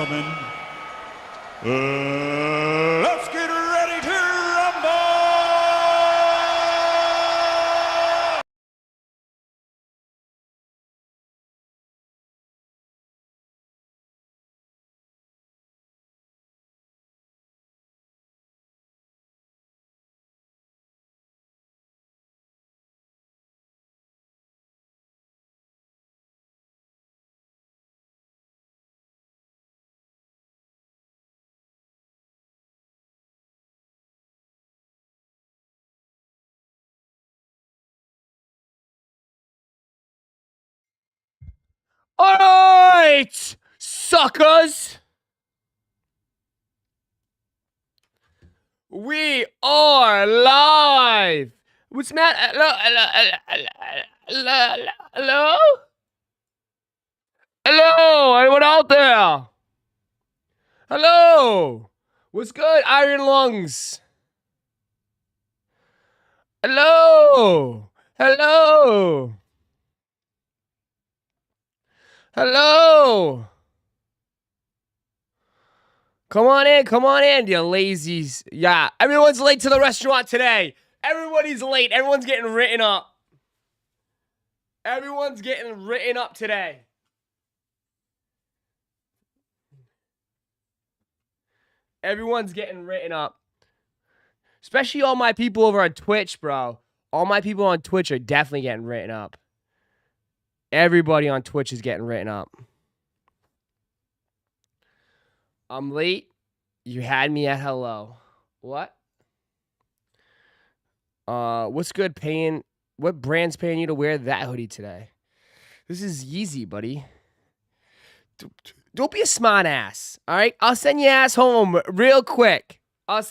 gentlemen, let's get ready to rumble! All right, suckers. We are live. What's Matt? Hello? Hello? Anyone out there? Hello? What's good, Iron Lungs? Hello? Hello? Hello? Come on in, you lazies. Yeah, everyone's late to the restaurant today. Everybody's late. Everyone's getting written up. Everyone's getting written up today. Everyone's getting written up. Especially all my people over on Twitch, bro. All my people on Twitch are definitely getting written up. Everybody on Twitch is getting written up. I'm late. You had me at hello. What? What's good paying? What brand's paying you to wear that hoodie today? This is Yeezy, buddy. Don't be a smart ass, all right? I'll send your ass home real quick. Don't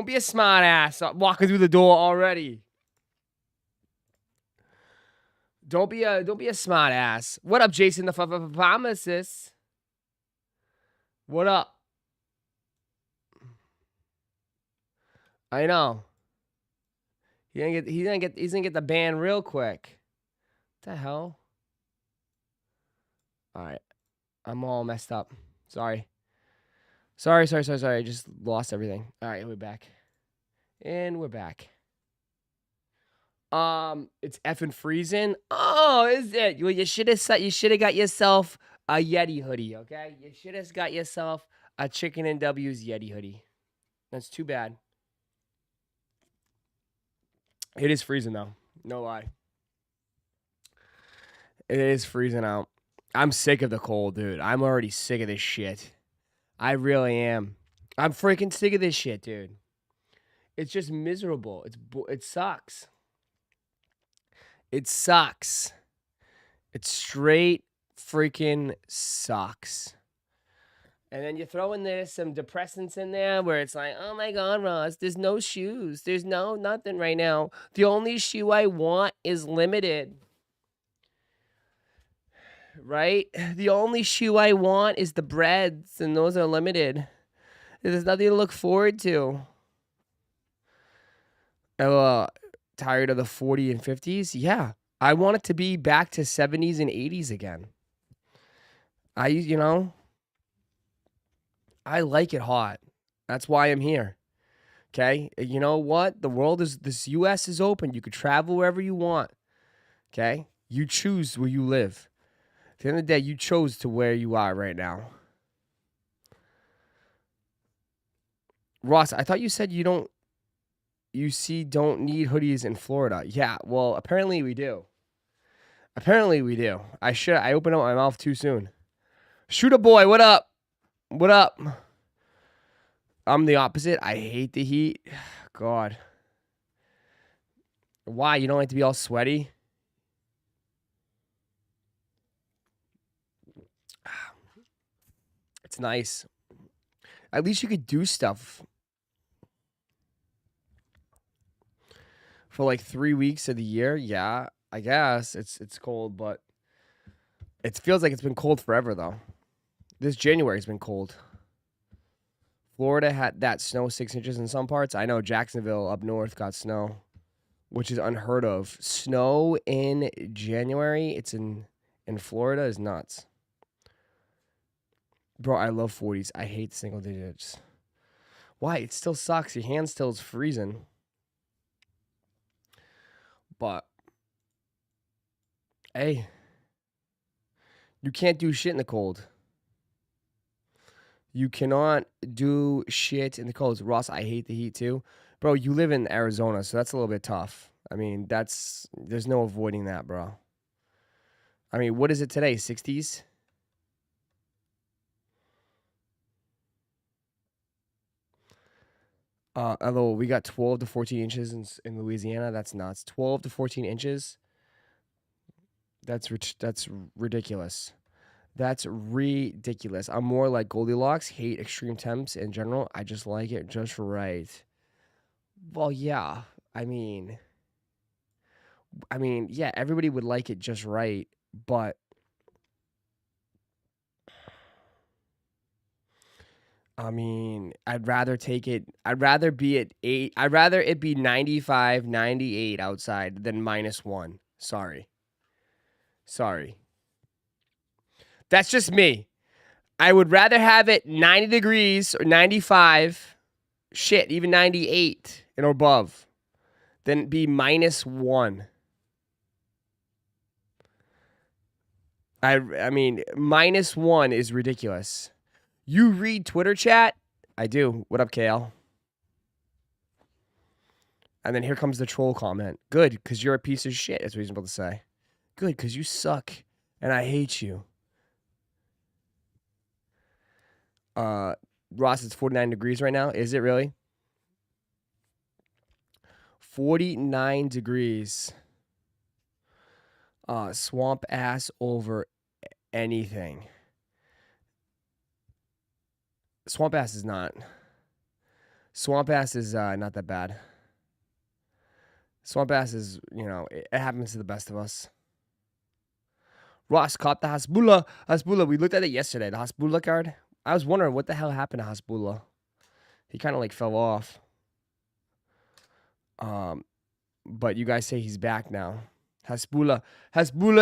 be a smart ass walking through the door already. Don't be a smart ass. What up, Jason the pharmacist? What up? I know. He's gonna get the ban real quick. What the hell? All right. I'm all messed up. Sorry. I just lost everything. All right, we're back. And we're back. It's effing freezing. Oh, is it? You should have got yourself a Yeti hoodie, okay? You should have got yourself a Chicken and W's Yeti hoodie. That's too bad. It is freezing though. No lie. It is freezing out. I'm sick of the cold, dude. I'm already sick of this shit. I really am. I'm freaking sick of this shit, dude. It's just miserable. It sucks. It sucks. It straight freaking sucks. And then you throw in there some depressants in there where it's like, oh my God, Ross, there's no shoes. There's nothing right now. The only shoe I want is limited. Right? The only shoe I want is the breads, and those are limited. There's nothing to look forward to. Tired of the 40 and 50s? Yeah. I want it to be back to 70s and 80s again. I like it hot. That's why I'm here. Okay? You know what? This U.S. is open. You could travel wherever you want. Okay? You choose where you live. At the end of the day, you chose to where you are right now. Ross, I thought you said you don't need hoodies in Florida. Yeah, well, apparently we do. I opened up my mouth too soon. Shooter boy, what up? What up? I'm the opposite. I hate the heat. God. Why? You don't like to be all sweaty? It's nice. At least you could do stuff for like 3 weeks of the year. Yeah, I guess it's cold, but it feels like it's been cold forever though. This January's been cold. Florida had that snow 6 inches in some parts. I know Jacksonville up north got snow, which is unheard of. Snow in January, it's in Florida is nuts. Bro, I love 40s. I hate single digits. Why? It still sucks. Your hand still is freezing. But, hey, you can't do shit in the cold. You cannot do shit in the cold. Ross, I hate the heat too. Bro, you live in Arizona, so that's a little bit tough. I mean, there's no avoiding that, bro. I mean, what is it today? 60s? Although we got 12 to 14 inches in Louisiana. That's nuts. 12 to 14 inches. That's ridiculous. That's ridiculous. I'm more like Goldilocks. Hate extreme temps in general. I just like it just right. Well, yeah. I mean, yeah, everybody would like it just right, but I mean, I'd rather be at 8. I'd rather it be 95, 98 outside than -1. Sorry. That's just me. I would rather have it 90 degrees or 95, shit, even 98 and above than be -1. I mean, -1 is ridiculous. You read Twitter chat? I do. What up, Kale? And then here comes the troll comment. Good, because you're a piece of shit. It's reasonable to say. Good, because you suck, and I hate you. Ross, it's 49 degrees right now. Is it really? 49 degrees. Swamp ass over anything. Swamp ass is not. Swamp ass is not that bad. Swamp ass is, it happens to the best of us. Ross caught the Hasbulla. Hasbulla, we looked at it yesterday. The Hasbulla card. I was wondering what the hell happened to Hasbulla. He kind of like fell off. But you guys say he's back now. Hasbulla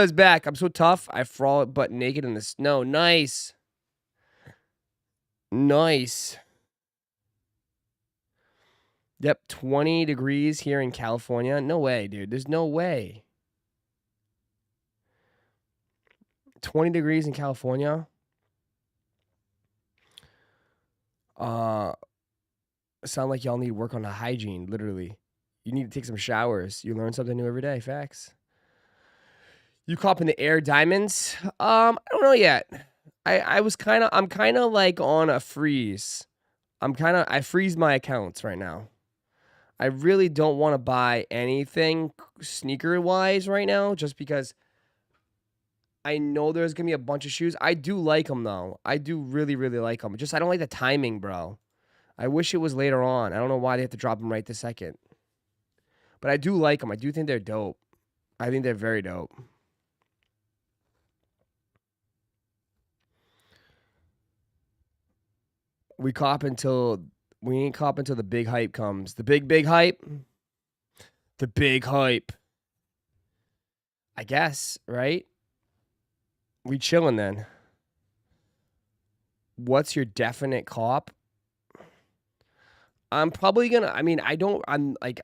is back. I'm so tough. I frolic butt naked in the snow. Nice. Yep, 20 degrees here in California. No way, dude. There's no way. 20 degrees in California. Sound like y'all need work on the hygiene, literally. You need to take some showers. You learn something new every day. Facts. You copping the Air Diamonds? I don't know yet. I'm kind of like on a freeze. I freeze my accounts right now. I really don't want to buy anything sneaker-wise right now just because I know there's going to be a bunch of shoes. I do like them, though. I do really, really like them. Just I don't like the timing, bro. I wish it was later on. I don't know why they have to drop them right this second. But I do like them. I do think they're dope. I think they're very dope. We ain't cop until the big hype comes. The big hype? The big hype. I guess, right? We chilling then. What's your definite cop? I'm probably gonna, I'm like,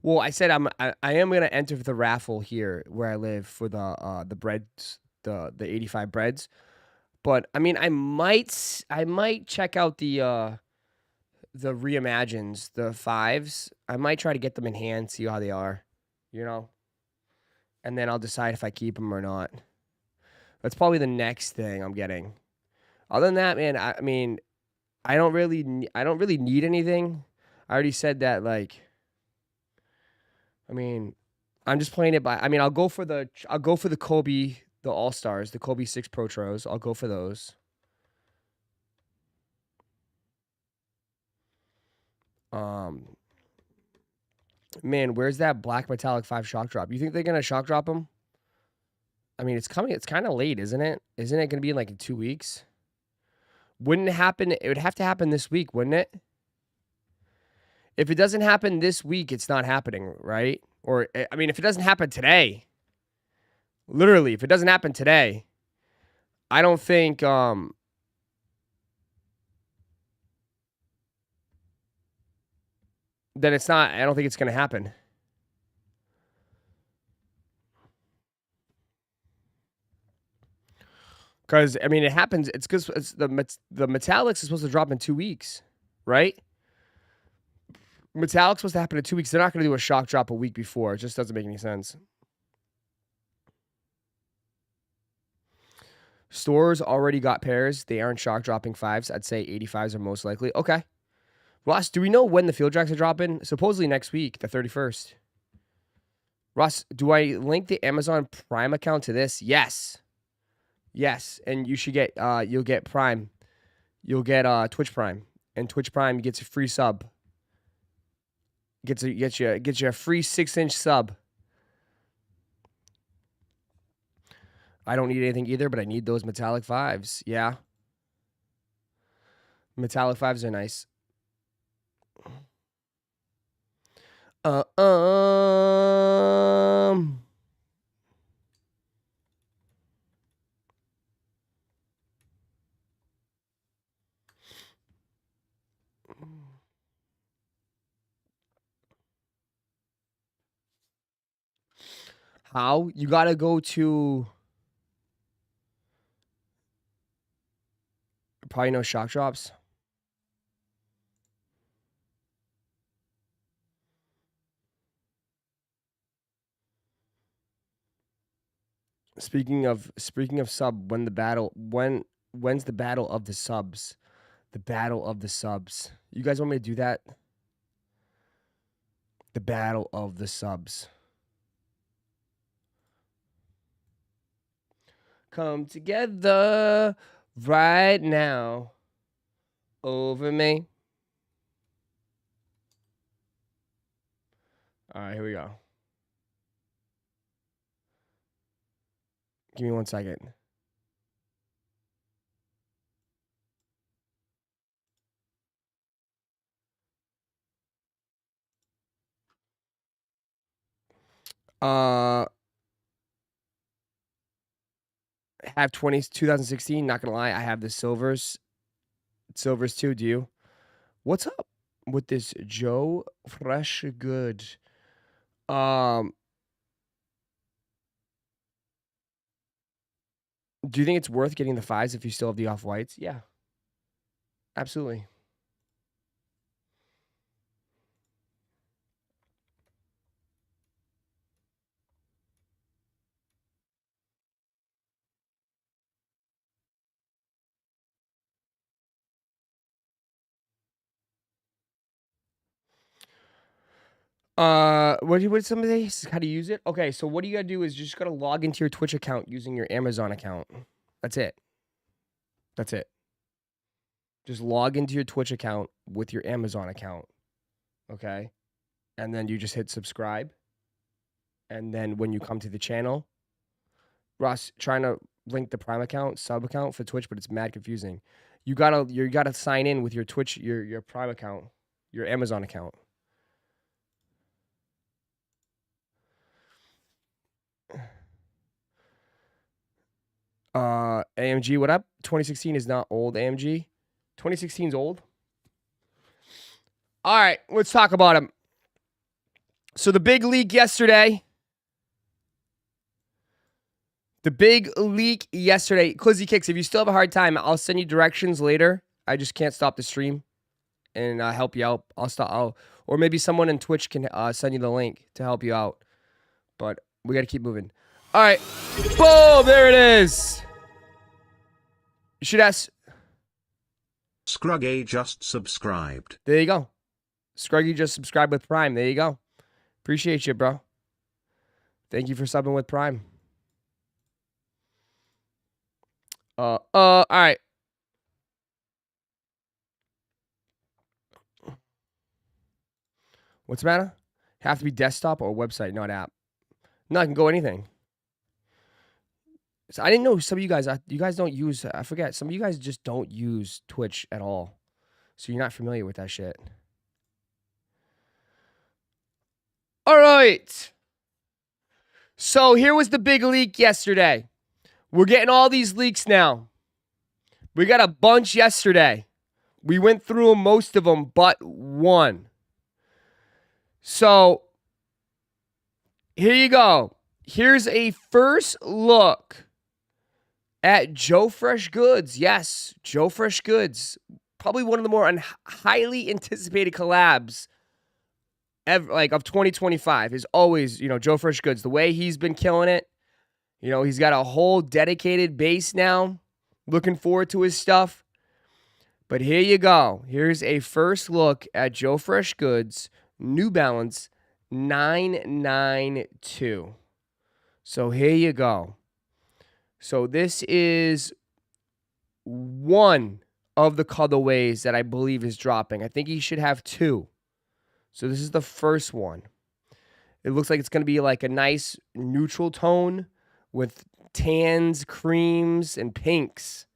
well, I said I am gonna enter the raffle here where I live for the breads, the 85 breads. But I mean, I might check out the reimagines, the 5s. I might try to get them in hand, see how they are, and then I'll decide if I keep them or not. That's probably the next thing I'm getting. Other than that, man, I mean, I don't really need anything. I already said that, like, I mean, I'm just playing it by. I mean, I'll go for the Kobe, the All Stars, the Kobe 6 Protros. I'll go for those. Man, where's that black metallic 5 shock drop? You think they're gonna shock drop them? I mean, it's coming. It's kind of late, isn't it? Isn't it gonna be in like in 2 weeks? Wouldn't it happen? It would have to happen this week, wouldn't it? If it doesn't happen this week, it's not happening, right? Or, I mean, if it doesn't happen today, literally, if it doesn't happen today, I don't think, then it's not, I don't think it's going to happen. Because, I mean, it happens, it's because the metallics is supposed to drop in 2 weeks, right? Metallic's supposed to happen in 2 weeks. They're not going to do a shock drop a week before. It just doesn't make any sense. Stores already got pairs. They aren't shock dropping 5s. I'd say 85s are most likely. Okay. Ross, do we know when the field jacks are dropping? Supposedly next week, the 31st. Ross, do I link the Amazon Prime account to this? Yes. Yes. And you should get, you'll get Prime. You'll get Twitch Prime. And Twitch Prime gets a free sub. Gets you a free 6-inch sub. I don't need anything either, but I need those metallic 5s. Yeah. Metallic 5s are nice. How? You gotta go to... Probably no shock drops. Speaking of sub, when's the battle of the subs? The battle of the subs. You guys want me to do that? The battle of the subs. Come together right now over me. All right, here we go. Give me 1 second. Have 2016. Not gonna lie, I have the silvers too. Do you? What's up with this Joe Fresh Good? Do you think it's worth getting the 5s if you still have the off-whites? Yeah. Absolutely. What did somebody say? How to use it? Okay, so what you gotta do is you just gotta log into your Twitch account using your Amazon account. That's it. That's it. Just log into your Twitch account with your Amazon account. Okay? And then you just hit subscribe. And then when you come to the channel, Ross, trying to link the Prime account, sub account for Twitch, but it's mad confusing. You gotta sign in with your Twitch, your Prime account, your Amazon account. AMG, what up? 2016 is not old, AMG. 2016 is old. All right, let's talk about him. So the big leak yesterday. Clizzy Kicks, if you still have a hard time, I'll send you directions later. I just can't stop the stream and help you out. Or maybe someone in Twitch can send you the link to help you out. But we got to keep moving. All right. Boom, there it is. You should ask. Scruggy just subscribed. There you go. Scruggy just subscribed with Prime. There you go. Appreciate you, bro. Thank you for subbing with Prime. All right. What's the matter? Have to be desktop or website, not app. No, I can go anything. So I didn't know some of you guys don't use, I forget, some of you guys just don't use Twitch at all. So you're not familiar with that shit. All right. So here was the big leak yesterday. We're getting all these leaks now. We got a bunch yesterday. We went through most of them, but one. So here you go. Here's a first look at Joe Fresh Goods. Yes, Joe Fresh Goods. Probably one of the more highly anticipated collabs ever, like of 2025 is always, Joe Fresh Goods. The way he's been killing it. He's got a whole dedicated base now. Looking forward to his stuff. But here you go. Here's a first look at Joe Fresh Goods New Balance 992. So here you go. So this is one of the colorways that I believe is dropping. I think he should have two. So this is the first one. It looks like it's going to be like a nice neutral tone with tans, creams, and pinks.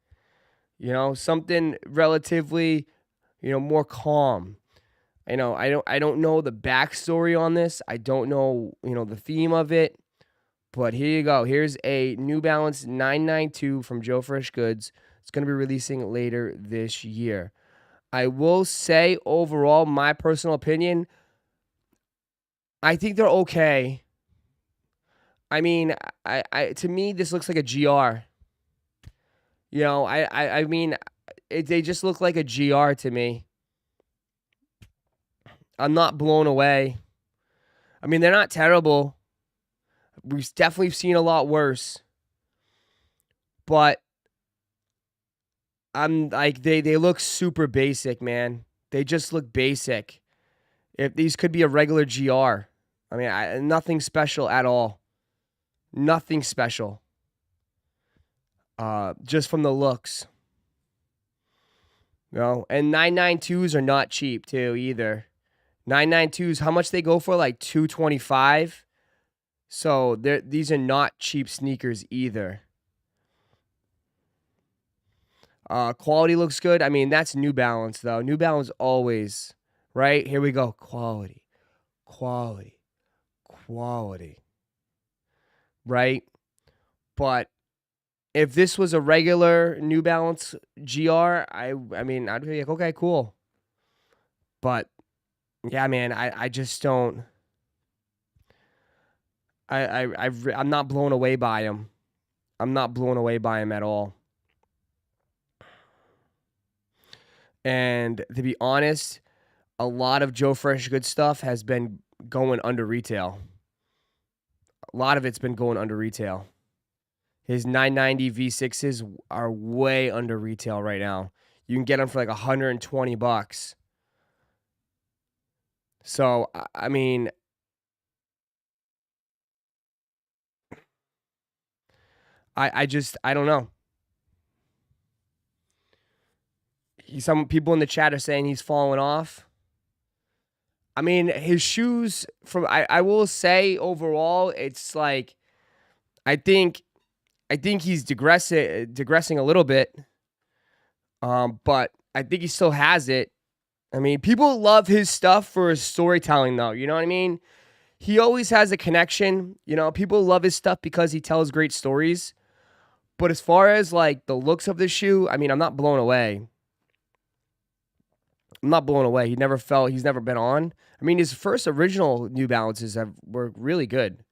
Something relatively, more calm. I don't know the backstory on this. I don't know, the theme of it. But here you go. Here's a New Balance 992 from Joe Fresh Goods. It's going to be releasing later this year. I will say overall, my personal opinion, I think they're okay. I mean, to me, this looks like a GR. I mean, they just look like a GR to me. I'm not blown away. I mean, they're not terrible. We've definitely seen a lot worse. But I'm like, they look super basic, man. They just look basic. If these could be a regular GR. I mean, nothing special at all. Nothing special. Just from the looks. And 992s are not cheap too either. 992s, how much they go for? Like $225. So these are not cheap sneakers either. Quality looks good. I mean, that's New Balance though. New Balance always, right? Here we go. Quality. Right? But if this was a regular New Balance GR, I mean, I'd be like, okay, cool. But yeah, man, I just don't. I'm not blown away by him. I'm not blown away by him at all. And to be honest, a lot of Joe Fresh Good stuff has been going under retail. A lot of it's been going under retail. His 990 V6s are way under retail right now. You can get them for like $120. So, I mean, I don't know. Some people in the chat are saying he's falling off. I mean, his shoes, I will say overall, it's like, I think he's digressing a little bit. But I think he still has it. I mean, people love his stuff for his storytelling, though. You know what I mean? He always has a connection. People love his stuff because he tells great stories. But as far as like the looks of the shoe, I mean, I'm not blown away. He's never been on. I mean, his first original New Balances were really good.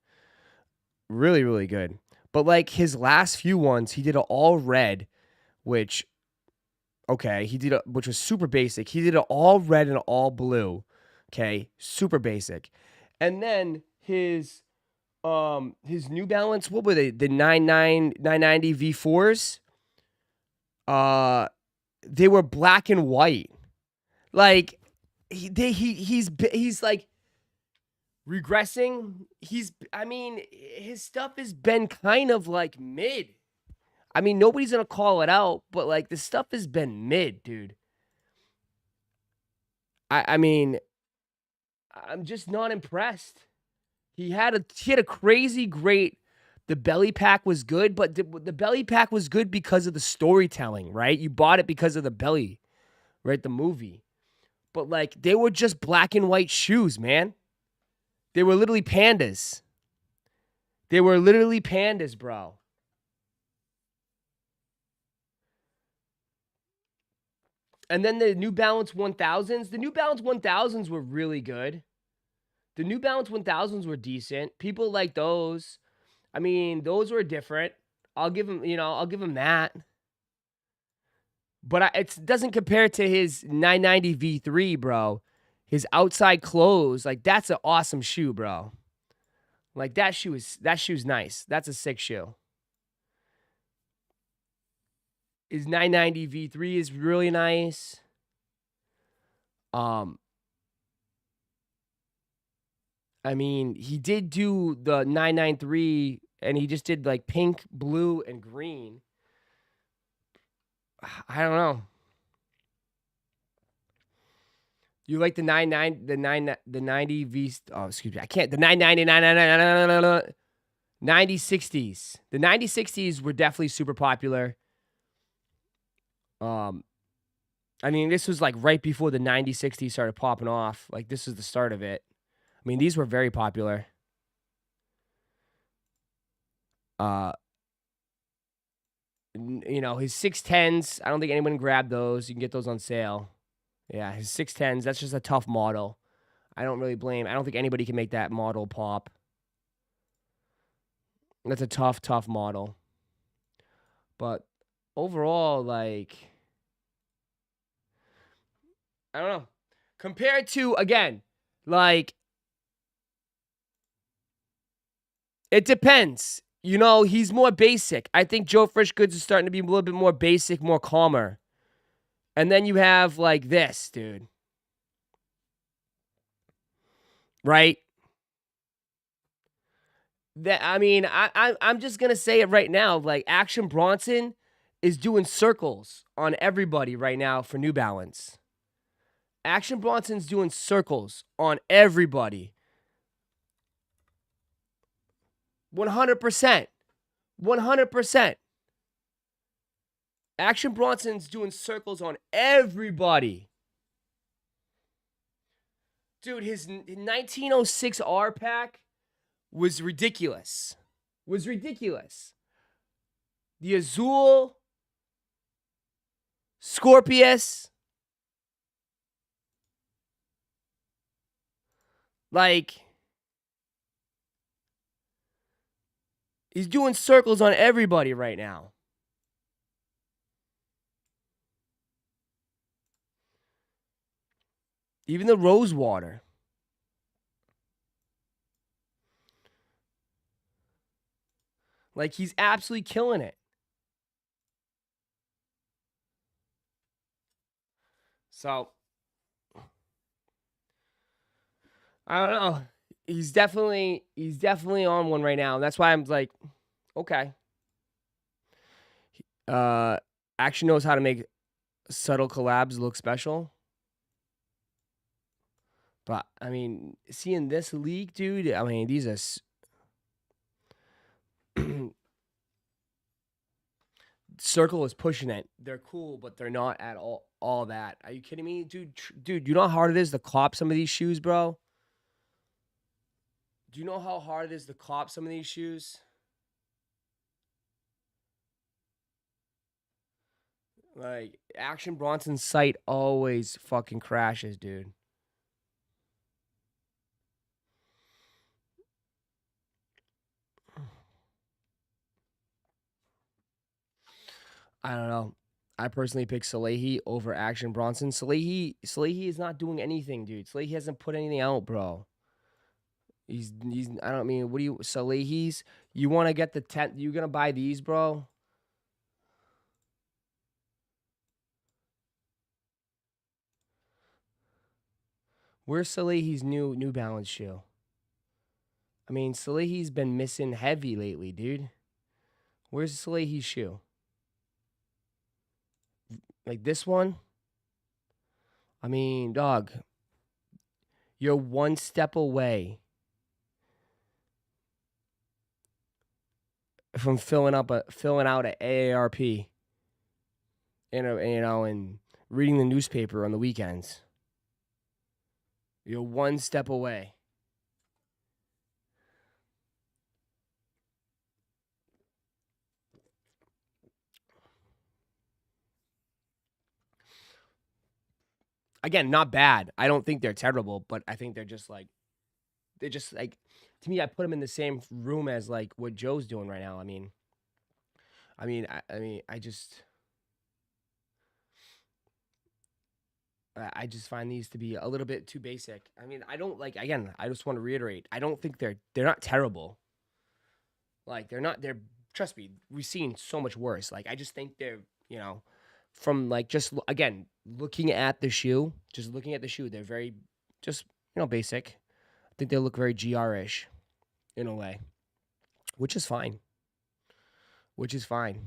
Really, really good. But like his last few ones, he did an all red, which, okay, which was super basic. He did an all red and all blue. Okay, super basic. And then his New Balance, what were they? The 990 V4s. They were black and white. Like he's like regressing. His stuff has been kind of like mid. I mean, nobody's gonna call it out, but like the stuff has been mid, dude. I mean, I'm just not impressed. He had a crazy great. The belly pack was good, but the belly pack was good because of the storytelling, right? You bought it because of the belly, right? The movie. But like they were just black and white shoes, man. They were literally pandas. They were literally pandas, bro. And then the New Balance 1000s. The New Balance 1000s were really good. The New Balance 1000s were decent. People like those. I mean, those were different. I'll give him, I'll give him that. But it doesn't compare to his 990 V3, bro. His outside clothes, like that's an awesome shoe, bro. Like that shoe's nice. That's a sick shoe. His 990 V3 is really nice. I mean, he did do the 993 and he just did like pink, blue, and green. I don't know. You like the 90 V? Oh, excuse me. I can't. The 999 9060s. The 9060s were definitely super popular. I mean, this was like right before the 9060s started popping off. Like this is the start of it. I mean, these were very popular. His 610s. I don't think anyone grabbed those. You can get those on sale. Yeah, his 610s. That's just a tough model. I don't really blame. I don't think anybody can make that model pop. That's a tough model. But overall, like, I don't know. Compared to, again, like, it depends. He's more basic. I think Joe Frishgoods is starting to be a little bit more basic, more calmer. And then you have, like, this, dude. Right? I'm just going to say it right now. Like, Action Bronson is doing circles on everybody right now for New Balance. Action Bronson's doing circles on everybody. 100%. 100%. Action Bronson's doing circles on everybody. Dude, his 1906 R pack was ridiculous. The Azul Scorpius. Like, he's doing circles on everybody right now. Even the Rosewater. Like, he's absolutely killing it. So, I don't know. He's definitely on one right now. And that's why I'm like, okay. Action knows how to make subtle collabs look special. But, I mean, seeing this league, dude, I mean, these are... Circle is pushing it. They're cool, but they're not at all that. Are you kidding me? Dude, you know how hard it is to cop some of these shoes, bro? Do you know how hard it is to cop some of these shoes? Like, Action Bronson's site always fucking crashes, dude. I don't know. I personally pick Salehi over Action Bronson. Salehi is not doing anything, dude. Salehi hasn't put anything out, bro. He's I don't mean, what do you Salehi's? You want to get the 10th? You gonna buy these, bro? Where's Salehi's New Balance shoe? I mean, Salehi's been missing heavy lately, dude. Where's Salehi's shoe? Like this one? I mean, dog, you're one step away from filling out an AARP, and reading the newspaper on the weekends. You're one step away. Again, not bad. I don't think they're terrible, but I think they're just like to me. I put them in the same room as like what Joe's doing right now. I just find these to be a little bit too basic. I mean, I don't like. Again, I just want to reiterate. I don't think they're not terrible. Like they're not. They're trust me. We've seen so much worse. Like I just think they're from like just again looking at the shoe. Just looking at the shoe, they're very just basic. I think they look very GR-ish in a way, which is fine. Which is fine.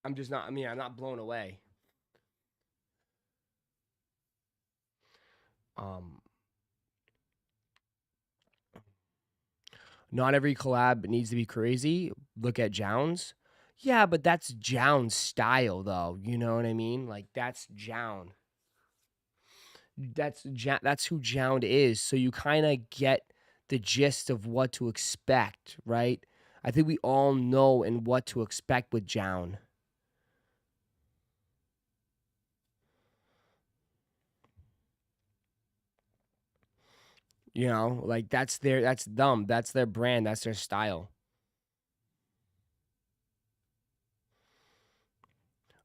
I'm just not. I mean, I'm not blown away. Not every collab needs to be crazy. Look at Joun's. Yeah, but that's Joun's style, though. You know what I mean? Like that's Joun. That's who Joun is. So you kind of get the gist of what to expect, right? I think we all know and what to expect with Joun. Like that's them. That's their brand. That's their style.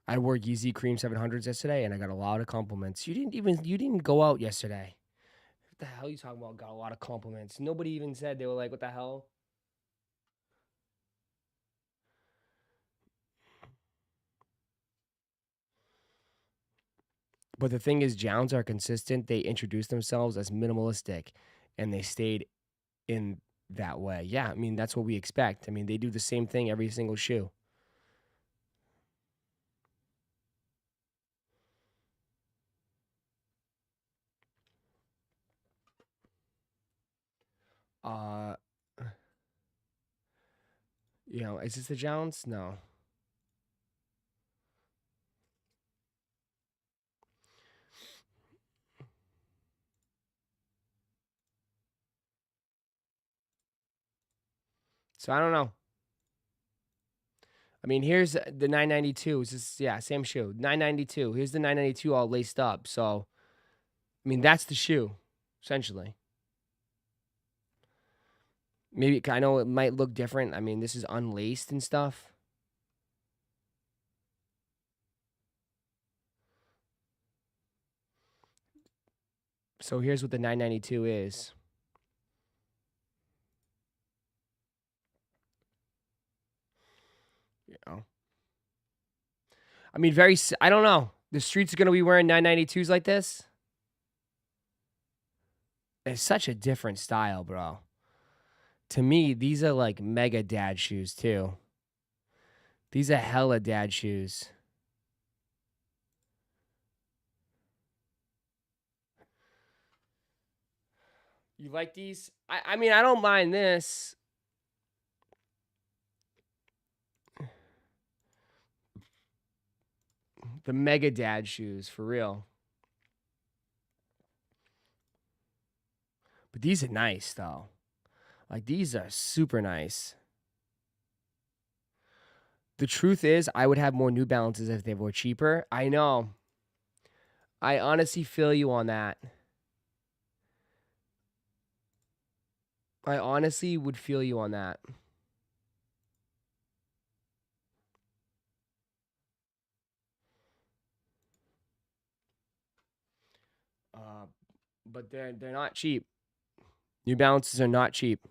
I wore Yeezy Cream 700s yesterday, and I got a lot of compliments. You didn't go out yesterday. What the hell are you talking about? Got a lot of compliments. Nobody even said. They were like, "What the hell?" But the thing is, Joun's are consistent. They introduced themselves as minimalistic, and they stayed in that way. Yeah, I mean that's what we expect. I mean they do the same thing every single shoe. Uh, is this the Joun's? No. So I don't know. I mean, here's the 992. It's just, yeah, same shoe. 992. Here's the 992 all laced up. So, I mean, that's the shoe, essentially. Maybe I know it might look different. I mean, this is unlaced and stuff. So here's what the 992 is. I mean, I don't know. The streets are going to be wearing 992s like this. It's such a different style, bro. To me, these are like mega dad shoes, too. These are hella dad shoes. You like these? I mean, I don't mind this. The mega dad shoes, for real. But these are nice, though. Like, these are super nice. The truth is, I would have more New Balances if they were cheaper. I know. I honestly feel you on that. I honestly would feel you on that. But they're not cheap. New Balances are not cheap.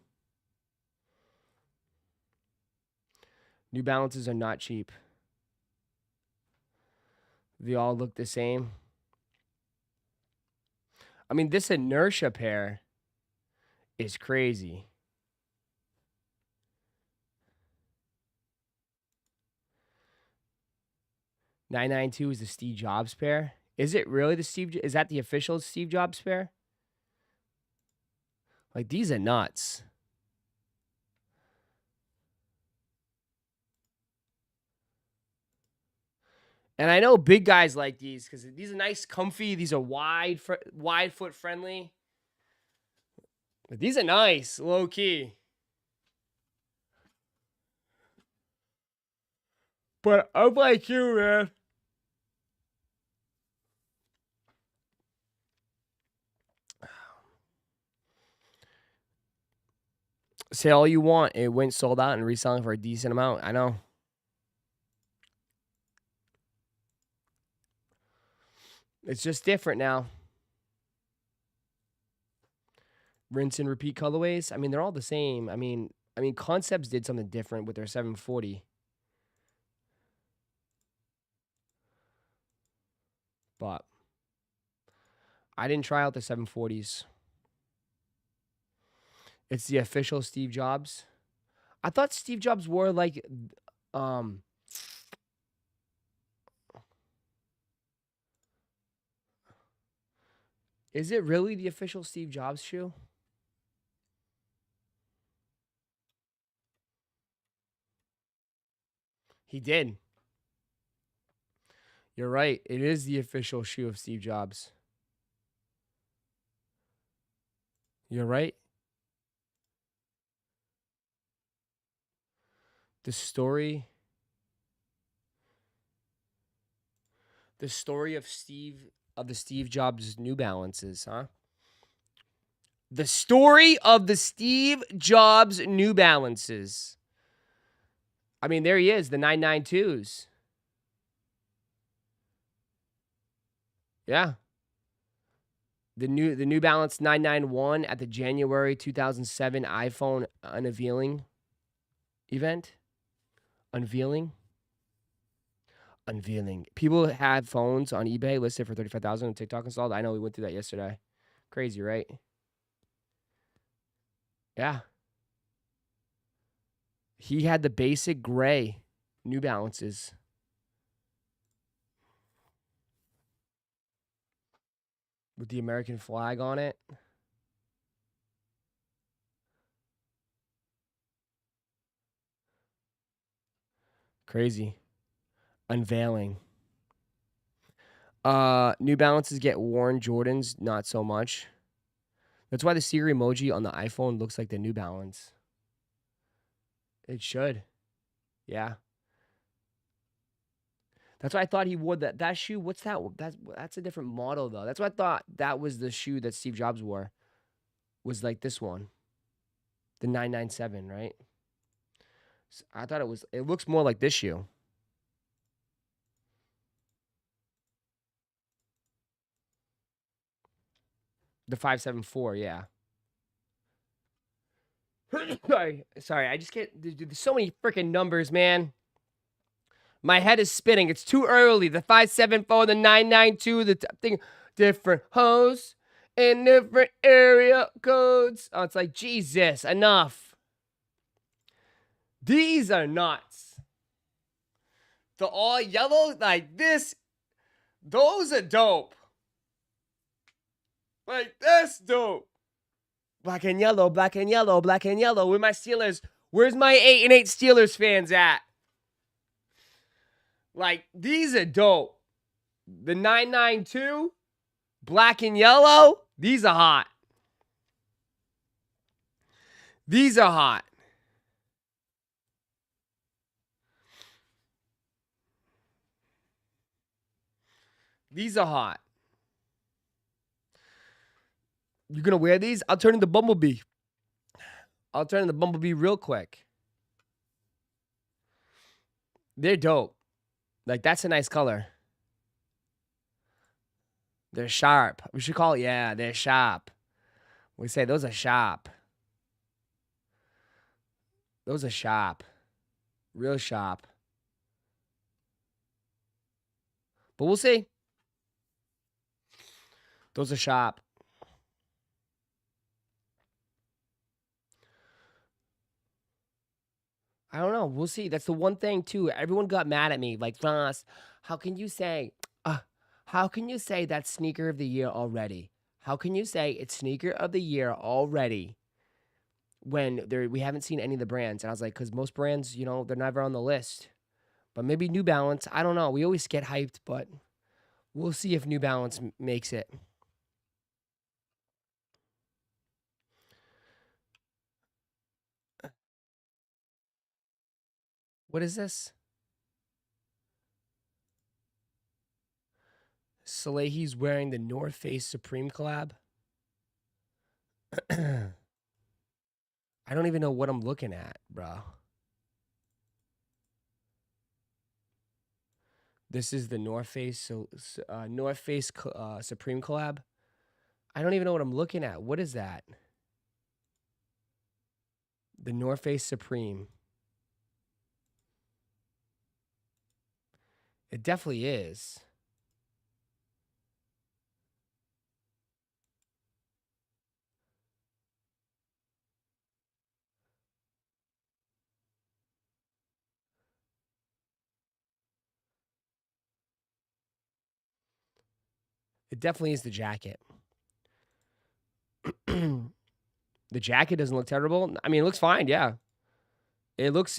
New Balances are not cheap. They all look the same. I mean, this Inertia pair is crazy. $992 is the Steve Jobs pair. Is it really the Is that the official Steve Jobs pair? Like, these are nuts. And I know big guys like these because these are nice, comfy. These are wide foot friendly. But these are nice, low key. But I'm like you, man. Say all you want. It went sold out and reselling for a decent amount. I know. It's just different now. Rinse and repeat colorways. I mean, they're all the same. I mean, Concepts did something different with their 740. But I didn't try out the 740s. It's the official Steve Jobs. I thought Steve Jobs wore like is it really the official Steve Jobs shoe? He did. You're right. It is the official shoe of Steve Jobs. You're right. The story of the Steve Jobs New Balances, huh? The story of the Steve Jobs New Balances. I mean, there he is, the 992s. Yeah. The New Balance 991 at the January 2007 iPhone unveiling event. Unveiling. People had phones on eBay listed for $35,000 and TikTok installed. I know we went through that yesterday. Crazy, right? Yeah. He had the basic gray New Balances. With the American flag on it. Crazy. Unveiling. New Balances get worn. Jordans, not so much. That's why the Siri emoji on the iPhone looks like the New Balance. It should. Yeah. That's why I thought he wore that shoe. What's that? That's a different model, though. That's what I thought that was the shoe that Steve Jobs wore. Was like this one. The 997, right? So I thought it looks more like this shoe. The 574, yeah. Sorry, I just can't. There's so many freaking numbers, man. My head is spinning. It's too early. The 574, the 992, the thing, different hoes in different area codes. Oh, it's like, Jesus, enough. These are nuts. The all yellow, like this, those are dope. Like, that's dope. Black and yellow, black and yellow, black and yellow. Where my Steelers? Where's my 8-8 Steelers fans at? Like, these are dope. The 992, black and yellow, these are hot. These are hot. These are hot. You gonna wear these? I'll turn into Bumblebee. I'll turn into Bumblebee real quick. They're dope. Like, that's a nice color. They're sharp. We should call it, yeah, they're sharp. We say those are sharp. Those are sharp. Real sharp. But we'll see. Those are sharp. I don't know. We'll see. That's the one thing, too. Everyone got mad at me. Like, Ross, how can you say that's sneaker of the year already? How can you say it's sneaker of the year already when we haven't seen any of the brands? And I was like, because most brands, they're never on the list. But maybe New Balance. I don't know. We always get hyped, but we'll see if New Balance makes it. What is this? Salehi's wearing the North Face Supreme collab. I I don't even know what I'm looking at, bro. This is the North Face, Supreme collab. I don't even know what I'm looking at. What is that? The North Face Supreme. It definitely is. It definitely is the jacket. The jacket doesn't look terrible. I mean, it looks fine, yeah. It looks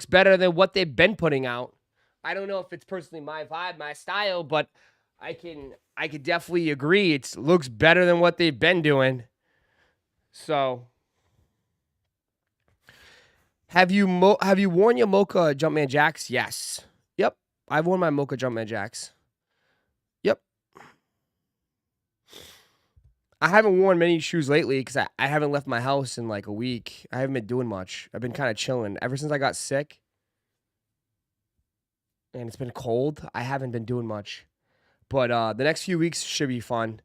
better than what they've been putting out. I don't know if it's personally my vibe, my style, but I could definitely agree. It looks better than what they've been doing. So, have you worn your Mocha Jumpman Jaxx? Yes. Yep. I've worn my Mocha Jumpman Jaxx. Yep. I haven't worn many shoes lately because I haven't left my house in like a week. I haven't been doing much. I've been kind of chilling. Ever since I got sick and it's been cold, I haven't been doing much. But the next few weeks should be fun.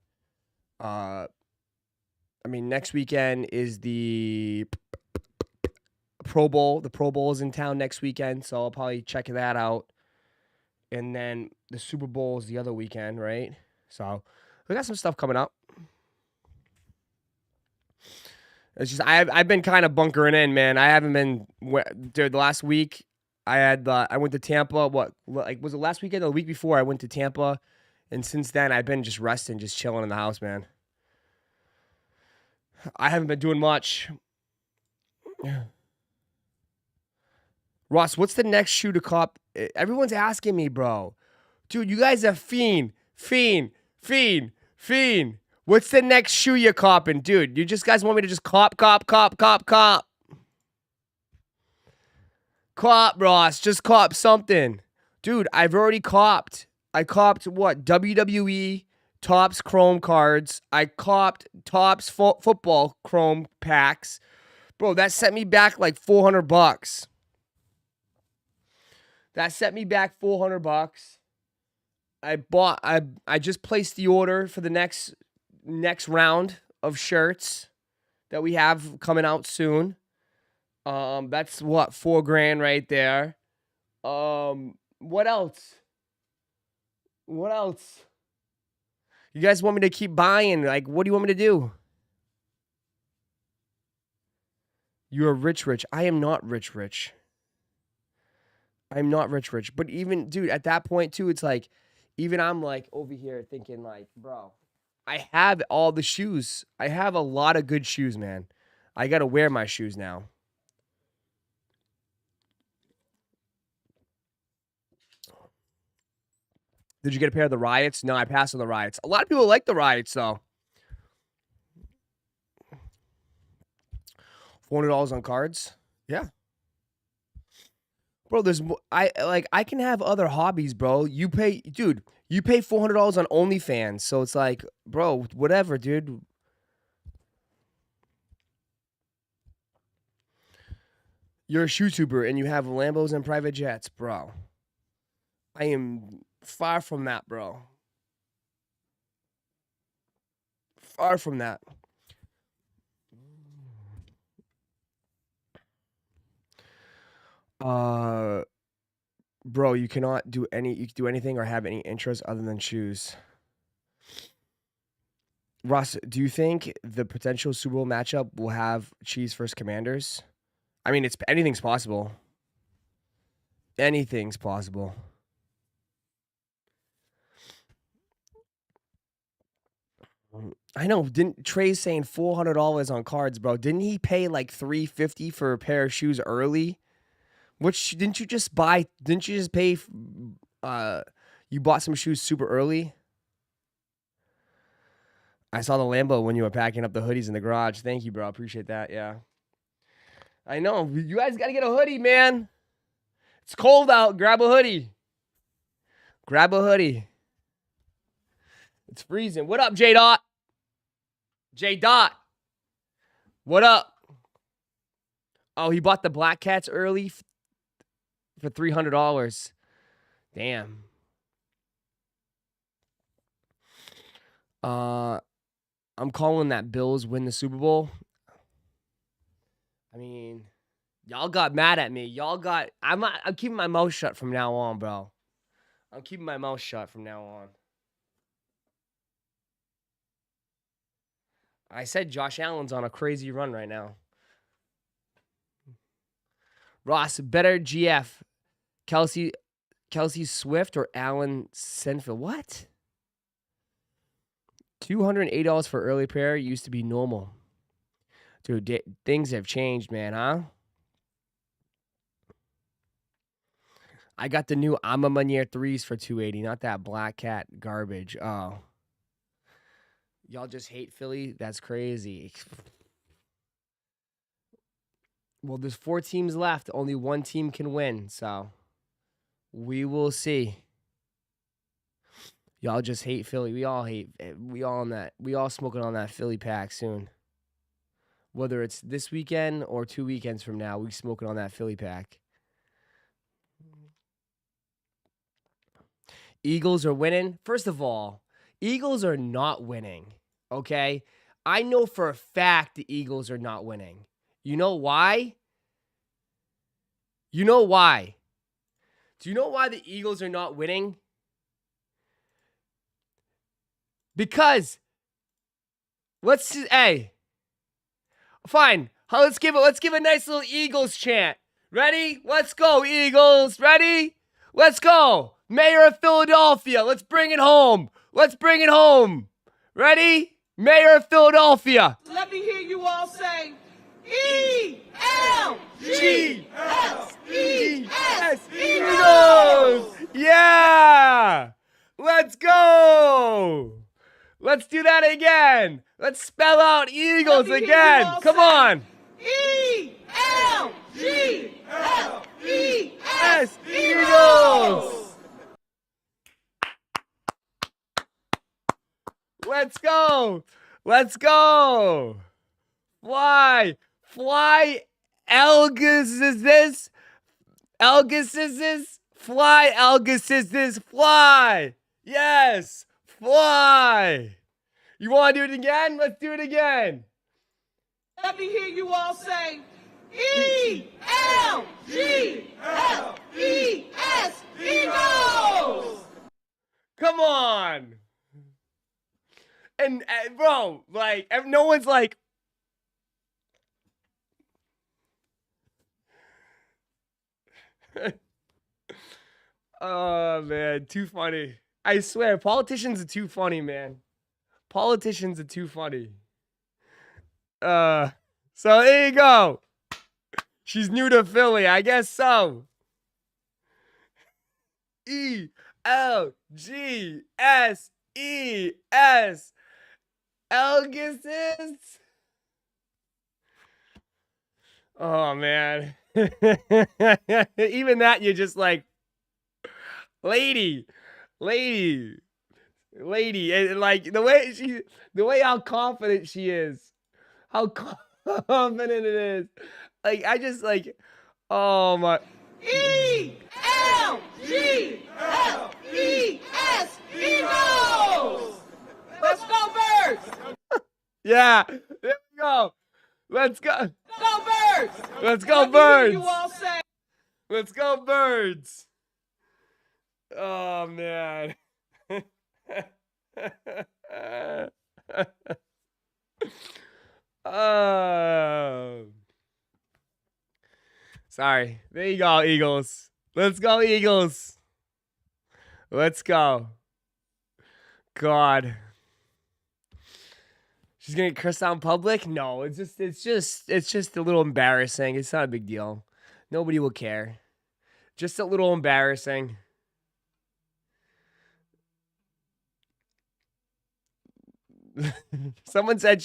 I mean, next weekend is the Pro Bowl. The Pro Bowl is in town next weekend, so I'll probably check that out. And then the Super Bowl is the other weekend, right? So we got some stuff coming up. It's just I've been kind of bunkering in, man. I haven't been, dude. The last week I went to Tampa. What, like, was it last weekend or the week before? I went to Tampa, and since then I've been just resting, just chilling in the house, man. I haven't been doing much. Ross, what's the next shoe to cop? Everyone's asking me, bro. Dude, you guys are fiend. What's the next shoe you're copping? Dude, you just guys want me to just cop. Cop, Ross. Just cop something. Dude, I've already copped. I copped what? WWE Topps Chrome cards. I copped Topps football Chrome packs. Bro, that set me back like $400. That set me back $400. I just placed the order for the next round of shirts that we have coming out soon. That's what, $4,000 right there. What else? You guys want me to keep buying? Like, what do you want me to do? You're rich. I am not rich. I'm not rich. But even, dude, at that point too, it's like, even I'm like over here thinking like, bro, I have all the shoes. I have a lot of good shoes, man. I got to wear my shoes now. Did you get a pair of the Riots? No, I passed on the Riots. A lot of people like the Riots, though. $400 on cards? Yeah. Bro, I can have other hobbies, bro. You pay $400 on OnlyFans. So it's like, bro, whatever, dude. You're a YouTuber and you have Lambos and private jets, bro. I am far from that, bro. Far from that. Bro, you cannot do anything or have any interests other than shoes. Ross, do you think the potential Super Bowl matchup will have Chiefs versus Commanders? I mean, anything's possible. Anything's possible. I know. Didn't Trey's saying $400 on cards, bro? Didn't he pay like $350 for a pair of shoes early? Which didn't you just buy? Didn't you just pay? You bought some shoes super early. I saw the Lambo when you were packing up the hoodies in the garage. Thank you, bro. Appreciate that. Yeah. I know. You guys got to get a hoodie, man. It's cold out. Grab a hoodie. It's freezing. What up, J Dot? What up? Oh, he bought the Black Cats early for $300. Damn. I'm calling that Bills win the Super Bowl. I mean, y'all got mad at me. I'm keeping my mouth shut from now on, bro. I'm keeping my mouth shut from now on. I said Josh Allen's on a crazy run right now. Ross, better GF. Kelsey Swift or Allen Senfield? What? $208 for early prayer used to be normal. Dude, things have changed, man, huh? I got the new Ama Manier 3s for $280, not that Black Cat garbage. Oh. Y'all just hate Philly? That's crazy. Well, there's 4 teams left. Only one team can win, so we will see. Y'all just hate Philly. We all smoking on that Philly pack soon. Whether it's this weekend or 2 weekends from now, we smoking on that Philly pack. Eagles are winning. First of all, Eagles are not winning, okay? I know for a fact the Eagles are not winning. You know why? You know why? Do you know why the Eagles are not winning? Because fine. Let's give a nice little Eagles chant. Ready? Let's go, Eagles. Ready? Let's go. Mayor of Philadelphia. Let's bring it home. Let's bring it home. Ready? Mayor of Philadelphia. Let me hear you all say, E-L-G-S-E-S, Eagles. Yeah. Let's go. Let's do that again. Let's spell out Eagles again. Come on. E-L-G-S-E-S, Eagles. Let's go. Let's go. Fly. Fly. Elgus is this. Elgus is this. Fly. Elgus is this. Fly. Yes. Fly. You want to do it again? Let's do it again. Let me hear you all say, E-L-G-S-E-S, Eagles. Come on. And bro, like, no one's like, oh man, too funny. I swear, politicians are too funny, man. Politicians are too funny. So there you go. She's new to Philly, I guess so. E-L-G-S-E-S. Elguses. Oh man. Even that you're just like, lady. And like the way how confident she is. How confident it is. Like I just like, oh my. E-L-G-S-E-S, Eagles. Let's go, Birds. Yeah, there we go. Let's go. Go, Birds. Let's go, Let me hear Birds. you all say, Let's go, Birds. Oh man. Sorry. There you go, Eagles. Let's go, Eagles. Let's go. God. She's gonna get cursed out in public? No, it's just a little embarrassing. It's not a big deal. Nobody will care. Just a little embarrassing. Someone said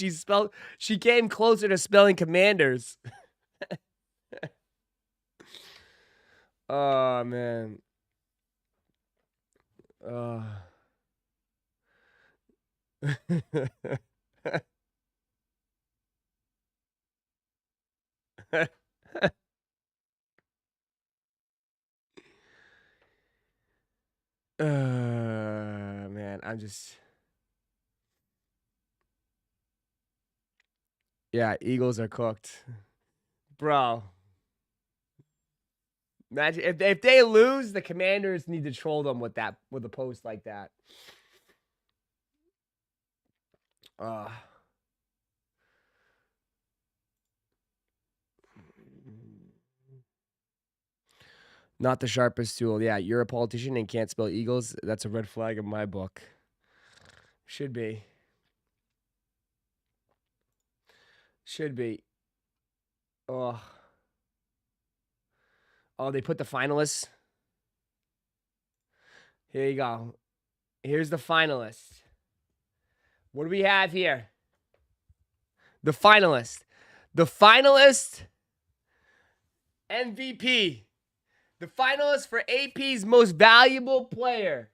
she came closer to spelling commanders. Oh man. Man, I'm just. Yeah, Eagles are cooked, bro. Imagine if they lose, the Commanders need to troll them with a post like that. Uh Not the sharpest tool. Yeah, you're a politician and can't spell Eagles. That's a red flag in my book. Should be. Should be. Oh. Oh, they put the finalists. Here you go. Here's the finalists. What do we have here? The finalist. The finalist MVP. The finalist for AP's most valuable player.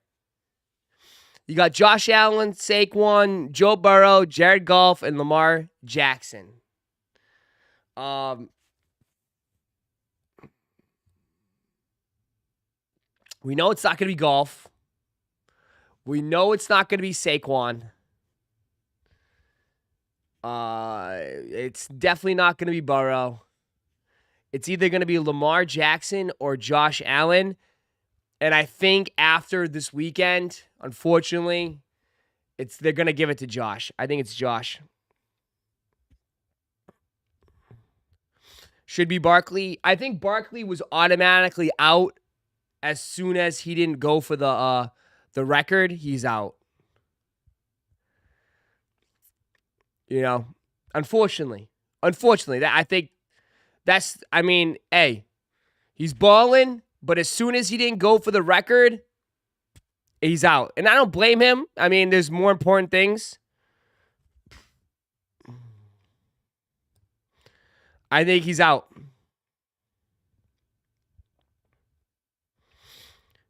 You got Josh Allen, Saquon, Joe Burrow, Jared Goff, and Lamar Jackson. We know it's not going to be Goff. We know it's not going to be Saquon. It's definitely not going to be Burrow. It's either going to be Lamar Jackson or Josh Allen. And I think after this weekend, unfortunately, they're going to give it to Josh. I think it's Josh. Should be Barkley. I think Barkley was automatically out as soon as he didn't go for the record. He's out. You know, unfortunately, I think I mean, hey, he's balling, but as soon as he didn't go for the record, he's out. And I don't blame him. I mean, there's more important things. I think he's out.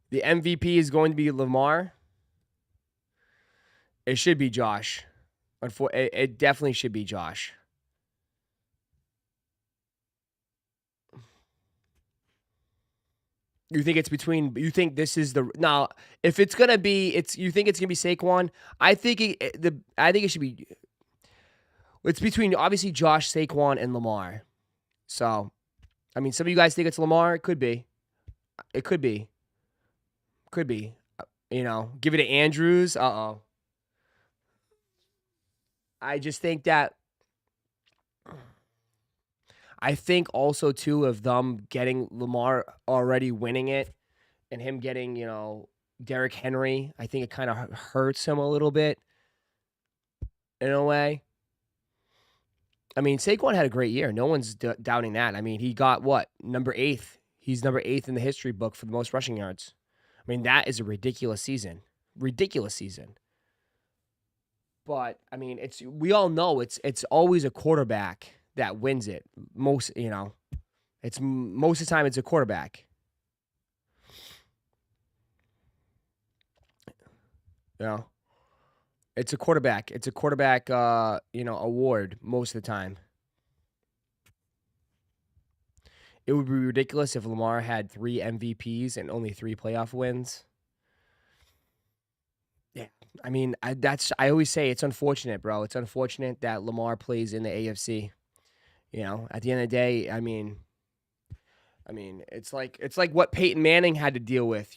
The MVP is going to be Lamar. It should be Josh. It definitely should be Josh. You think it's between? You think this is the now? If it's gonna be, you think it's gonna be Saquon? I think it should be. It's between obviously Josh, Saquon, and Lamar. So, I mean, some of you guys think it's Lamar. It could be. It could be. Could be. You know, give it to Andrews. I just think that. I think also, too, of them getting Lamar already winning it and him getting, Derrick Henry, I think it kind of hurts him a little bit in a way. I mean, Saquon had a great year. No one's doubting that. I mean, he got what? Number 8th. He's number 8th in the history book for the most rushing yards. I mean, that is a ridiculous season. Ridiculous season. But, I mean, we all know it's always a quarterback that wins it. Most of the time it's a quarterback. It's a quarterback. It's a quarterback award most of the time. It would be ridiculous if Lamar had 3 MVPs and only 3 playoff wins. Yeah. I mean, I always say it's unfortunate, bro. It's unfortunate that Lamar plays in the AFC. At the end of the day, I mean, it's like what Peyton Manning had to deal with,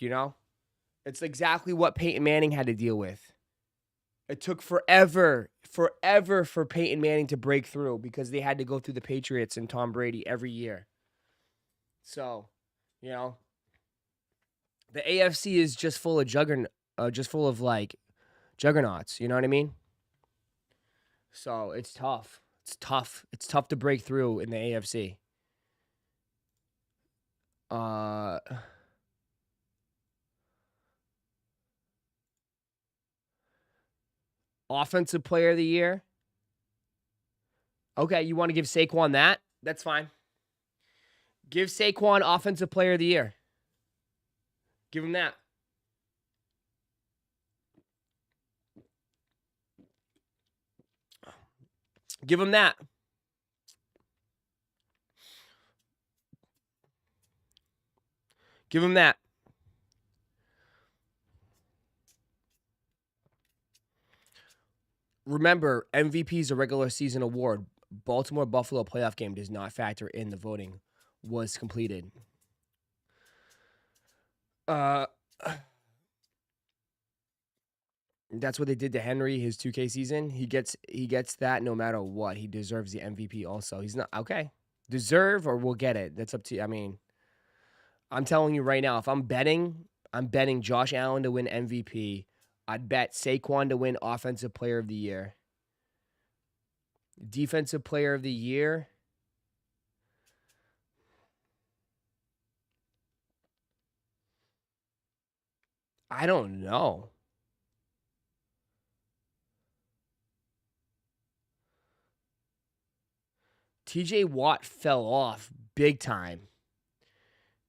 It's exactly what Peyton Manning had to deal with. It took forever for Peyton Manning to break through because they had to go through the Patriots and Tom Brady every year. So, the AFC is just full of juggernauts, you know what I mean? So, it's tough. It's tough to break through in the AFC. Offensive player of the year. Okay, you want to give Saquon that? That's fine. Give Saquon offensive player of the year. Give him that. Give him that. Give him that. Remember, MVP is a regular season award. Baltimore Buffalo playoff game does not factor in the voting. Was completed. That's what they did to Henry his 2K season. He gets that no matter what. He deserves the MVP also. He's not okay. Deserve or we'll get it. That's up to you. I mean, I'm telling you right now, if I'm betting Josh Allen to win MVP. I'd bet Saquon to win Offensive Player of the Year. Defensive Player of the Year. I don't know. TJ Watt fell off big time.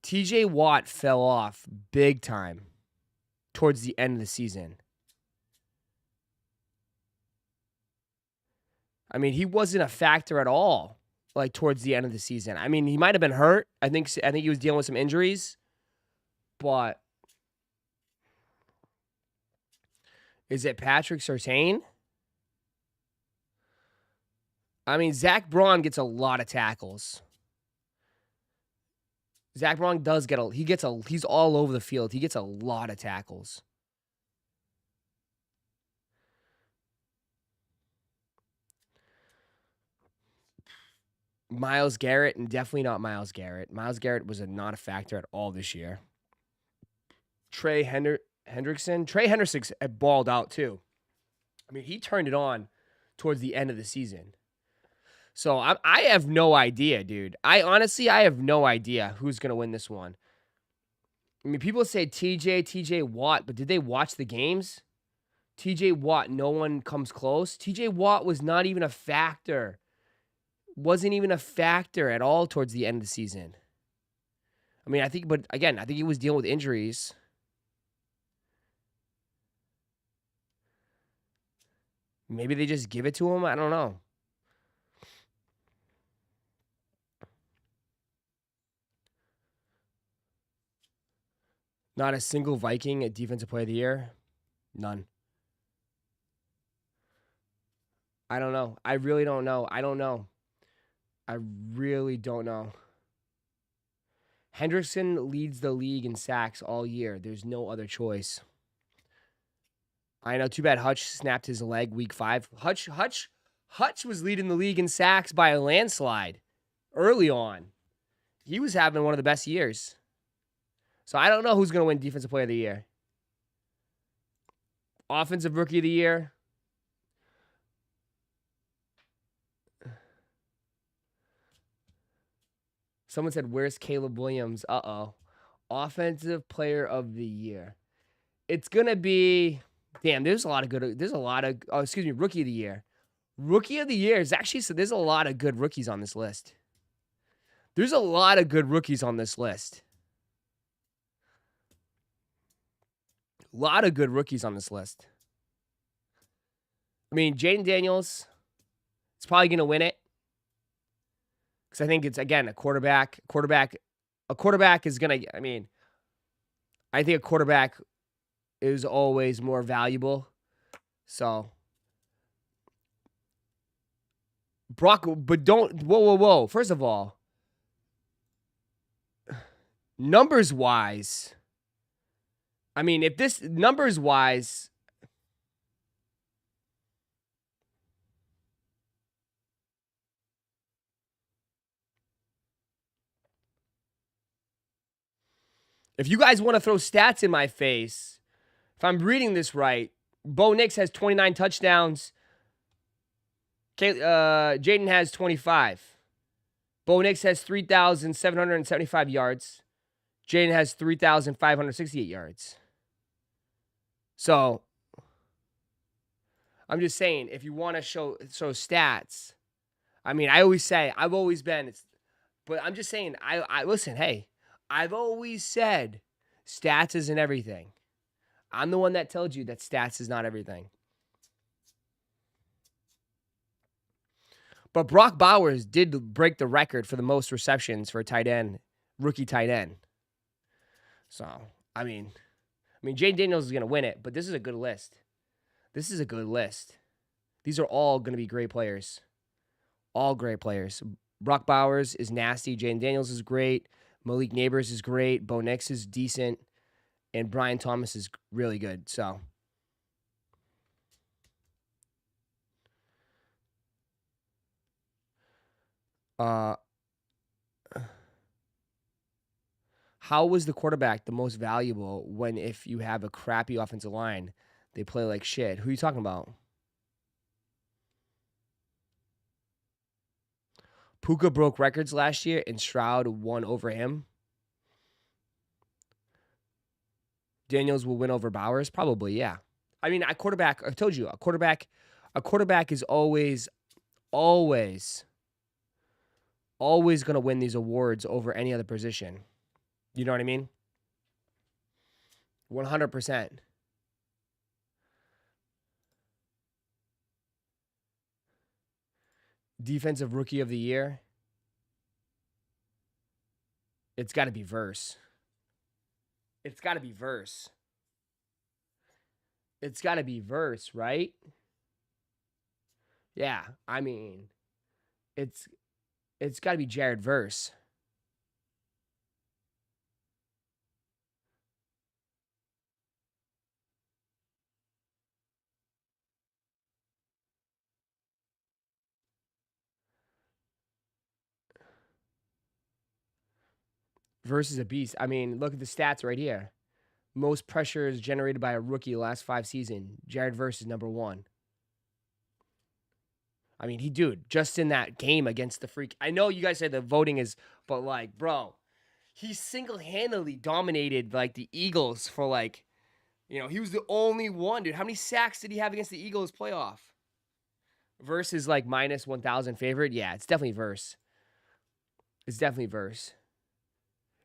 TJ Watt fell off big time towards the end of the season. I mean, he wasn't a factor at all, like towards the end of the season. I mean, he might have been hurt. I think he was dealing with some injuries, but is it Patrick Surtain? I mean, Zach Braun gets a lot of tackles. Zach Braun does get he's all over the field. He gets a lot of tackles. Myles Garrett, and definitely not Myles Garrett. Myles Garrett was not a factor at all this year. Trey Hendrickson. Trey Hendrickson balled out too. I mean, he turned it on towards the end of the season. So I have no idea, dude. I have no idea who's going to win this one. I mean, people say TJ Watt, but did they watch the games? TJ Watt, no one comes close. TJ Watt was not even a factor. Wasn't even a factor at all towards the end of the season. I mean, I think he was dealing with injuries. Maybe they just give it to him. I don't know. Not a single Viking at Defensive Player of the Year. None. I don't know. I really don't know. I don't know. I really don't know. Hendrickson leads the league in sacks all year. There's no other choice. I know. Too bad Hutch snapped his leg week 5. Hutch was leading the league in sacks by a landslide early on. He was having one of the best years. So I don't know who's going to win Defensive Player of the Year. Offensive Rookie of the Year. Someone said, "Where's Caleb Williams?" Uh-oh. Offensive Player of the Year. It's going to be... Damn, Rookie of the Year. Rookie of the Year is actually... So there's a lot of good rookies on this list. There's a lot of good rookies on this list. A lot of good rookies on this list. I mean, Jaden Daniels is probably going to win it. Because I think it's, again, a quarterback. A quarterback is going to, I mean, I think a quarterback is always more valuable. So, Brock, but don't, whoa. First of all, numbers-wise, I mean, if this, numbers-wise, if you guys want to throw stats in my face, if I'm reading this right, Bo Nix has 29 touchdowns. Jaden has 25. Bo Nix has 3,775 yards. Jaden has 3,568 yards. So, I'm just saying, if you want to show stats, I mean, I always say, I've always been, but I'm just saying, I listen, hey, I've always said stats isn't everything. I'm the one that told you that stats is not everything. But Brock Bowers did break the record for the most receptions for a tight end, rookie tight end. So, I mean, Jay Daniels is going to win it, but this is a good list. These These are all going to be great players. All great players. Brock Bowers is nasty. Jaden Daniels is great. Malik Neighbors is great. Bo Nix is decent. And Brian Thomas is really good. So, how was the quarterback the most valuable when if you have a crappy offensive line, they play like shit? Who are you talking about? Puka broke records last year and Stroud won over him. Daniels will win over Bowers? Probably, yeah. I mean, I told you, a quarterback is always going to win these awards over any other position. You know what I mean? 100%. Defensive Rookie of the Year. It's got to be Verse. It's got to be Verse. It's got to be Verse, right? Yeah, I mean, it's got to be Jared Verse. Verse is a beast. I mean, look at the stats right here. Most pressures generated by a rookie the last 5 seasons. Jared Verse is number 1. I mean, dude, just in that game against the freak. I know you guys say the voting is, but like, bro, he single-handedly dominated like the Eagles for like, he was the only one, dude. How many sacks did he have against the Eagles playoff? Verse is like minus 1,000 favorite. Yeah, it's definitely Verse. It's definitely Verse.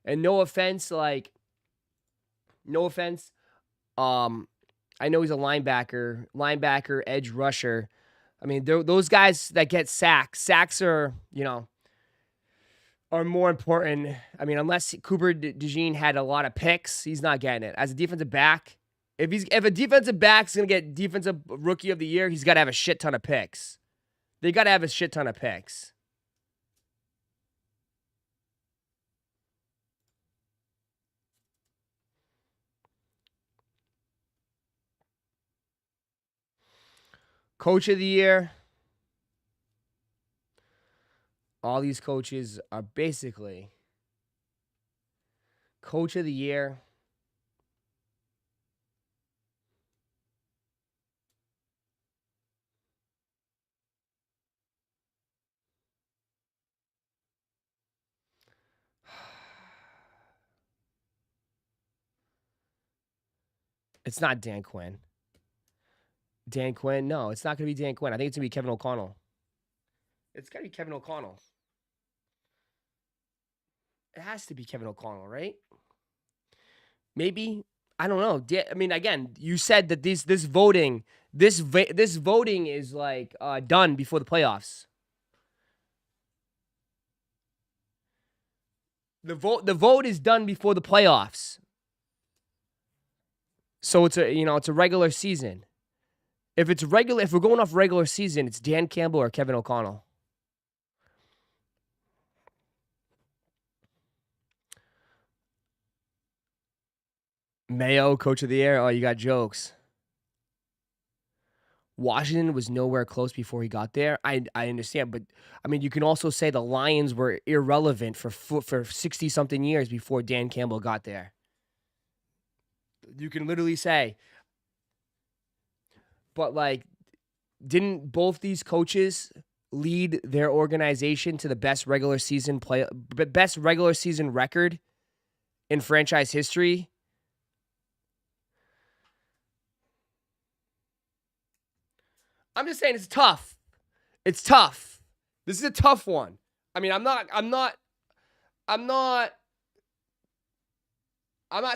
And no offense, I know he's a linebacker, edge rusher. I mean, those guys that get sacks are, are more important. I mean, unless Cooper DeJean had a lot of picks, he's not getting it. As a defensive back, if a defensive back's going to get defensive rookie of the year, he's got to have a shit ton of picks. They got to have a shit ton of picks. Coach of the year. All these coaches are basically coach of the year. It's not Dan Quinn. Dan Quinn? No, it's not going to be Dan Quinn. I think it's going to be Kevin O'Connell. It's got to be Kevin O'Connell. It has to be Kevin O'Connell, right? Maybe. I don't know. I mean, again, you said that this voting is like done before the playoffs. The vote is done before the playoffs. So it's a regular season. If we're going off regular season, it's Dan Campbell or Kevin O'Connell. Mayo, coach of the year. Oh, you got jokes. Washington was nowhere close before he got there. I understand, but I mean, you can also say the Lions were irrelevant for 60-something years before Dan Campbell got there. You can literally say, but like, didn't both these coaches lead their organization to the best regular season record in franchise history? I'm just saying it's tough. It's tough. This is a tough one. I mean, I'm not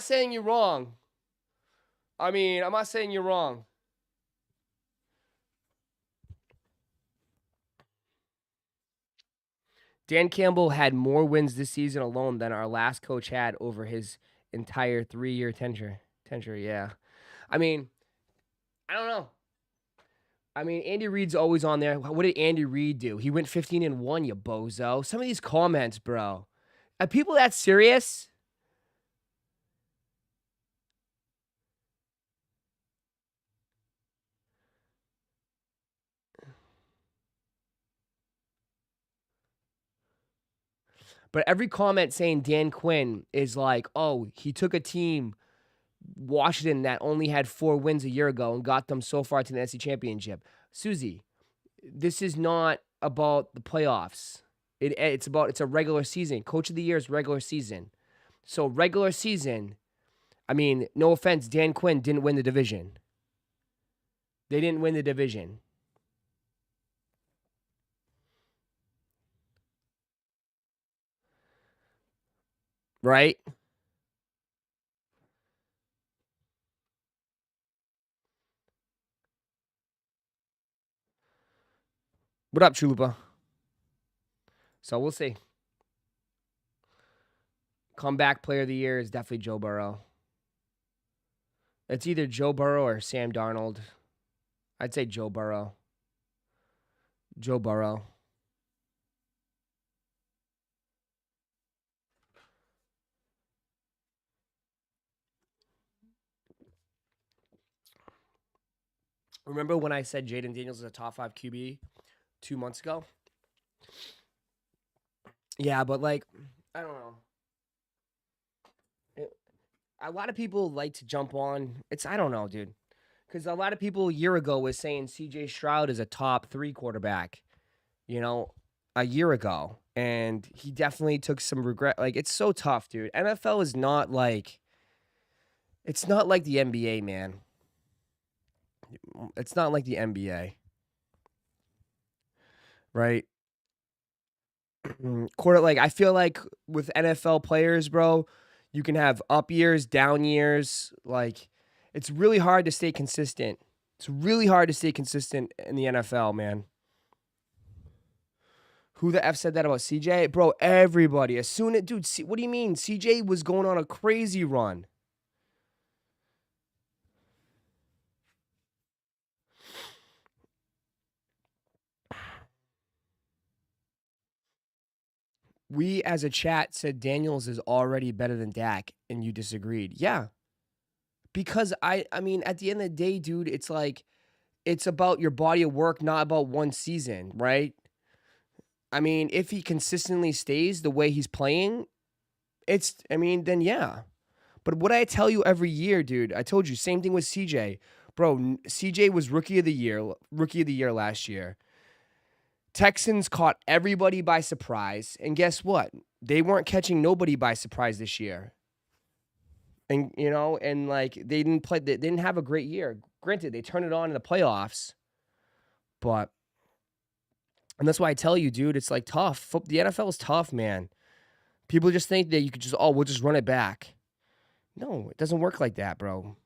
saying you're wrong. I mean, I'm not saying you're wrong. Dan Campbell had more wins this season alone than our last coach had over his entire 3-year tenure, yeah. I mean, I don't know. I mean, Andy Reid's always on there. What did Andy Reid do? He went 15-1, you bozo. Some of these comments, bro. Are people that serious? But every comment saying Dan Quinn is like, oh, he took a team, Washington, that only had 4 wins a year ago and got them so far to the NFC Championship. Susie, this is not about the playoffs. It's a regular season. Coach of the year is regular season. So regular season, I mean, no offense, Dan Quinn didn't win the division. They didn't win the division. Right? What up, Chulupa? So we'll see. Comeback player of the year is definitely Joe Burrow. It's either Joe Burrow or Sam Darnold. I'd say Joe Burrow. Joe Burrow. Remember when I said Jaden Daniels is a top 5 QB 2 months ago? Yeah, but like, I don't know. A lot of people like to jump on. I don't know, dude. Because a lot of people a year ago was saying CJ Stroud is a top 3 quarterback, a year ago. And he definitely took some regret. Like, it's so tough, dude. NFL is not like, it's not like the NBA, man. It's not like the NBA. Right? I feel like with NFL players, bro, you can have up years, down years. Like, it's really hard to stay consistent. It's really hard to stay consistent in the NFL, man. Who the F said that about CJ? Bro, everybody. Dude, what do you mean? CJ was going on a crazy run. We, as a chat, said Daniels is already better than Dak, and you disagreed. Yeah. Because I mean, at the end of the day, dude, it's like, it's about your body of work, not about one season, right? I mean, if he consistently stays the way he's playing, then yeah. But what I tell you every year, dude, I told you, same thing with CJ. Bro, CJ was rookie of the year last year. Texans caught everybody by surprise, and guess what? They weren't catching nobody by surprise this year. And they didn't have a great year. Granted, they turned it on in the playoffs, but and that's why I tell you, dude, it's like tough. The NFL is tough, man. People just think that you could we'll just run it back. No, it doesn't work like that, bro.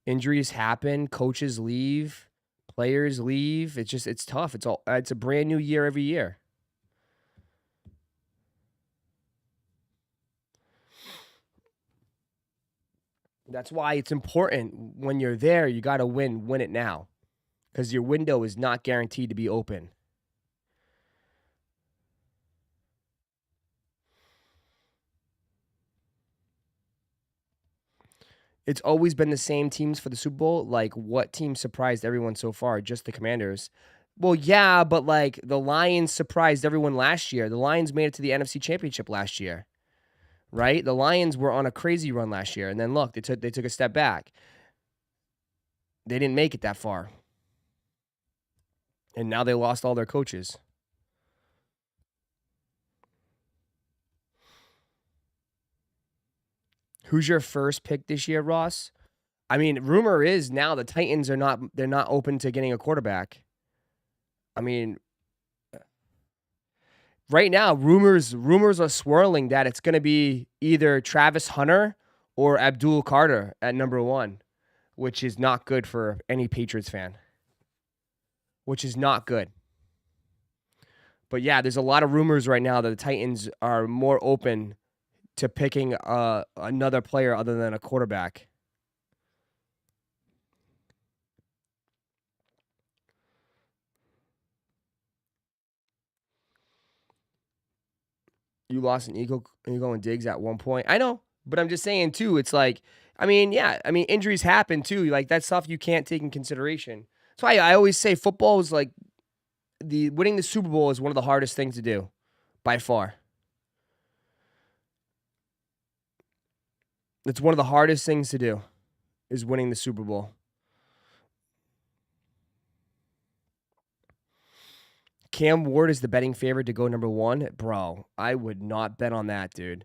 Injuries happen, coaches leave, players leave. It's tough. It's a brand new year every year. That's why it's important when you're there, you got to win it now. Because your window is not guaranteed to be open. It's always been the same teams for the Super Bowl. Like, what team surprised everyone so far? Just the Commanders. Well, yeah, but like the Lions surprised everyone last year. The Lions made it to the NFC Championship last year, right? The Lions were on a crazy run last year, and then look, they took a step back. They didn't make it that far, and now they lost all their coaches. Who's your first pick this year, Ross? I mean, rumor is now the Titans they're not open to getting a quarterback. I mean, right now rumors are swirling that it's going to be either Travis Hunter or Abdul Carter at number 1, which is not good for any Patriots fan. Which is not good. But yeah, there's a lot of rumors right now that the Titans are more open to picking another player other than a quarterback. You lost an ego and Diggs at one point. I know, but I'm just saying too. It's like, I mean, yeah, I mean, injuries happen too. Like that's stuff you can't take in consideration. That's why I always say football is like winning the Super Bowl is one of the hardest things to do, by far. It's one of the hardest things to do, is winning the Super Bowl. Cam Ward is the betting favorite to go number 1. Bro, I would not bet on that, dude.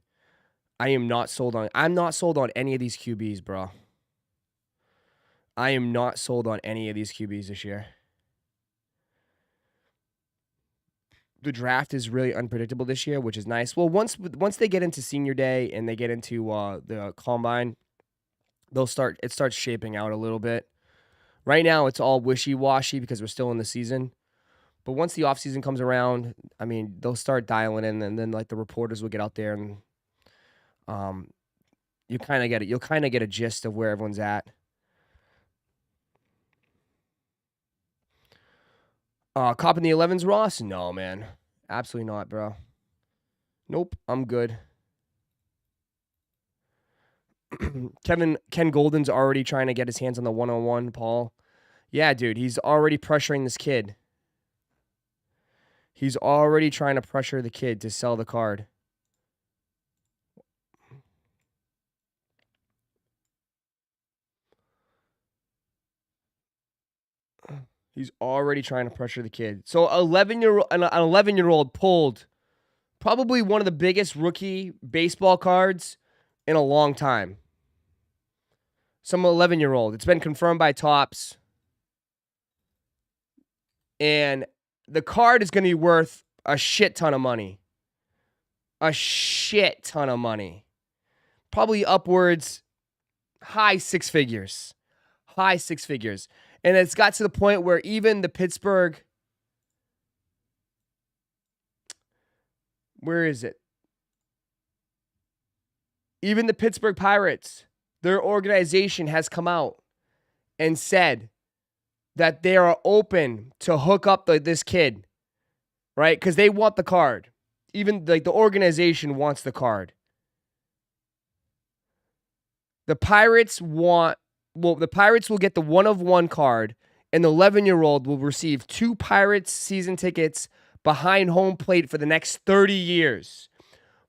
I'm not sold on any of these QBs, bro. I am not sold on any of these QBs this year. The draft is really unpredictable this year, which is nice. Well, once they get into senior day and they get into the combine, it starts shaping out a little bit. Right now, it's all wishy-washy because we're still in the season. But once the offseason comes around, I mean, they'll start dialing in, and then like the reporters will get out there, and you'll kind of get a gist of where everyone's at. Cop in the 11s, Ross? No, man. Absolutely not, bro. Nope, I'm good. Ken Golden's already trying to get his hands on the 101, Paul. Yeah, dude, he's already pressuring this kid. He's already trying to pressure the kid to sell the card. He's already trying to pressure the kid. So an 11-year-old pulled probably one of the biggest rookie baseball cards in a long time. Some 11-year-old. It's been confirmed by Topps. And the card is going to be worth a shit ton of money. A shit ton of money. Probably upwards high six figures. High six figures. And it's got to the point where even the Pittsburgh, where is it? Even the Pittsburgh Pirates, their organization has come out and said that they are open to hook up this kid, right? Because they want the card. Even like the organization wants the card. The Pirates will get the 1-of-1 card, and the 11-year-old will receive 2 Pirates season tickets behind home plate for the next 30 years.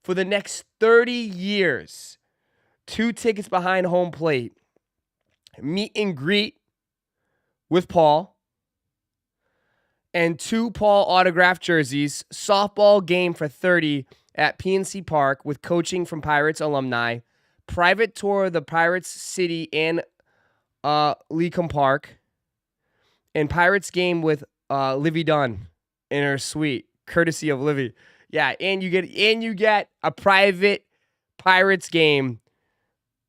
For the next 30 years. 2 tickets behind home plate. Meet and greet with Paul. And 2 Paul autographed jerseys. Softball game for 30 at PNC Park with coaching from Pirates alumni. Private tour of the Pirates City and Leacombe Park, and Pirates game with Livy Dunn in her suite, courtesy of Livy. Yeah, and you get a private Pirates game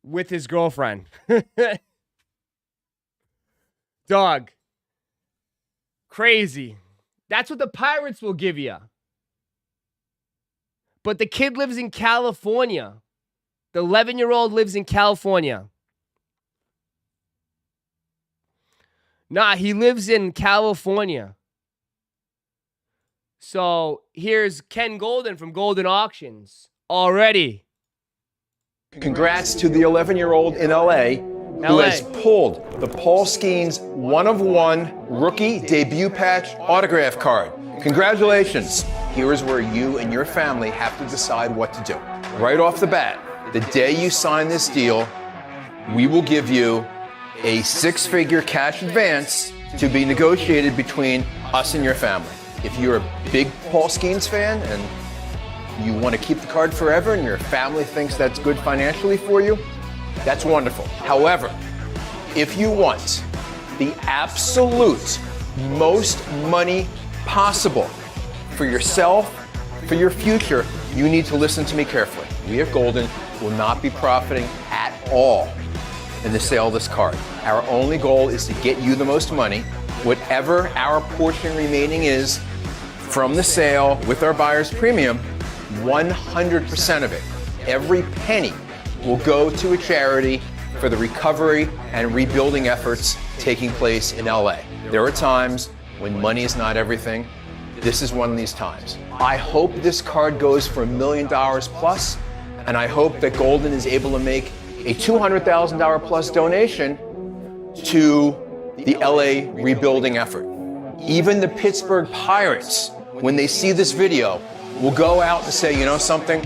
with his girlfriend. Dog. Crazy. That's what the Pirates will give you. But the kid lives in California. The 11-year-old lives in California. Nah, he lives in California. So here's Ken Golden from Golden Auctions already. Congrats to the 11-year-old in LA who has pulled the Paul Skeens 1-of-1 rookie debut patch autograph card. Congratulations. Here's where you and your family have to decide what to do. Right off the bat, the day you sign this deal, we will give you a 6-figure cash advance to be negotiated between us and your family. If you're a big Paul Skeens fan and you want to keep the card forever and your family thinks that's good financially for you, that's wonderful. However, if you want the absolute most money possible for yourself, for your future, you need to listen to me carefully. We at Golden will not be profiting at all in the sale of this card. Our only goal is to get you the most money. Whatever our portion remaining is from the sale with our buyer's premium, 100% of it, every penny, will go to a charity for the recovery and rebuilding efforts taking place in LA. There are times when money is not everything. This is one of these times. I hope this card goes for $1 million plus, and I hope that Golden is able to make a $200,000 plus donation to the LA rebuilding effort. Even the Pittsburgh Pirates, when they see this video, will go out and say, you know something?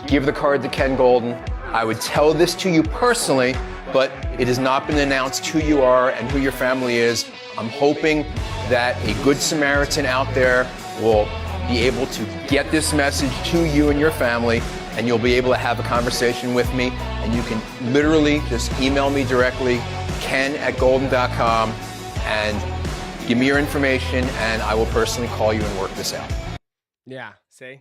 Give the card to Ken Golden. I would tell this to you personally, but it has not been announced who you are and who your family is. I'm hoping that a good Samaritan out there will be able to get this message to you and your family, and you'll be able to have a conversation with me, and you can literally just email me directly, ken@golden.com, and give me your information, and I will personally call you and work this out. Yeah, see?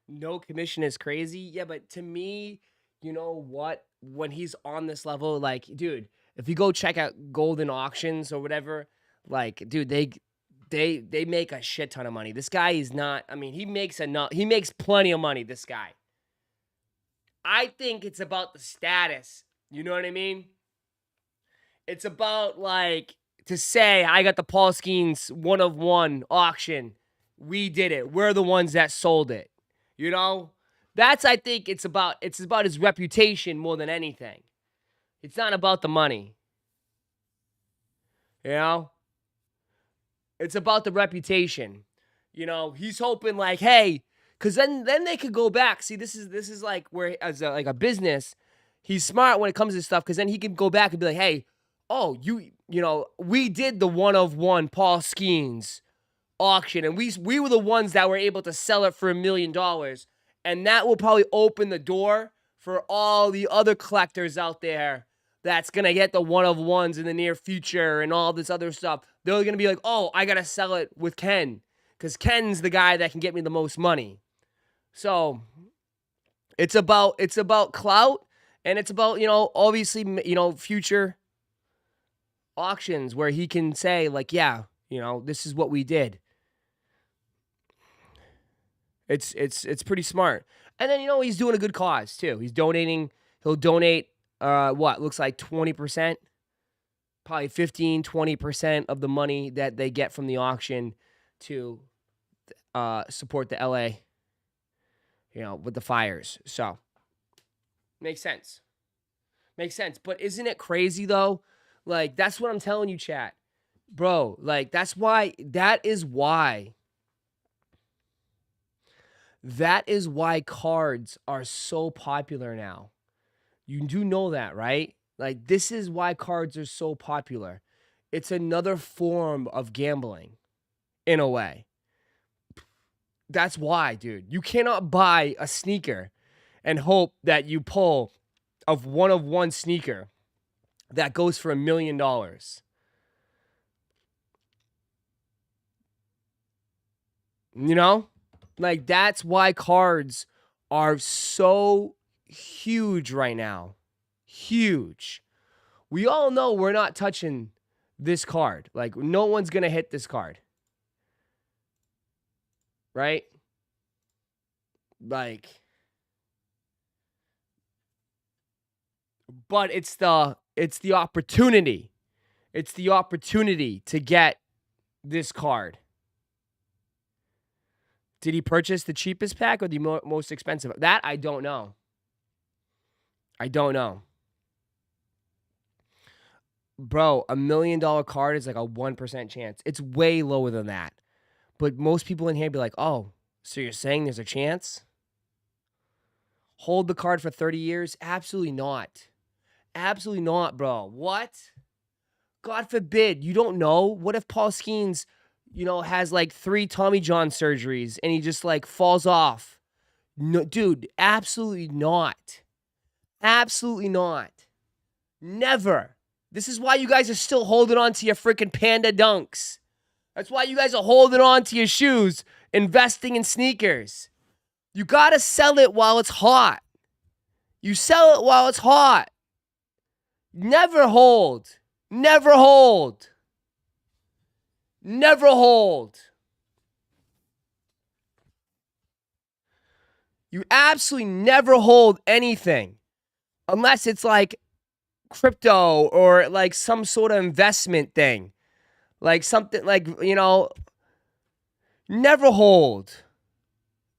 No commission is crazy. Yeah, but to me, you know what? When he's on this level, like, dude, if you go check out Golden Auctions or whatever, like, dude, they make a shit ton of money. This guy is not, I mean, he makes plenty of money, this guy. I think it's about the status. You know what I mean? It's about, like, to say, I got the Paul Skeens 1 of 1 auction. We did it. We're the ones that sold it. You know? That's, I think, it's about his reputation more than anything. It's not about the money. You know? It's about the reputation. You know, he's hoping like, hey, because then they could go back. See, this is like where as a business, he's smart when it comes to stuff, because then he can go back and be like, hey, oh, you know, we did the 1 of 1 Paul Skeens auction, and we were the ones that were able to sell it for $1 million. And that will probably open the door for all the other collectors out there that's going to get the 1 of 1s in the near future and all this other stuff. They're going to be like, oh, I got to sell it with Ken, because Ken's the guy that can get me the most money. So it's about clout, and it's about, you know, obviously, you know, future auctions where he can say like, yeah, you know, this is what we did. It's pretty smart. And then, you know, he's doing a good cause too. He's donating. He'll donate what looks like 20%, probably 15-20% of the money that they get from the auction to support the LA, you know, with the fires. So makes sense. But isn't it crazy though? Like, that's what I'm telling you, chat. Bro, like, that is why cards are so popular now. You do know that, right? Like, this is why cards are so popular. It's another form of gambling, in a way. That's why, dude. You cannot buy a sneaker and hope that you pull a 1 of 1 sneaker that goes for $1 million. You know? Like, that's why cards are so huge right now. Huge. We all know we're not touching this card. Like, no one's going to hit this card. Right? Like, but it's the opportunity. It's the opportunity to get this card. Did he purchase the cheapest pack or the most expensive? That I don't know. Bro, $1 million card is like a 1% chance. It's way lower than that. But most people in here be like, oh, so you're saying there's a chance? Hold the card for 30 years? Absolutely not. Absolutely not, bro. What? God forbid. You don't know. What if Paul Skeens, you know, has like 3 Tommy John surgeries and he just like falls off? No, dude, absolutely not. Absolutely not. Never. This is why you guys are still holding on to your freaking Panda Dunks. That's why you guys are holding on to your shoes, investing in sneakers. You gotta sell it while it's hot. You sell it while it's hot. Never hold. Never hold. Never hold. You absolutely never hold anything unless it's like crypto or like some sort of investment thing. Like something like, you know, Never hold.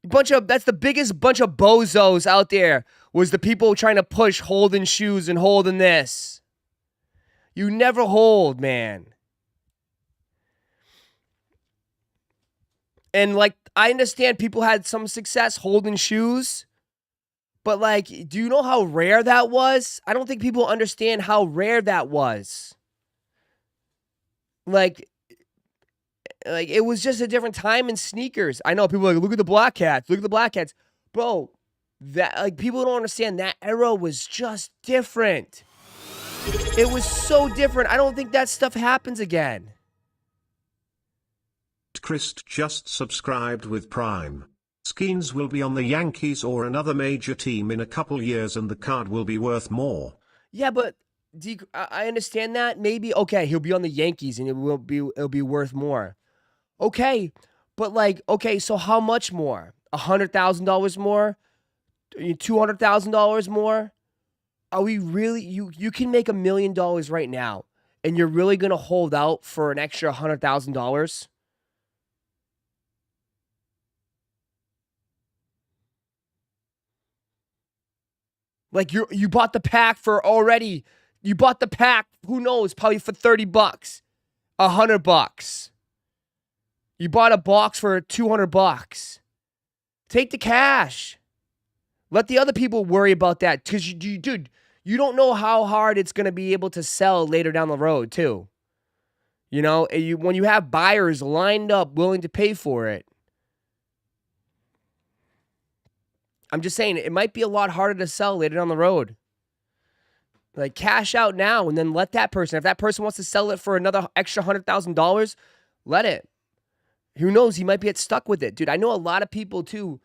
That's the biggest bunch of bozos out there, was the people trying to push holding shoes and holding this. You never hold, man. And like, I understand people had some success holding shoes, but like, do you know how rare that was? I don't think people understand how rare that was. Like it was just a different time in sneakers. I know people are like, look at the black cats, look at the black cats. Bro, that, like, people don't understand that era was just different. It was so different. I don't think that stuff happens again. Chris just subscribed with Prime. Skeens will be on the Yankees or another major team in a couple years and the card will be worth more. Yeah, but I understand that. Maybe, okay, he'll be on the Yankees and it'll be worth more. Okay, but like, okay, so how much more? $100,000 more? $200,000 more? Are we really, you can make $1 million right now and you're really going to hold out for an extra $100,000? Like, you bought the pack for already, you bought the pack, who knows, probably for $30, $100. You bought a box for $200. Take the cash. Let the other people worry about that, because dude, you don't know how hard it's going to be able to sell later down the road, too. You know, when you have buyers lined up willing to pay for it. I'm just saying, it might be a lot harder to sell later down the road. Like, cash out now and then let that person, if that person wants to sell it for another extra $100,000, let it. Who knows? He might get stuck with it. Dude, I know a lot of people, too,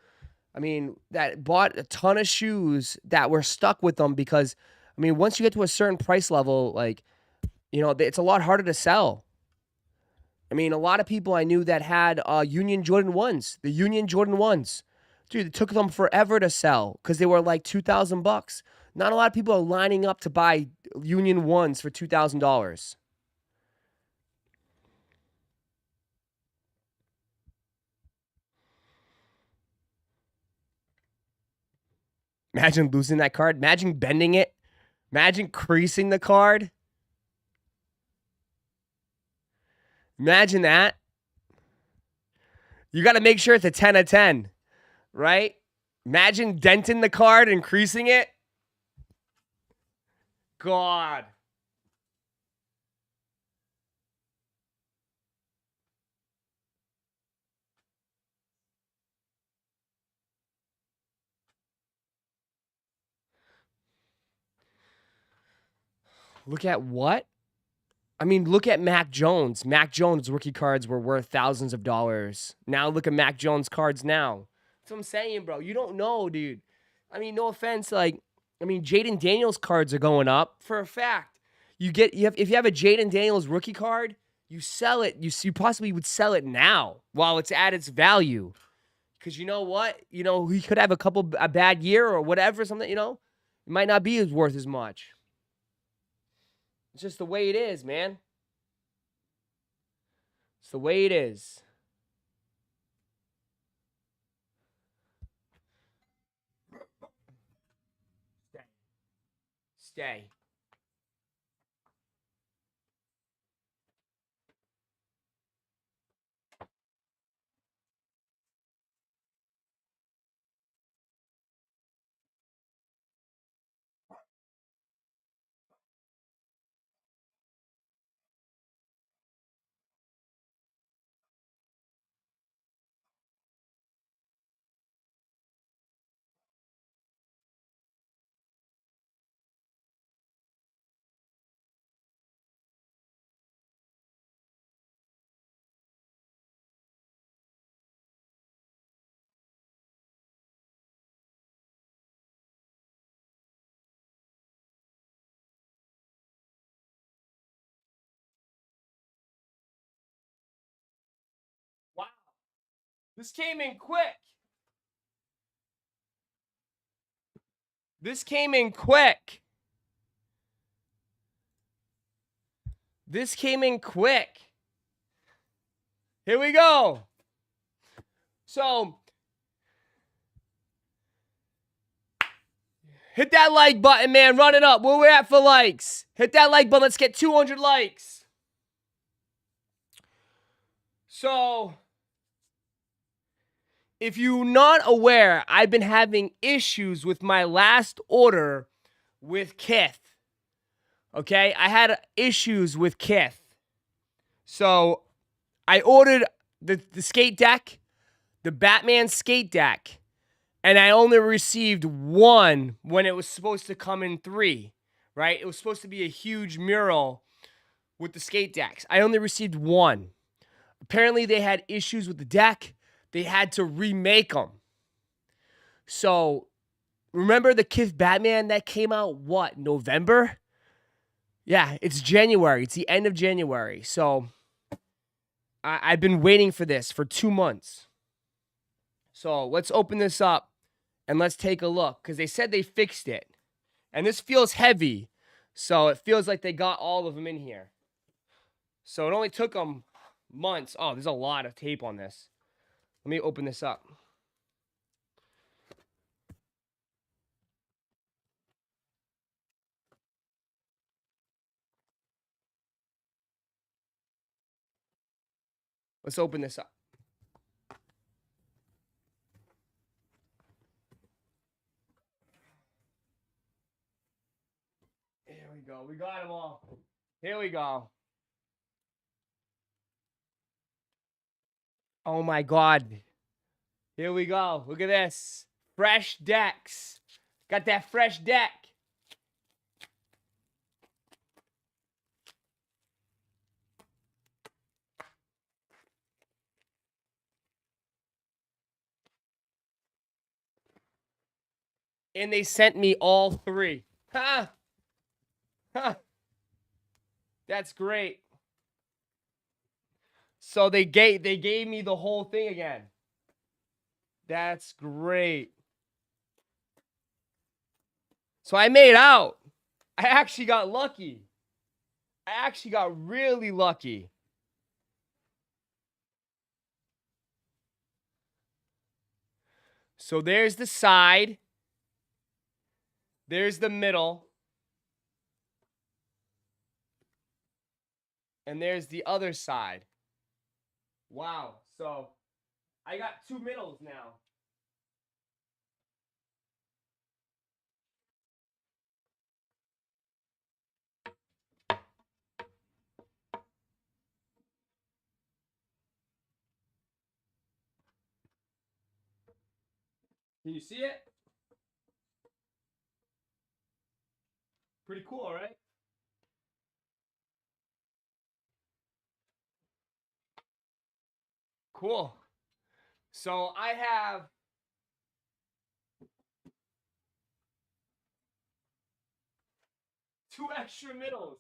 I mean, that bought a ton of shoes that were stuck with them because, I mean, once you get to a certain price level, like, you know, it's a lot harder to sell. I mean, a lot of people I knew that had Union Jordan 1s, the Union Jordan 1s. Dude, it took them forever to sell because they were like $2,000. Not a lot of people are lining up to buy Union 1s for $2,000. Imagine losing that card. Imagine bending it. Imagine creasing the card. Imagine that. You got to make sure it's a 10 of 10, right? Imagine denting the card and creasing it. God. Look at what? I mean, look at Mac Jones. Mac Jones rookie cards were worth thousands of dollars. Now look at Mac Jones cards now. That's what I'm saying, bro. You don't know, dude. I mean, no offense. Like, I mean, Jaden Daniels cards are going up for a fact. If you have a Jaden Daniels rookie card, you sell it. You possibly would sell it now while it's at its value. Because you know what? You know, he could have a bad year or whatever, something, you know? It might not be worth as much. It's just the way it is, man. It's the way it is. Stay. Wow. This came in quick. This came in quick. This came in quick. Here we go. So, hit that like button, man. Run it up. Where we at for likes? Hit that like button. Let's get 200 likes. So, if you're not aware, I've been having issues with my last order with Kith. Okay? I had issues with Kith. So, I ordered the skate deck, the Batman skate deck, and I only received one when it was supposed to come in 3, right? It was supposed to be a huge mural with the skate decks. I only received one. Apparently, they had issues with the deck. They had to remake them. So, remember the Kith Batman that came out, what, November? Yeah, it's January. It's the end of January. So, I've been waiting for this for 2 months. So, let's open this up and let's take a look. Because they said they fixed it. And this feels heavy. So, it feels like they got all of them in here. So, it only took them months. Oh, there's a lot of tape on this. Let me open this up. Let's open this up. Here we go. We got them all. Here we go. Oh my God. Here we go. Look at this. Fresh decks. Got that fresh deck. And they sent me all 3. Ha! Ha! That's great. So they gave me the whole thing again. That's great. So I made out. I actually got lucky. I actually got really lucky. So there's the side. There's the middle. And there's the other side. Wow. So I got 2 middles now. Can you see it? Pretty cool, right? Cool. So I have two extra middles.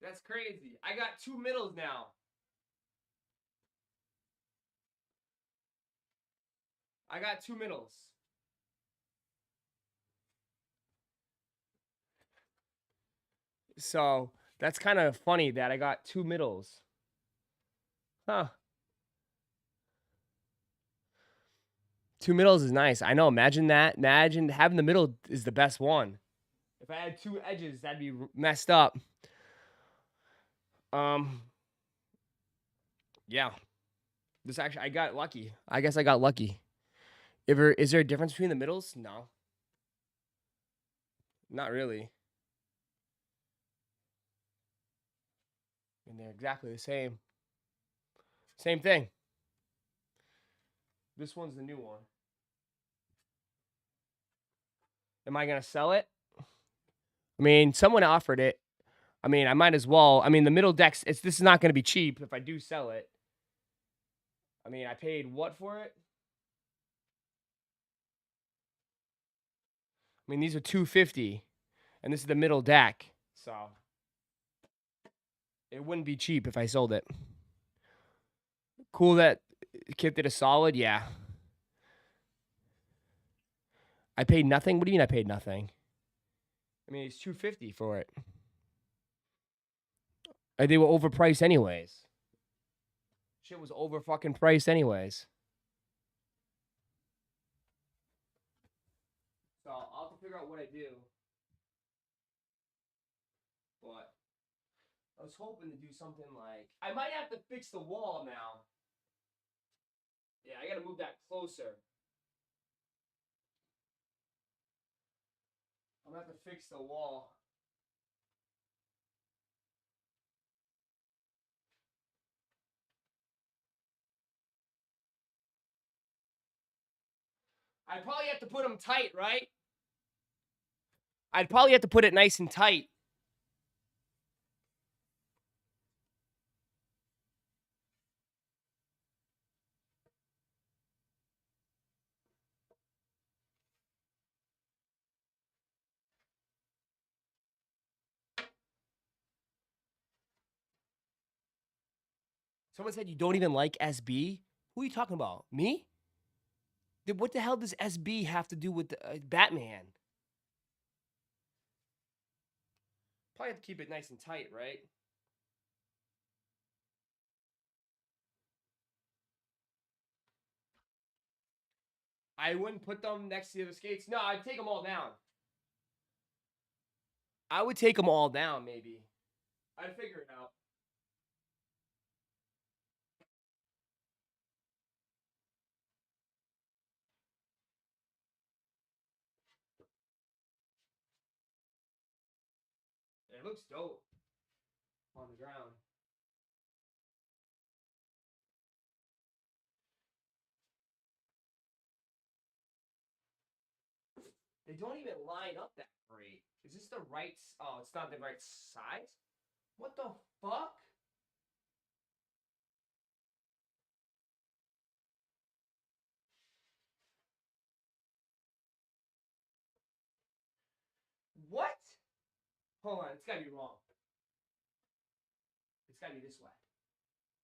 That's crazy. I got 2 middles now. I got 2 middles. So that's kind of funny that I got 2 middles. Huh. 2 middles is nice. I know. Imagine that. Imagine having the middle is the best one. If I had 2 edges, that'd be messed up. Yeah. This actually, I got lucky. I guess I got lucky. Is there a difference between the middles? No. Not really. And they're exactly the same. Same thing. This one's the new one. Am I going to sell it? I mean, someone offered it. I mean, I might as well. I mean, the middle decks, this is not going to be cheap if I do sell it. I mean, I paid what for it? I mean, these are $250, and this is the middle deck, so it wouldn't be cheap if I sold it. Cool that Kith did a solid, yeah. I paid nothing? What do you mean I paid nothing? I mean, it's $250 for it. They were overpriced anyways. Shit was over fucking priced anyways. So I'll have to figure out what I do. But I was hoping to do something like, I might have to fix the wall now. Yeah, I gotta move that closer. I'm gonna have to fix the wall. I'd probably have to put them tight, right? I'd probably have to put it nice and tight. Someone said you don't even like SB? Who are you talking about? Me? What the hell does SB have to do with Batman? Probably have to keep it nice and tight, right? I wouldn't put them next to the skates. No, I'd take them all down. I would take them all down, maybe. I'd figure it out. It looks dope on the ground. They don't even line up that great. Is this the right? Oh, it's not the right size? What the fuck? What? Hold on, it's gotta be wrong. It's gotta be this way.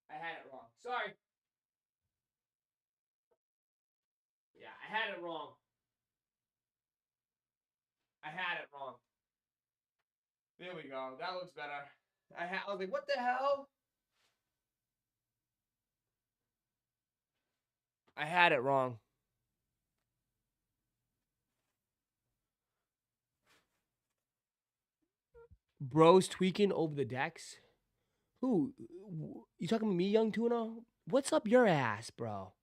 I had it wrong. Sorry. Yeah, I had it wrong. I had it wrong. There we go. That looks better. I was like, what the hell? I had it wrong. Bros tweaking over the decks. Who? You talking to me, young tuna? What's up your ass, bro?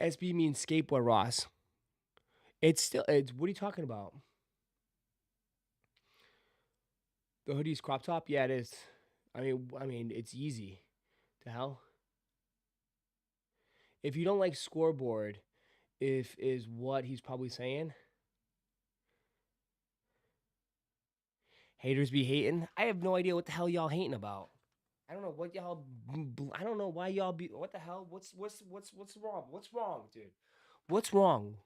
SB means skateboard, Ross. It's still. What are you talking about? The hoodie's crop top? Yeah, it is. I mean, it's easy. The hell? If you don't like scoreboard, if is what he's probably saying. Haters be hating. I have no idea what the hell y'all hating about. I don't know what y'all. I don't know why y'all be. What the hell? What's wrong? What's wrong, dude? What's wrong?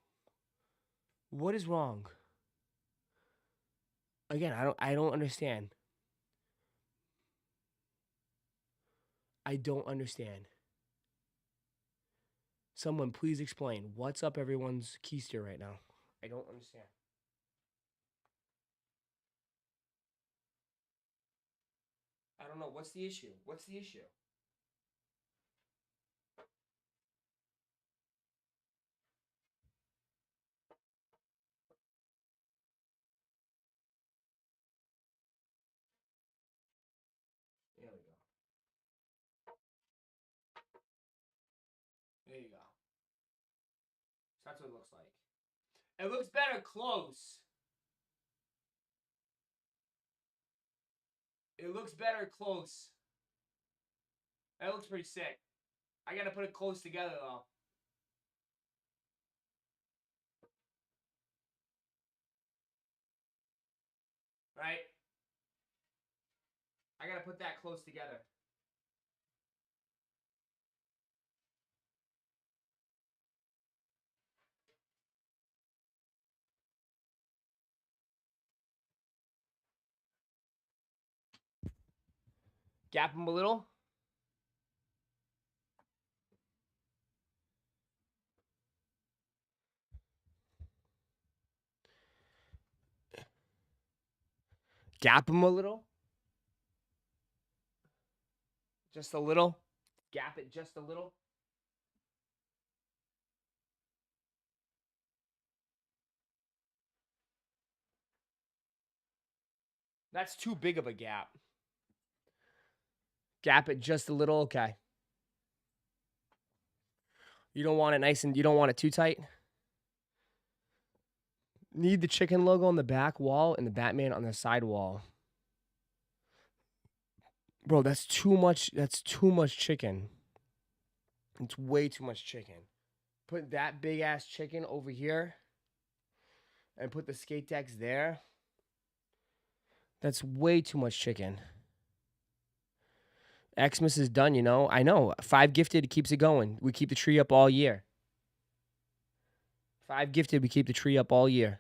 What is wrong? Again, I don't understand. I don't understand. Someone please explain. What's up everyone's keister right now? I don't understand. I don't know. What's the issue? What's the issue? There we go. There you go. So that's what it looks like. It looks better close. It looks better close. That looks pretty sick. I gotta put it close together though. Right? I gotta put that close together. Gap them a little. Gap them a little. Just a little. Gap it just a little. That's too big of a gap. Gap it just a little. Okay. You don't want it nice and you don't want it too tight. Need the chicken logo on the back wall and the Batman on the side wall. Bro, that's too much. That's too much chicken. It's way too much chicken. Put that big ass chicken over here and put the skate decks there. That's way too much chicken. Xmas is done, you know. I know. 5 gifted keeps it going. We keep the tree up all year. 5 gifted, we keep the tree up all year.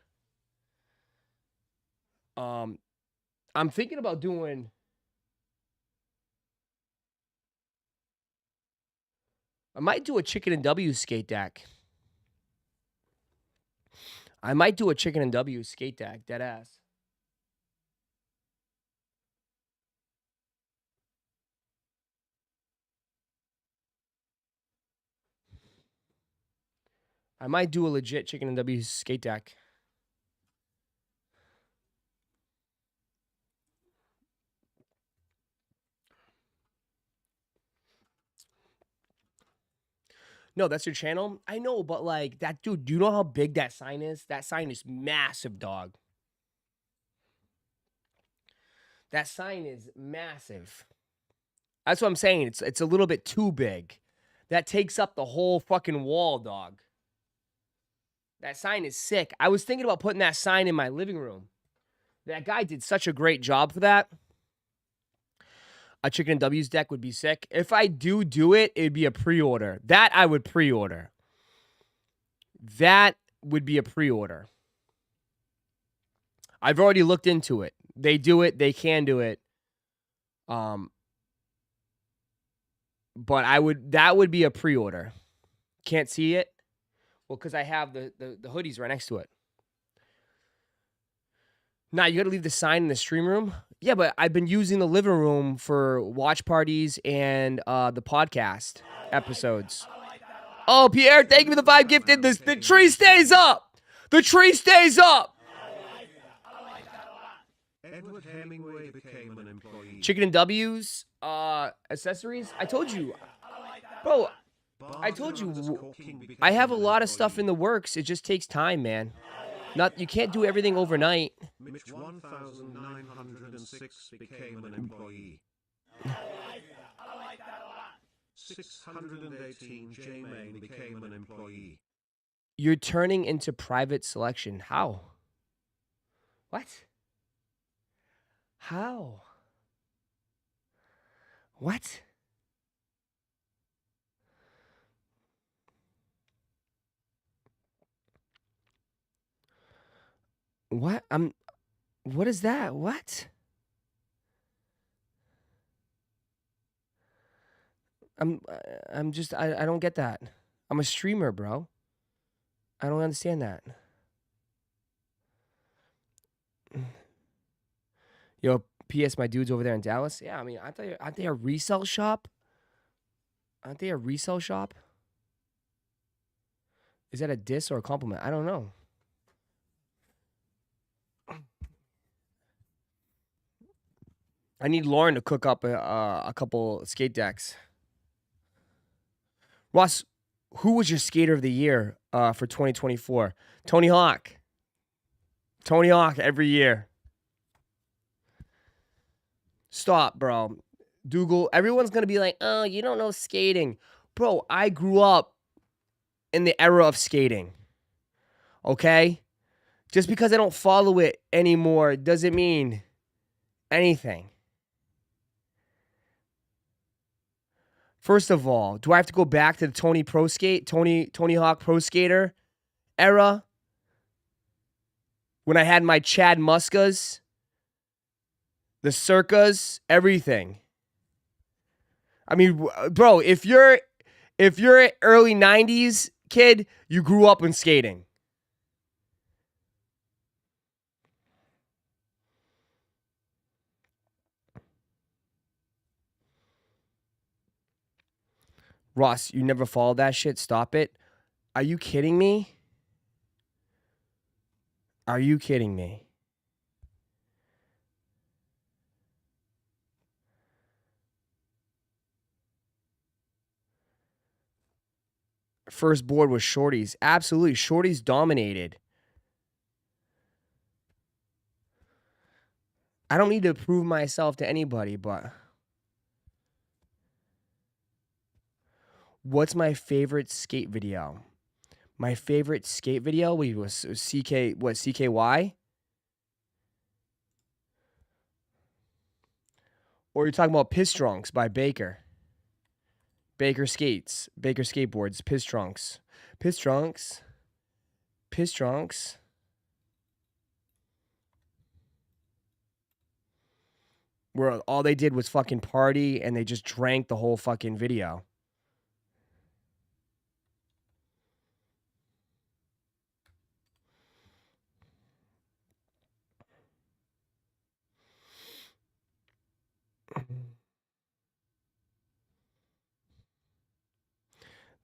I'm thinking about doing. I might do a Chicken and W skate deck. I might do a Chicken and W skate deck, dead ass. I might do a legit Chicken and W skate deck. No, that's your channel? I know, but like that dude, do you know how big that sign is? That sign is massive, dog. That sign is massive. That's what I'm saying. It's a little bit too big. That takes up the whole fucking wall, dog. That sign is sick. I was thinking about putting that sign in my living room. That guy did such a great job for that. A Chicken and W's deck would be sick. If I do it, it'd be a pre-order. That I would pre-order. That would be a pre-order. I've already looked into it. They do it. They can do it. But that would be a pre-order. Can't see it? Well, because I have the hoodies right next to it. Now, you got to leave the sign in the stream room? Yeah, but I've been using the living room for watch parties and the podcast episodes. Oh, Pierre, thank you for the 5 gifted. The tree stays up. The tree stays up. Edward Hemingway became an employee. Chicken and W's accessories. I told you. Bro, I told you. I have a lot of stuff in the works. It just takes time, man. You can't do everything overnight. Mitch 1906 became an employee. 618 J Main became an employee. You're turning into private selection. How? What? How? What? What? What is that? What? I'm just, I don't get that. I'm a streamer, bro. I don't understand that. Yo, P.S. My dude's over there in Dallas. Yeah, I mean, aren't they a resale shop? Aren't they a resale shop? Is that a diss or a compliment? I don't know. I need Lauren to cook up a couple skate decks. Ross, who was your skater of the year for 2024? Tony Hawk. Tony Hawk every year. Stop, bro. Dougal, everyone's going to be like, oh, you don't know skating. Bro, I grew up in the era of skating. Okay? Just because I don't follow it anymore doesn't mean anything. First of all, do I have to go back to the Tony Hawk Pro Skater era? When I had my Chad Muskas, the Circas, everything. I mean, bro, if you're early 90s kid, you grew up in skating. Ross, you never followed that shit? Stop it. Are you kidding me? Are you kidding me? First board was Shorties. Absolutely. Shorties dominated. I don't need to prove myself to anybody, but what's my favorite skate video? My favorite skate video was CKY? Or you're talking about Piss Drunks by Baker. Baker Skates. Baker Skateboards. Piss Drunks. Piss Drunks. Piss Drunks. Where all they did was fucking party and they just drank the whole fucking video.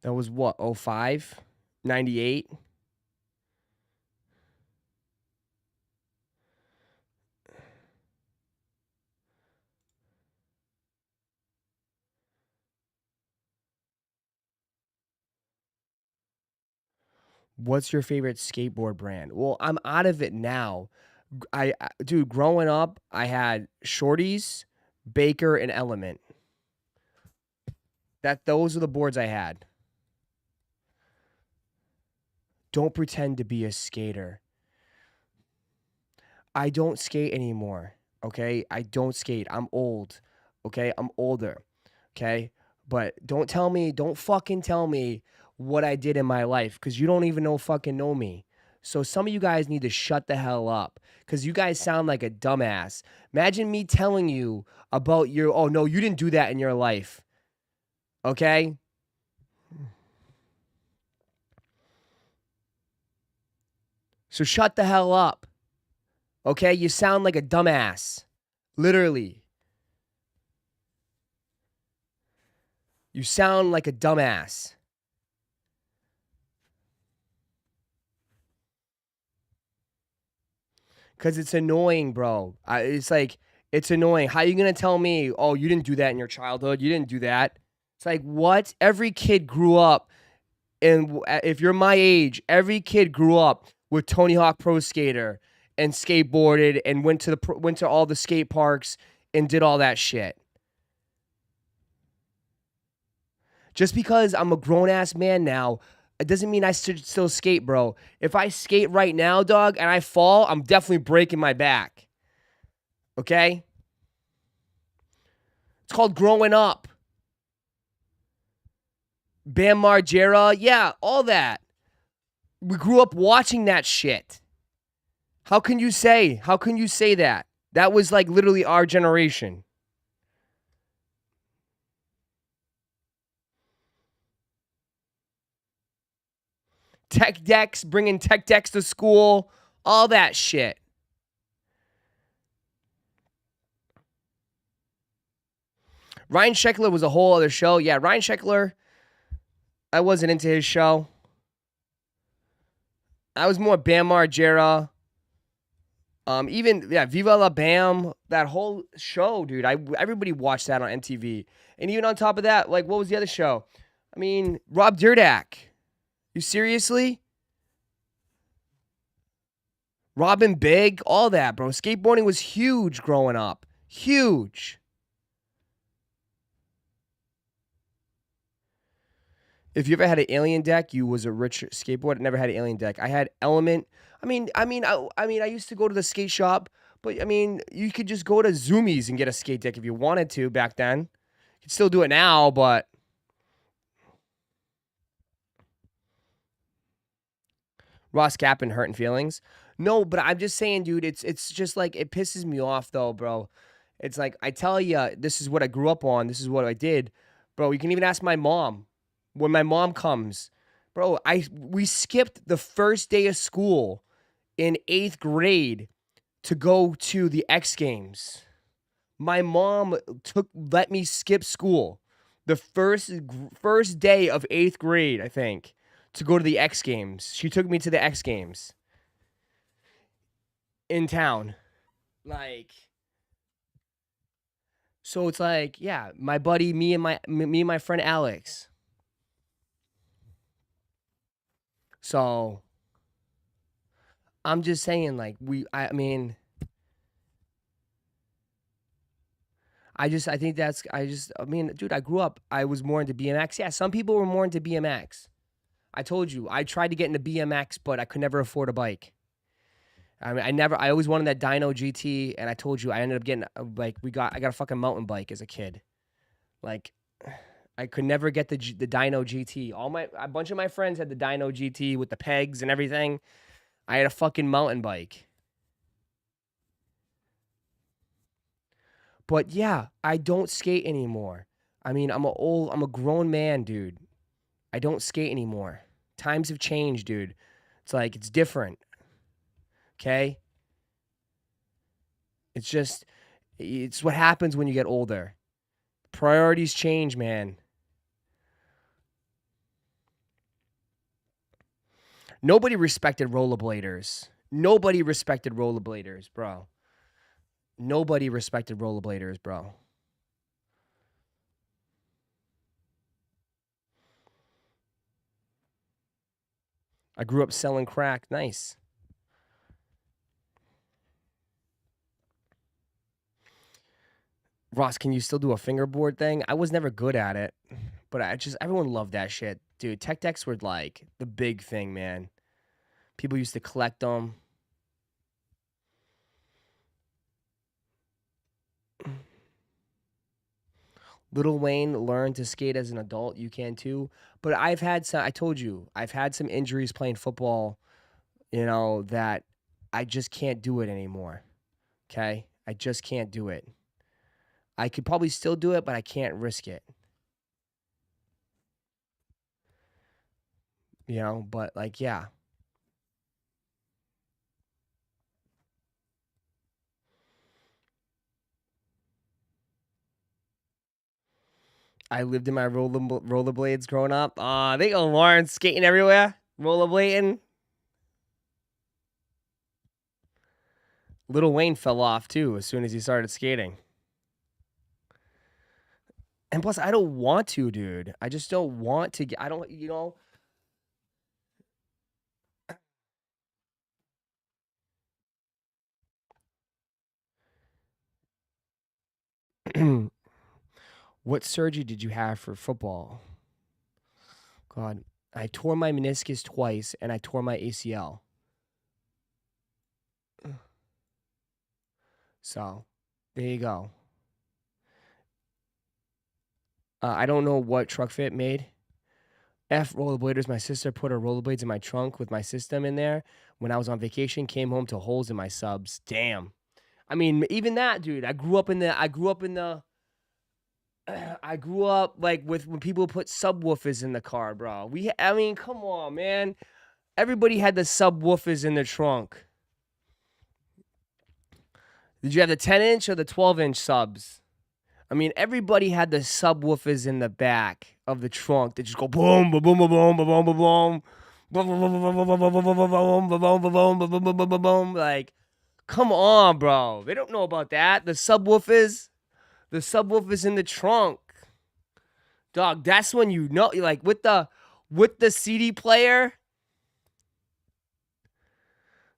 That was what, 05? 98? What's your favorite skateboard brand? Well, I'm out of it now. Dude, growing up, I had Shorties, Baker, and Element. Those are the boards I had. Don't pretend to be a skater. I don't skate anymore, okay? I don't skate. I'm old, okay? I'm older, okay? But don't fucking tell me what I did in my life, because you don't even fucking know me. So some of you guys need to shut the hell up, because you guys sound like a dumbass. Imagine me telling you about oh no, you didn't do that in your life, okay? So shut the hell up. Okay, you sound like a dumbass. Literally. You sound like a dumbass. Because it's annoying, bro. It's annoying. How are you going to tell me, oh, you didn't do that in your childhood? You didn't do that. It's like, what? Every kid grew up, and if you're my age, every kid grew up with Tony Hawk Pro Skater and skateboarded and went to all the skate parks and did all that shit. Just because I'm a grown-ass man now, it doesn't mean I should still skate, bro. If I skate right now, dog, and I fall, I'm definitely breaking my back. Okay? It's called growing up. Bam Margera, yeah, all that. We grew up watching that shit. How can you say that? That was like literally our generation. Tech decks, bringing tech decks to school, all that shit. Ryan Sheckler was a whole other show. Yeah, Ryan Sheckler, I wasn't into his show. I was more Bam Margera. Viva La Bam, that whole show, dude. Everybody watched that on MTV. And even on top of that, like, what was the other show? I mean, Rob Dyrdek. You seriously? Robin Big, all that, bro. Skateboarding was huge growing up. Huge. If you ever had an alien deck, you was a rich skateboarder. I never had an alien deck. I had Element. I used to go to the skate shop, but I mean, you could just go to Zoomies and get a skate deck if you wanted to back then. You could still do it now, but Ross Cap'n hurting feelings. No, but I'm just saying, dude, it's just like, it pisses me off though, bro. It's like, I tell you, this is what I grew up on. This is what I did. Bro, you can even ask my mom. When my mom comes, bro, we skipped the first day of school in 8th grade to go to the X Games. My mom let me skip school. The first day of 8th grade, I think, to go to the X Games. She took me to the X Games in town. Like, so it's like, yeah, my buddy, me and my friend Alex. So I'm just saying, like, I mean, I mean, dude, I grew up, I was more into BMX. Yeah, some people were more into BMX. I told you, I tried to get into BMX, but I could never afford a bike. I mean, I always wanted that Dyno GT, and I told you, I ended up getting, like, I got a fucking mountain bike as a kid. Like, I could never get the Dyno GT. A bunch of my friends had the Dyno GT with the pegs and everything. I had a fucking mountain bike. But yeah, I don't skate anymore. I mean, I'm a grown man, dude. I don't skate anymore. Times have changed, dude. It's like, it's different. Okay? It's what happens when you get older. Priorities change, man. Nobody respected rollerbladers. Nobody respected rollerbladers, bro. Nobody respected rollerbladers, bro. I grew up selling crack. Nice. Ross, can you still do a fingerboard thing? I was never good at it, but everyone loved that shit. Dude, tech decks were like the big thing, man. People used to collect them. Lil Wayne learned to skate as an adult. You can too. But I told you, I've had some injuries playing football, that I just can't do it anymore. Okay? I just can't do it. I could probably still do it, but I can't risk it. But like, yeah. I lived in my rollerblades growing up. They go Lawrence skating everywhere, rollerblading. Lil Wayne fell off too as soon as he started skating. And plus, I don't want to, dude. I just don't want to. I don't, What surgery did you have for football? God, I tore my meniscus twice and I tore my ACL. So, there you go. I don't know what truck fit made. F rollerbladers. My sister put her rollerblades in my trunk with my system in there when I was on vacation. Came home to holes in my subs. Damn. I mean, even that, dude. I grew up like with when people put subwoofers in the car, bro. I mean, come on, man. Everybody had the subwoofers in the trunk. Did you have the 10-inch or the 12-inch subs? I mean, everybody had the subwoofers in the back of the trunk that just go boom, boom, boom, boom, boom, boom, boom, boom, boom. Like, come on, bro. They don't know about that. The subwoofers in the trunk. Dog, that's when you know, like with the CD player,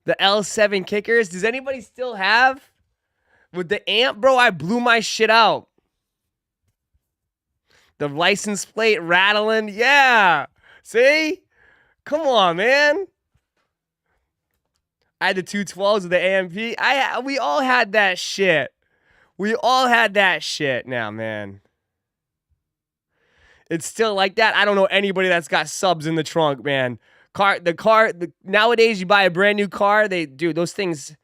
the L7 kickers. Does anybody still have? With the amp, bro, I blew my shit out. The license plate rattling. Yeah. See? Come on, man. I had the 212s with the AMP. We all had that shit. We all had that shit now, man. It's still like that. I don't know anybody that's got subs in the trunk, man. Nowadays, you buy a brand new car, dude, those things,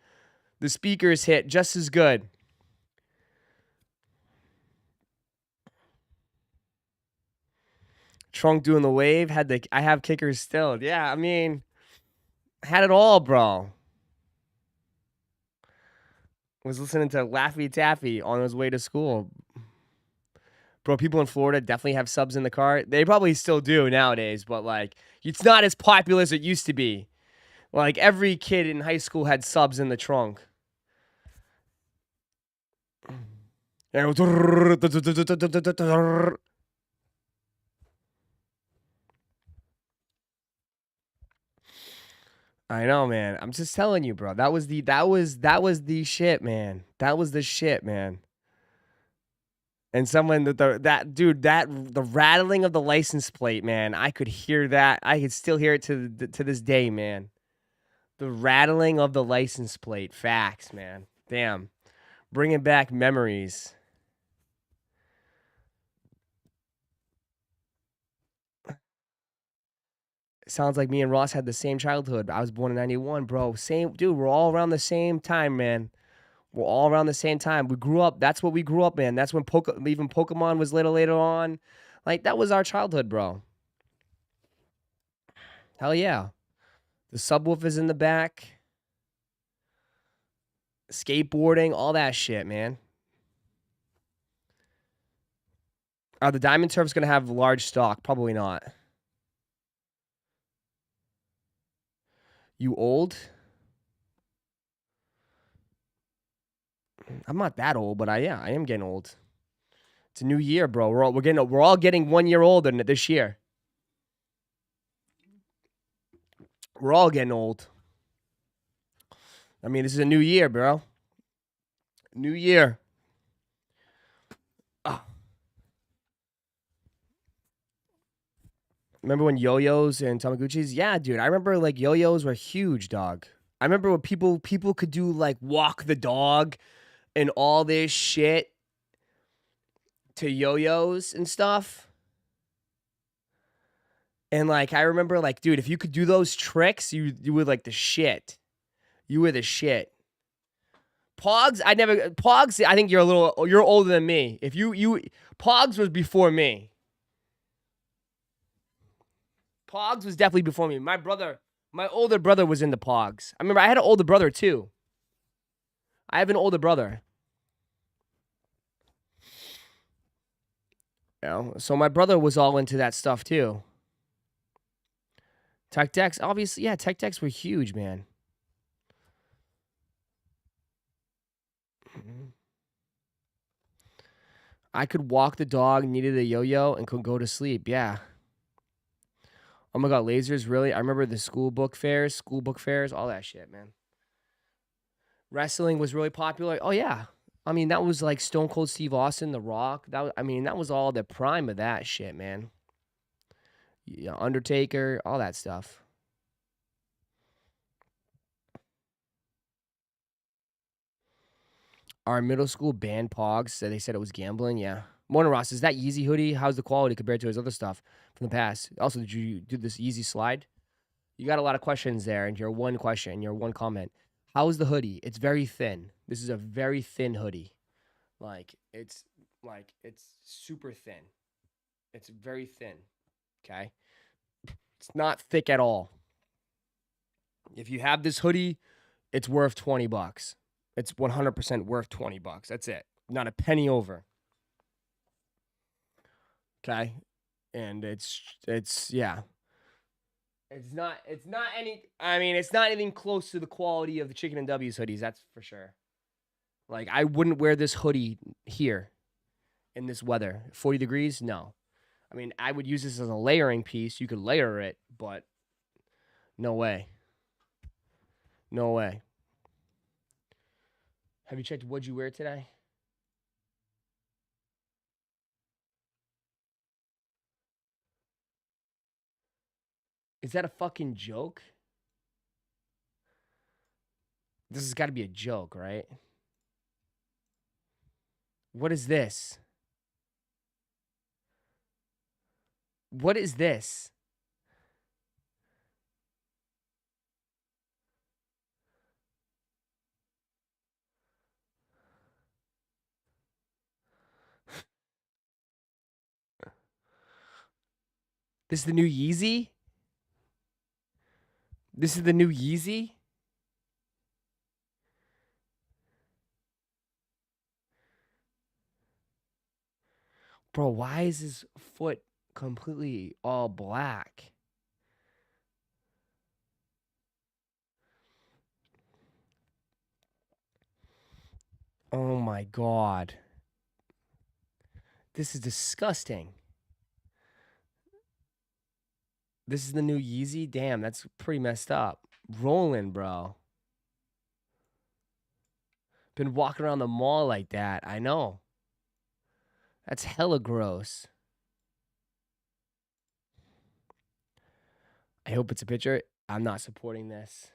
the speakers hit just as good. Trunk doing the wave. I have kickers still. Yeah, I mean, had it all, bro. Was listening to Laffy Taffy on his way to school. Bro, people in Florida definitely have subs in the car. They probably still do nowadays, but like it's not as popular as it used to be. Like every kid in high school had subs in the trunk. I know, man. I'm just telling you, bro. That was the shit, man. That was the shit, man. And someone the rattling of the license plate, man. I could hear that. I could still hear it to this day, man. The rattling of the license plate. Facts, man. Damn. Bringing back memories. Sounds like me and Ross had the same childhood. I was born in 91, bro. Same, dude, we're all around the same time, man. We're all around the same time. We grew up. That's what we grew up in. That's when even Pokemon was later on. Like, that was our childhood, bro. Hell yeah. The subwoofers in the back. Skateboarding, all that shit, man. Are the Diamond Turfs going to have large stock? Probably not. You old? I'm not that old, but I am getting old. It's a new year, bro. We're all getting 1 year older this year. We're all getting old. I mean, this is a new year, bro. New year. Oh. Remember when yo-yos and Tamaguchis? Yeah, dude. I remember like yo-yos were huge, dog. I remember when people could do like walk the dog and all this shit to yo-yos and stuff. And like I remember like, dude, if you could do those tricks, you were like the shit. You were the shit. Pogs, I think you're older than me. If you Pogs was before me. Pogs was definitely before me. My older brother was into Pogs. I remember I had an older brother too. I have an older brother. You know, so my brother was all into that stuff too. Tech decks, obviously, yeah, tech decks were huge, man. I could walk the dog, needed a yo-yo, and could go to sleep. Yeah. Oh my God, lasers, really? I remember the school book fairs, all that shit, man. Wrestling was really popular. Oh, yeah. I mean, that was like Stone Cold Steve Austin, The Rock. That was all the prime of that shit, man. Yeah, Undertaker, all that stuff. Our middle school banned Pogs, so they said it was gambling. Yeah. Morning, Ross. Is that Yeezy hoodie? How's the quality compared to his other stuff from the past? Also, did you do this Yeezy slide? You got a lot of questions there, and your one comment. How is the hoodie? It's very thin. This is a very thin hoodie. It's super thin. It's very thin. Okay? It's not thick at all. If you have this hoodie, it's worth $20. It's 100% worth $20. That's it. Not a penny over. Okay? And it's yeah. It's not anything close to the quality of the Chicken and W's hoodies, that's for sure. Like, I wouldn't wear this hoodie here in this weather. 40 degrees? No. I mean, I would use this as a layering piece. You could layer it, but no way. No way. Have you checked what'd you wear today? Is that a fucking joke? This has got to be a joke, right? What is this? What is this? This is the new Yeezy? This is the new Yeezy? Bro, why is his foot completely all black? Oh my God. This is disgusting. This is the new Yeezy? Damn, that's pretty messed up. Rolling, bro. Been walking around the mall like that. I know. That's hella gross. I hope it's a picture. I'm not supporting this.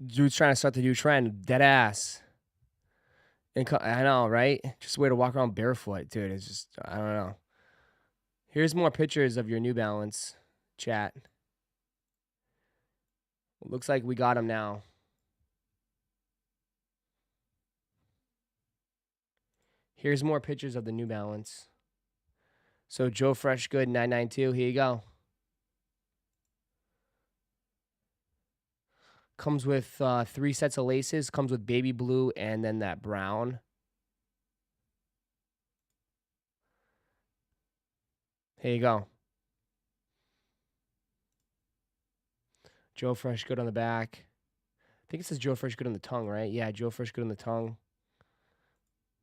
Dude's trying to start the new trend. Dead ass. I know, right? Just a way to walk around barefoot, dude. It's just, I don't know. Here's more pictures of your New Balance, chat. Looks like we got them now. Here's more pictures of the New Balance. So Joe Fresh Good 992, here you go. Comes with 3 sets of laces. Comes with baby blue and then that brown. Here you go. Joe Fresh Good on the back. I think it says Joe Fresh Good on the tongue, right? Yeah, Joe Fresh Good on the tongue.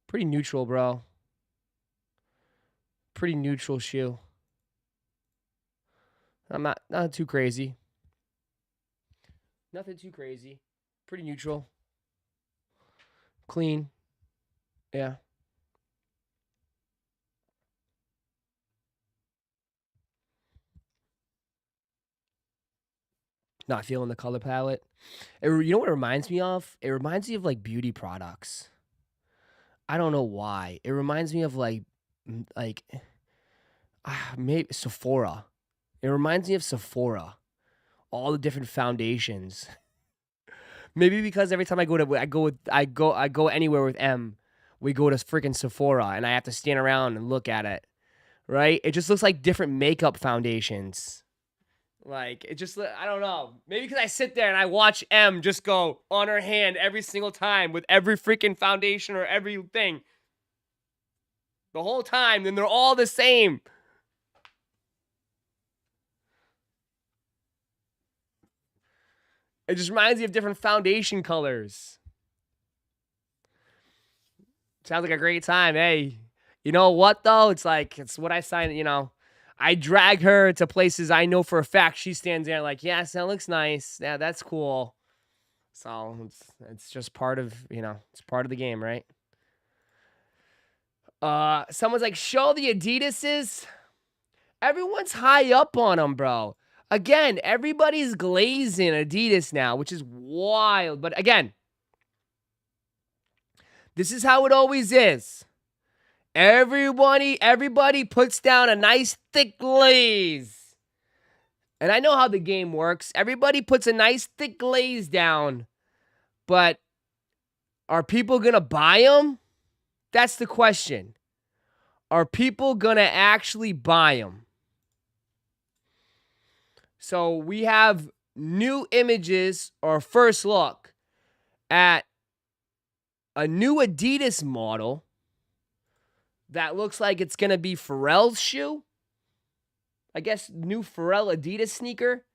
Pretty neutral, bro. Pretty neutral shoe. I'm not too crazy. Nothing too crazy. Pretty neutral. Clean. Yeah. Not feeling the color palette. You know what it reminds me of? It reminds me of like beauty products. I don't know why. It reminds me of like maybe Sephora. It reminds me of Sephora. All the different foundations. Maybe because every time I go anywhere with M, we go to freaking Sephora and I have to stand around and look at it. Right? It just looks like different makeup foundations. Like, it just, I don't know. Maybe because I sit there and I watch M just go on her hand every single time with every freaking foundation or everything. The whole time, and they're all the same. It just reminds me of different foundation colors. Sounds like a great time. Hey, you know what, though? It's like, it's what I sign, you know. I drag her to places I know for a fact she stands there like, yes, that looks nice. Yeah, that's cool. So it's just part of, you know, it's part of the game, right? Someone's like, show the Adidases. Everyone's high up on them, bro. Again, everybody's glazing Adidas now, which is wild. But again, this is how it always is. Everybody puts down a nice thick glaze. And I know how the game works. Everybody puts a nice thick glaze down. But are people going to buy them? That's the question. Are people going to actually buy them? So we have new images or first look at a new Adidas model that looks like it's going to be Pharrell's shoe. I guess new Pharrell Adidas sneaker.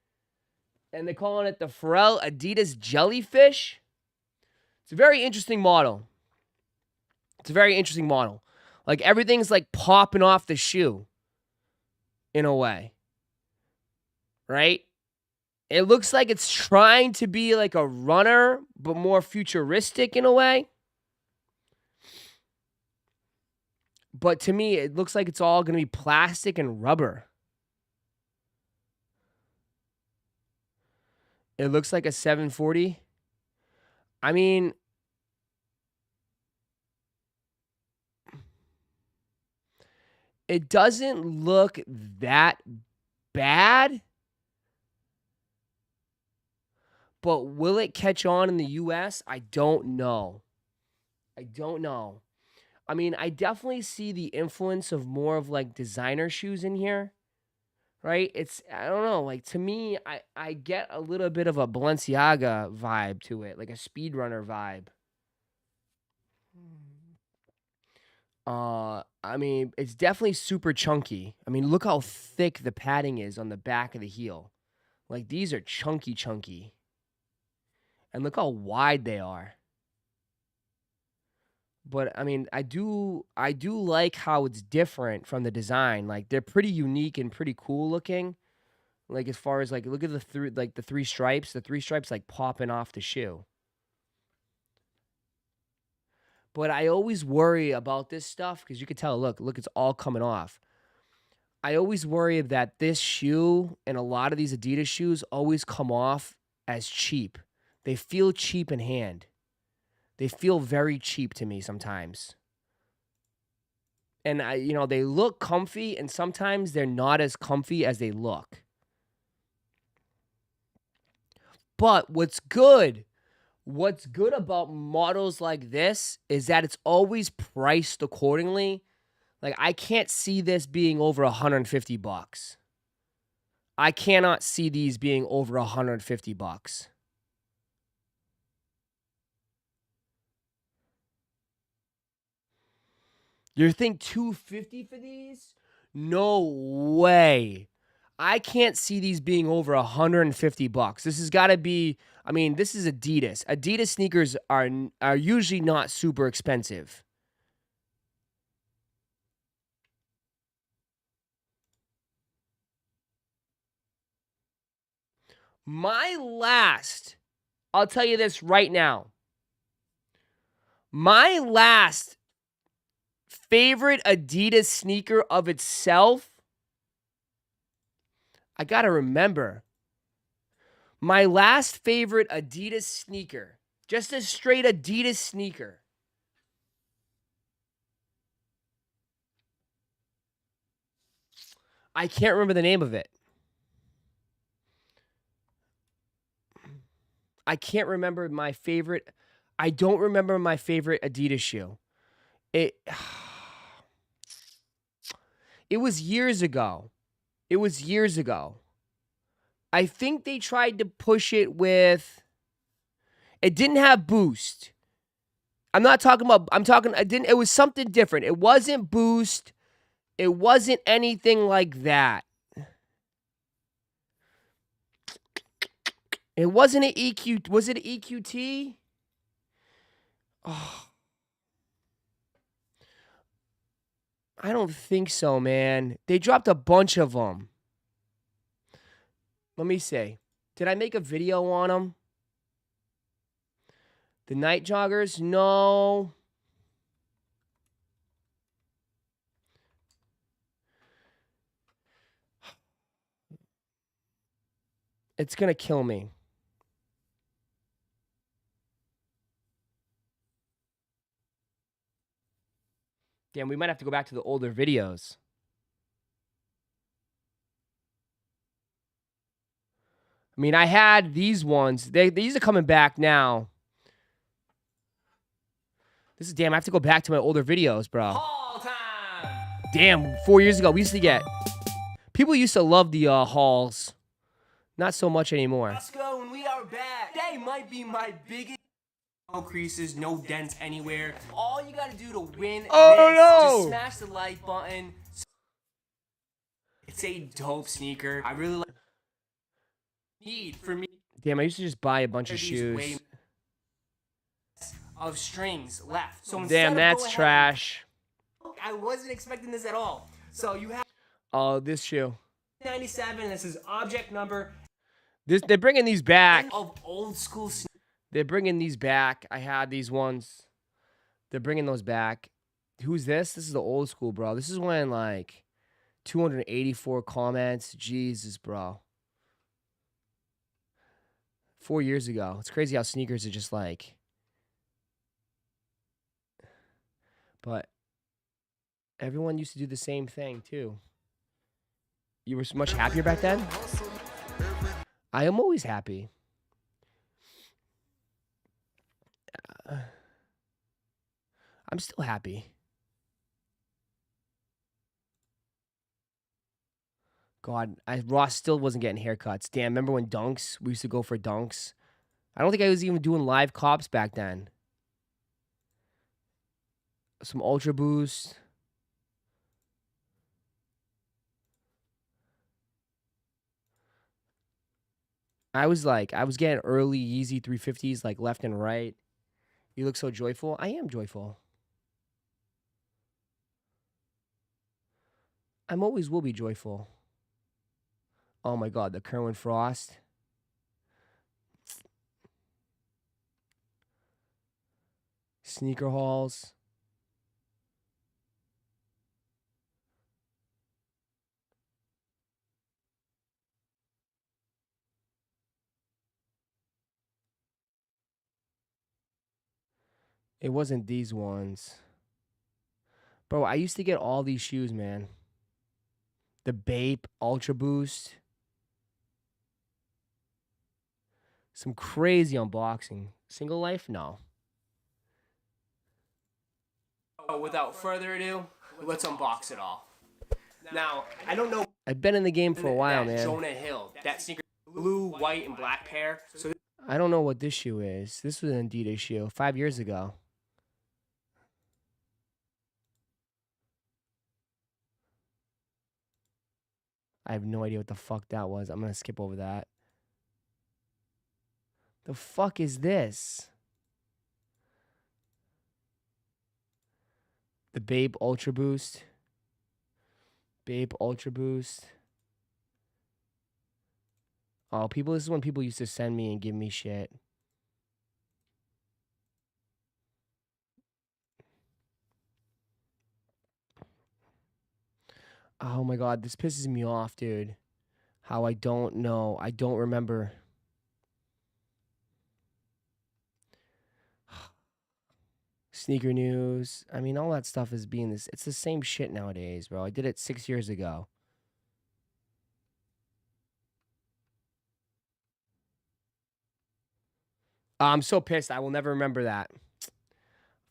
And they're calling it the Pharrell Adidas Jellyfish. It's a very interesting model. Like everything's like popping off the shoe in a way. Right? It looks like it's trying to be like a runner, but more futuristic in a way. But to me, it looks like it's all going to be plastic and rubber. It looks like a 740. I mean, it doesn't look that bad. But will it catch on in the US? I don't know. I don't know. I mean, I definitely see the influence of more of like designer shoes in here, right? I don't know, like to me, I get a little bit of a Balenciaga vibe to it, like a speedrunner vibe. I mean, it's definitely super chunky. I mean, look how thick the padding is on the back of the heel. Like these are chunky. And look how wide they are. But I mean, I do like how it's different from the design. Like they're pretty unique and pretty cool looking. Like as far as like look at the three stripes like popping off the shoe. But I always worry about this stuff because you can tell, look, it's all coming off. I always worry that this shoe and a lot of these Adidas shoes always come off as cheap. They feel cheap in hand. They feel very cheap to me sometimes. And they look comfy and sometimes they're not as comfy as they look. But what's good about models like this is that it's always priced accordingly. Like I can't see this being over $150. I cannot see these being over $150. You think $250 for these? No way. I can't see these being over $150. This has got to be, I mean, this is Adidas. Adidas sneakers are usually not super expensive. I'll tell you this right now. My last favorite Adidas sneaker of itself, I gotta remember. My last favorite Adidas sneaker, just a straight Adidas sneaker. I can't remember the name of it. I can't remember my favorite. I don't remember my favorite Adidas shoe. It was years ago. I think they tried to push it with. It didn't have Boost. It was something different. It wasn't Boost. It wasn't anything like that. It wasn't an EQ. Was it an EQT? Oh. I don't think so, man. They dropped a bunch of them. Let me see. Did I make a video on them? The night joggers? No. It's going to kill me. Damn, we might have to go back to the older videos. I mean, I had these ones. These are coming back now. Damn, I have to go back to my older videos, bro. Haul time! Damn, 4 years ago, we used to get... People used to love the hauls. Not so much anymore. Roszko, and we are back. Today might be my biggest... No creases, no dents anywhere. All you gotta do to win just smash the like button. It's a dope sneaker. I really like for me. Damn, I used to just buy a bunch of shoes. Of strings left. So damn, that's trash. I wasn't expecting this at all. So you have this shoe. 97. This is object number. They're bringing these back. Of old school. They're bringing these back. I had these ones. They're bringing those back. Who's this? This is the old school, bro. This is when, like, 284 comments. Jesus, bro. 4 years ago. It's crazy how sneakers are just, like... But everyone used to do the same thing, too. You were much happier back then? I am always happy. I'm still happy. God, Ross still wasn't getting haircuts. Damn, remember when dunks? We used to go for dunks. I don't think I was even doing live cops back then. Some Ultra Boost. I was getting early Yeezy 350s like left and right. You look so joyful. I am joyful. I'm always will be joyful. Oh my God, the Kerwin Frost. Sneaker hauls. It wasn't these ones. Bro, I used to get all these shoes, man. The Bape Ultra Boost. Some crazy unboxing. Single Life? No. Without further ado, let's unbox it all. Now, I don't know. I've been in the game for a while, that man. Jonah Hill, that sneaker, blue, white, and black pair. So I don't know what this shoe is. This was an Adidas shoe 5 years ago. I have no idea what the fuck that was. I'm going to skip over that. The fuck is this? The Bape Ultra Boost. Bape Ultra Boost. Oh, people, this is when people used to send me and give me shit. Oh my God, this pisses me off, dude. How I don't know. I don't remember. Sneaker news. I mean, all that stuff is being this. It's the same shit nowadays, bro. I did it 6 years ago. I'm so pissed. I will never remember that.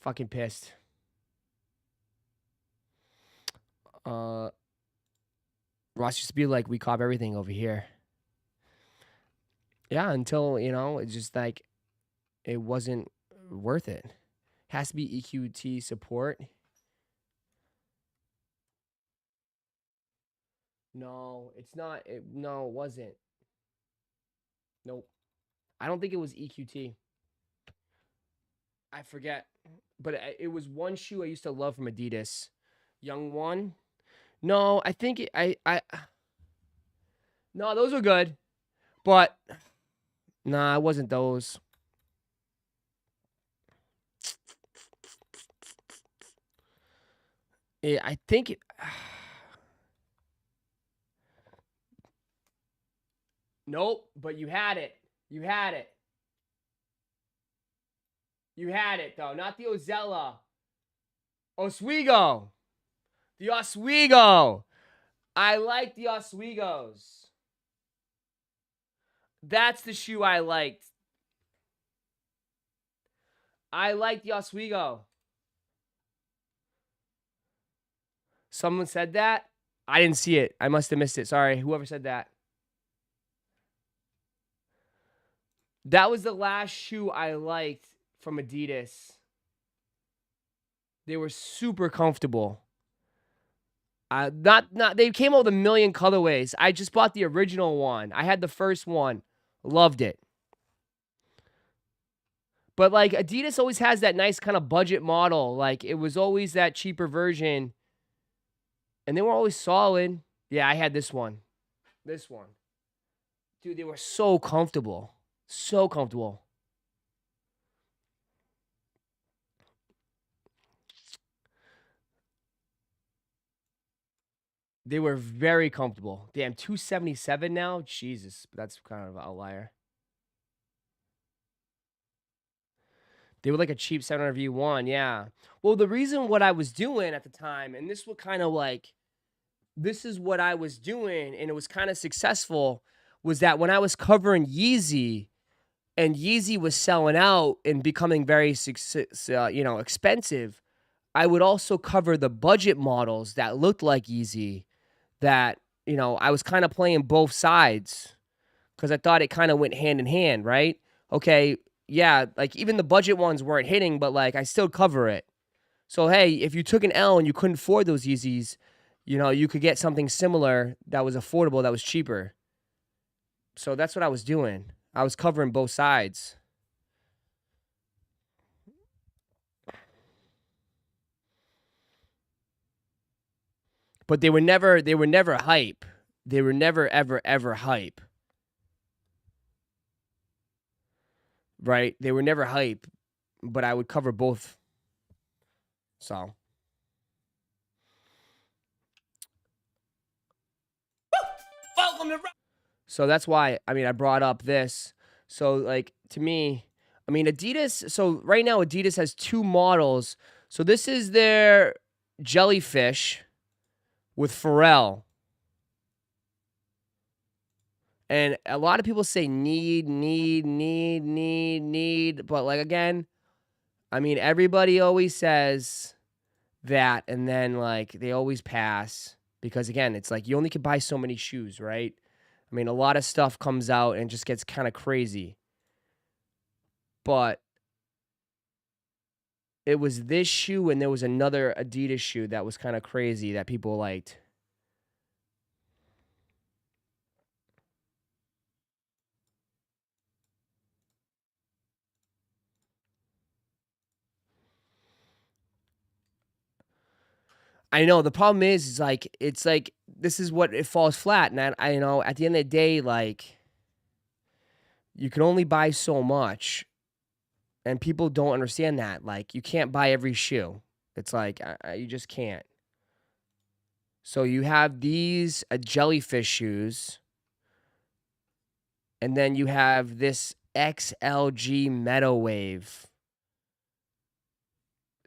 Fucking pissed. Ross used to be like, we cop everything over here. Yeah, until, you know, it's just like, it wasn't worth it. Has to be EQT support. No, it's not. No, it wasn't. Nope. I don't think it was EQT. I forget. But it was one shoe I used to love from Adidas. Young One. No, I think no, those were good. But nah, it wasn't those. I think nope, but you had it. You had it. You had it, though. Not the Ozella. Oswego. The Oswego. I like the Oswegos. That's the shoe I liked. I like the Oswego. Someone said that? I didn't see it. I must have missed it. Sorry, whoever said that. That was the last shoe I liked from Adidas. They were super comfortable. They came out with a million colorways. I just bought the original one. I had the first one. Loved it. But like Adidas always has that nice kind of budget model. Like it was always that cheaper version. And they were always solid. Yeah, I had this one. This one. Dude, they were so comfortable. So comfortable. They were very comfortable. Damn, 277 now? Jesus, that's kind of an outlier. They were like a cheap 700 V1, yeah. Well, the reason what I was doing at the time, and this was kind of like, this is what I was doing, and it was kind of successful, was that when I was covering Yeezy, and Yeezy was selling out and becoming very, expensive, I would also cover the budget models that looked like Yeezy that, you know, I was kind of playing both sides because I thought it kind of went hand in hand, right? Okay, yeah, like even the budget ones weren't hitting, but like I still cover it. So hey, if you took an L and you couldn't afford those Yeezys, you know, you could get something similar that was affordable, that was cheaper. So that's what I was doing. I was covering both sides. But they were never hype. They were never ever hype. Right? They were never hype, but I would cover both. So So that's why, I mean, I brought up this. So, like, to me, I mean, Adidas, so right now Adidas has 2 models. So this is their jellyfish with Pharrell. And a lot of people say need. But, like, again, I mean, everybody always says that, and then, like, they always pass. Because, again, it's like you only can buy so many shoes, right? I mean, a lot of stuff comes out and just gets kind of crazy. But it was this shoe and there was another Adidas shoe that was kind of crazy that people liked. I know the problem is like it's like this is what it falls flat, and I know at the end of the day, like you can only buy so much, and people don't understand that. Like you can't buy every shoe. It's like you just can't. So you have these jellyfish shoes, and then you have this XLG Meadow Wave.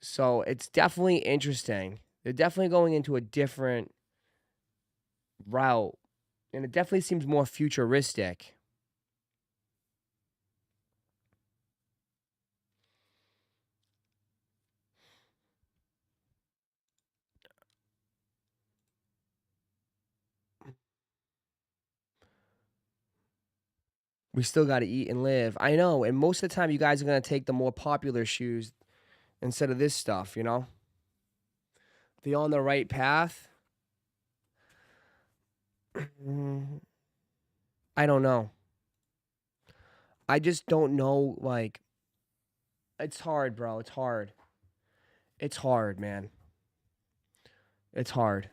So it's definitely interesting. They're definitely going into a different route, and it definitely seems more futuristic. We still got to eat and live. I know, and most of the time you guys are going to take the more popular shoes instead of this stuff, you know? They on the right path? I don't know. I just don't know, like, it's hard, bro. It's hard. It's hard, man. It's hard.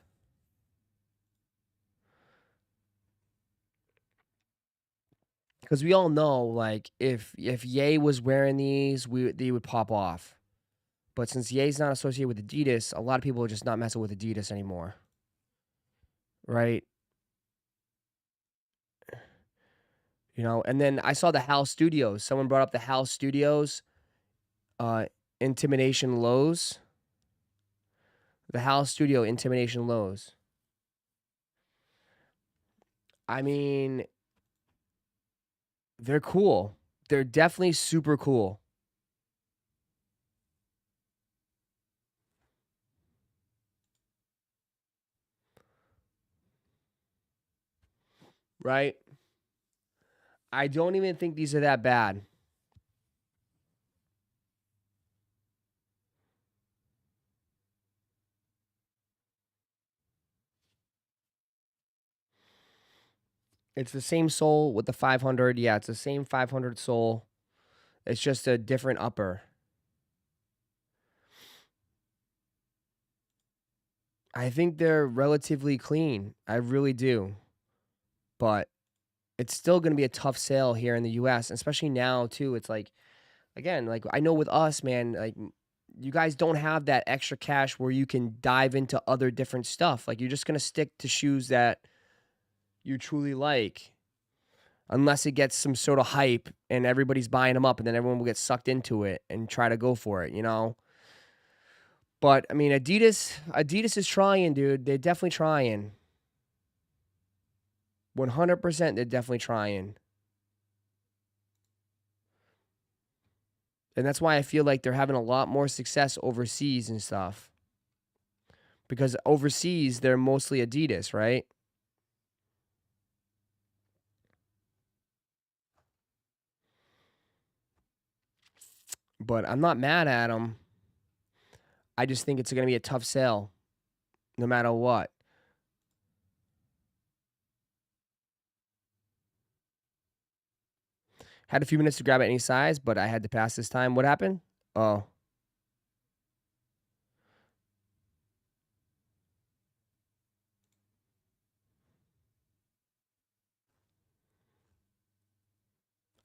Because we all know, like, if Ye was wearing these, they would pop off. But since Ye's not associated with Adidas, a lot of people are just not messing with Adidas anymore. Right? You know, and then I saw the Hal Studios. Someone brought up the Hal Studios Intimidation Lows. The Hal Studio Intimidation Lows. I mean, they're cool. They're definitely super cool. Right? I don't even think these are that bad. It's the same sole with the 500. Yeah, it's the same 500 sole. It's just a different upper. I think they're relatively clean. I really do. But it's still going to be a tough sale here in the US, especially now too. It's like, again, like I know with us, man, like you guys don't have that extra cash where you can dive into other different stuff. Like you're just going to stick to shoes that you truly like, unless it gets some sort of hype and everybody's buying them up, and then everyone will get sucked into it and try to go for it, you know? But I mean, Adidas is trying, dude. They're definitely trying. 100%, they're definitely trying. And that's why I feel like they're having a lot more success overseas and stuff. Because overseas, they're mostly Adidas, right? But I'm not mad at them. I just think it's going to be a tough sale, no matter what. Had a few minutes to grab any size, but I had to pass this time. What happened? Oh.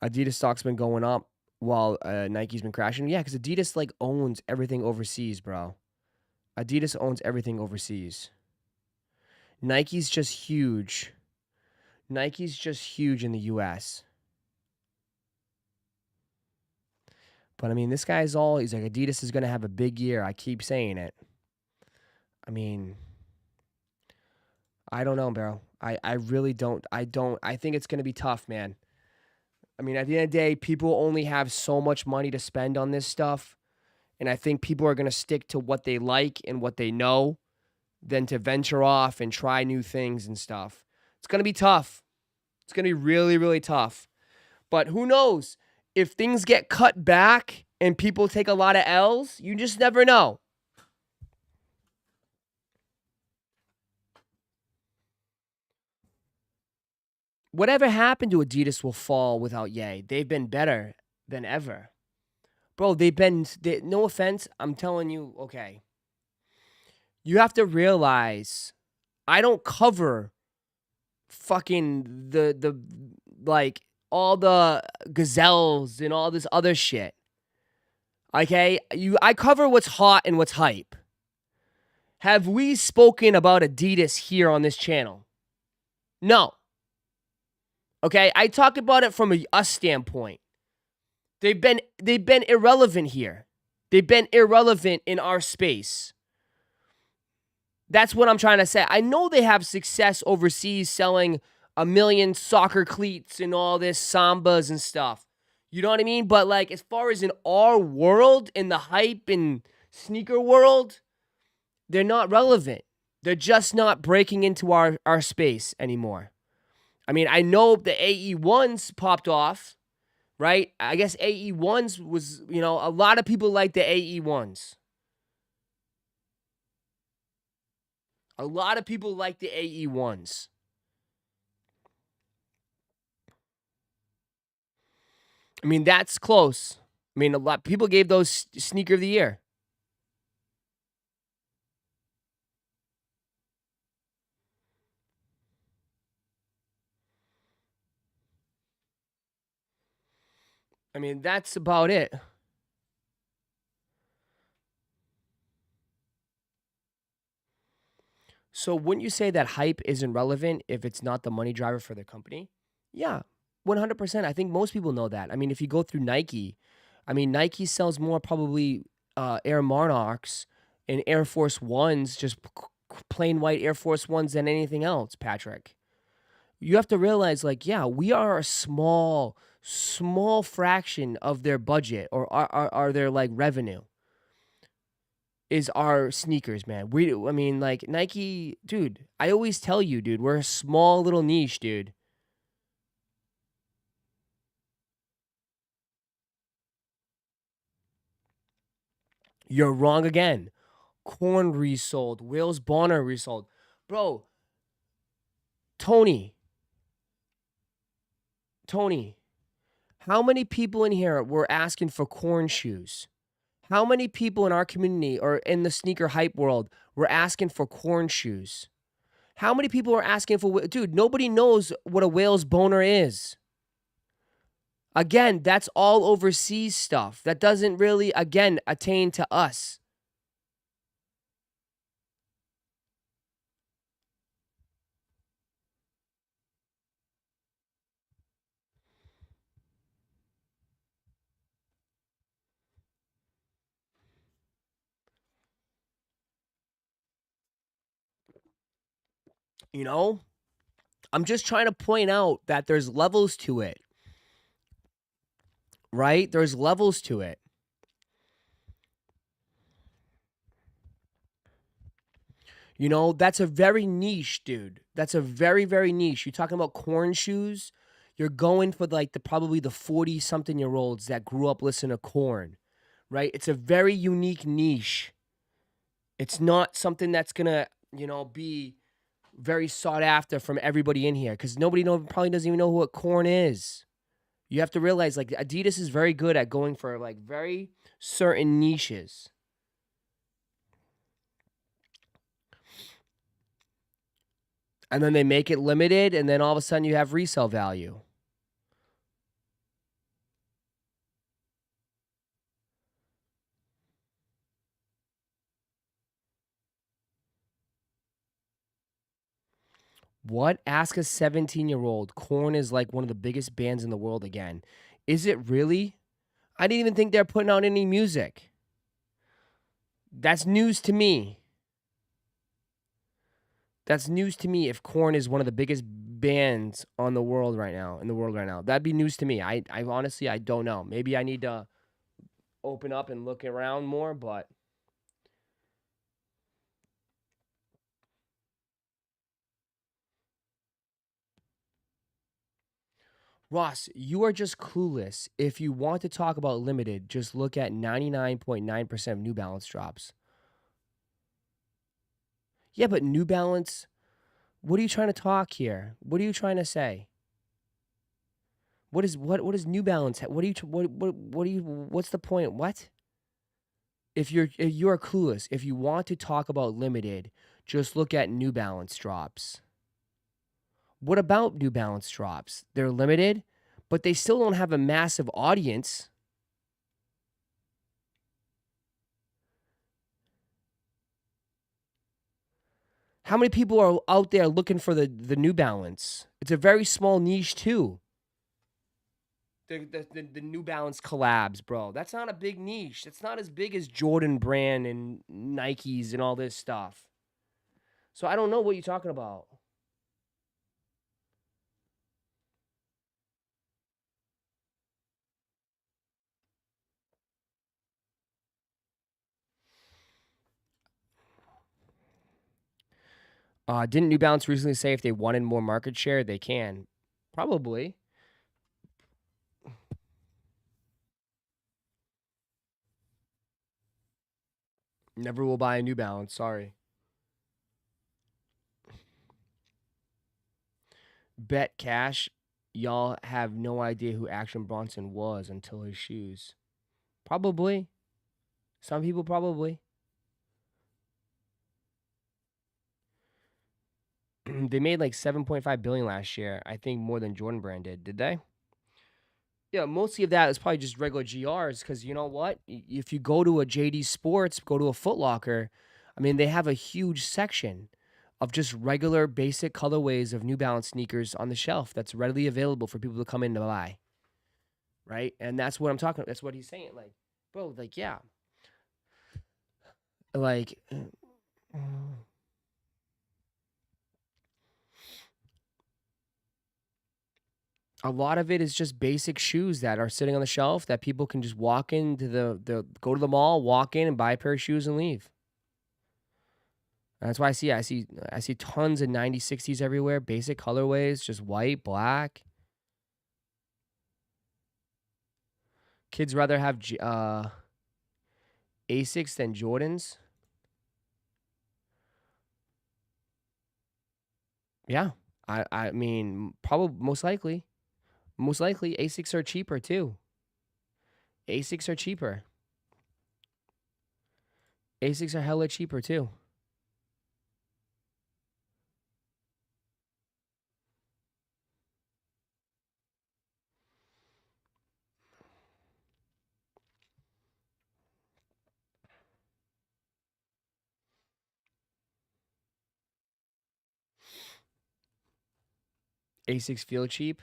Adidas stock's been going up while Nike's been crashing. Yeah, because Adidas like owns everything overseas, bro. Adidas owns everything overseas. Nike's just huge. Nike's just huge in the US. But I mean, this guy's he's like, Adidas is going to have a big year. I keep saying it. I mean, I don't know, bro. I really don't. I think it's going to be tough, man. I mean, at the end of the day, people only have so much money to spend on this stuff. And I think people are going to stick to what they like and what they know than to venture off and try new things and stuff. It's going to be tough. It's going to be really, really tough. But who knows? If things get cut back and people take a lot of L's, you just never know. Whatever happened to Adidas will fall without Ye. They've been better than ever. Bro, no offense, I'm telling you, okay. You have to realize, I don't cover fucking the like all the gazelles and all this other shit. Okay? I cover what's hot and what's hype. Have we spoken about Adidas here on this channel? No. Okay? I talk about it from us standpoint. They've been irrelevant here. They've been irrelevant in our space. That's what I'm trying to say. I know they have success overseas selling 1 million soccer cleats and all this sambas and stuff. You know what I mean? But like, as far as in our world, in the hype and sneaker world, they're not relevant. They're just not breaking into our space anymore. I mean, I know the AE1s popped off, right? I guess AE1s was, a lot of people like the AE1s. A lot of people like the AE1s. I mean, that's close. I mean, a lot of people gave those sneaker of the year. I mean, that's about it. So wouldn't you say that hype isn't relevant if it's not the money driver for the company? Yeah, 100%. I think most people know that. I mean, if you go through Nike, I mean, Nike sells more probably Air Monarchs and Air Force Ones, just plain white Air Force Ones than anything else, Patrick. You have to realize, like, yeah, we are a small fraction of their budget or are their, like, revenue. Is our sneakers, man. I mean, like, Nike, dude, I always tell you, dude, we're a small little niche, dude. You're wrong again. Korn resold. Wales Bonner resold. Bro, Tony, how many people in here were asking for Korn shoes? How many people in our community or in the sneaker hype world were asking for Korn shoes? How many people are asking for... Dude, nobody knows what a Wales Boner is. Again, that's all overseas stuff. That doesn't really, again, attain to us. You know? I'm just trying to point out that there's levels to it. Right? There's levels to it. You know, that's a very niche, dude. That's a very, very niche. You're talking about corn shoes. You're going for like probably the 40-something-year-olds that grew up listening to corn, right? It's a very unique niche. It's not something that's gonna, be very sought after from everybody in here because nobody probably doesn't even know what corn is. You have to realize, like, Adidas is very good at going for like very certain niches. And then they make it limited, and then all of a sudden you have resale value. What? Ask a 17-year-old. Korn is like one of the biggest bands in the world again. Is it really? I didn't even think they're putting out any music. That's news to me. That's news to me if Korn is one of the biggest bands in the world right now. That'd be news to me. I honestly, I don't know. Maybe I need to open up and look around more, but Ross, you are just clueless. If you want to talk about limited, just look at 99.9% of New Balance drops. Yeah, but New Balance, what are you trying to talk here? What are you trying to say? What is New Balance? What's the point? What? If you're clueless, if you want to talk about limited, just look at New Balance drops. What about New Balance drops? They're limited, but they still don't have a massive audience. How many people are out there looking for the New Balance? It's a very small niche too. The New Balance collabs, bro. That's not a big niche. It's not as big as Jordan Brand and Nikes and all this stuff. So I don't know what you're talking about. Didn't New Balance recently say if they wanted more market share, they can? Probably. Never will buy a New Balance. Sorry. Bet cash. Y'all have no idea who Action Bronson was until his shoes. Probably. Some people probably. They made like 7.5 billion last year. I think more than Jordan Brand did they? Yeah, mostly of that is probably just regular GRs because you know what? If you go to a JD Sports, go to a Foot Locker, I mean, they have a huge section of just regular basic colorways of New Balance sneakers on the shelf that's readily available for people to come in to buy. Right? And that's what I'm talking about. That's what he's saying. Like, bro, like, yeah. Like, a lot of it is just basic shoes that are sitting on the shelf that people can just walk into go to the mall, walk in and buy a pair of shoes and leave. And that's why I see tons of 90s, 60s everywhere, basic colorways, just white, black. Kids rather have ASICS than Jordans. Yeah. I mean, probably most likely ASICS are cheaper too. ASICS are cheaper. ASICS are hella cheaper too. ASICS feel cheap.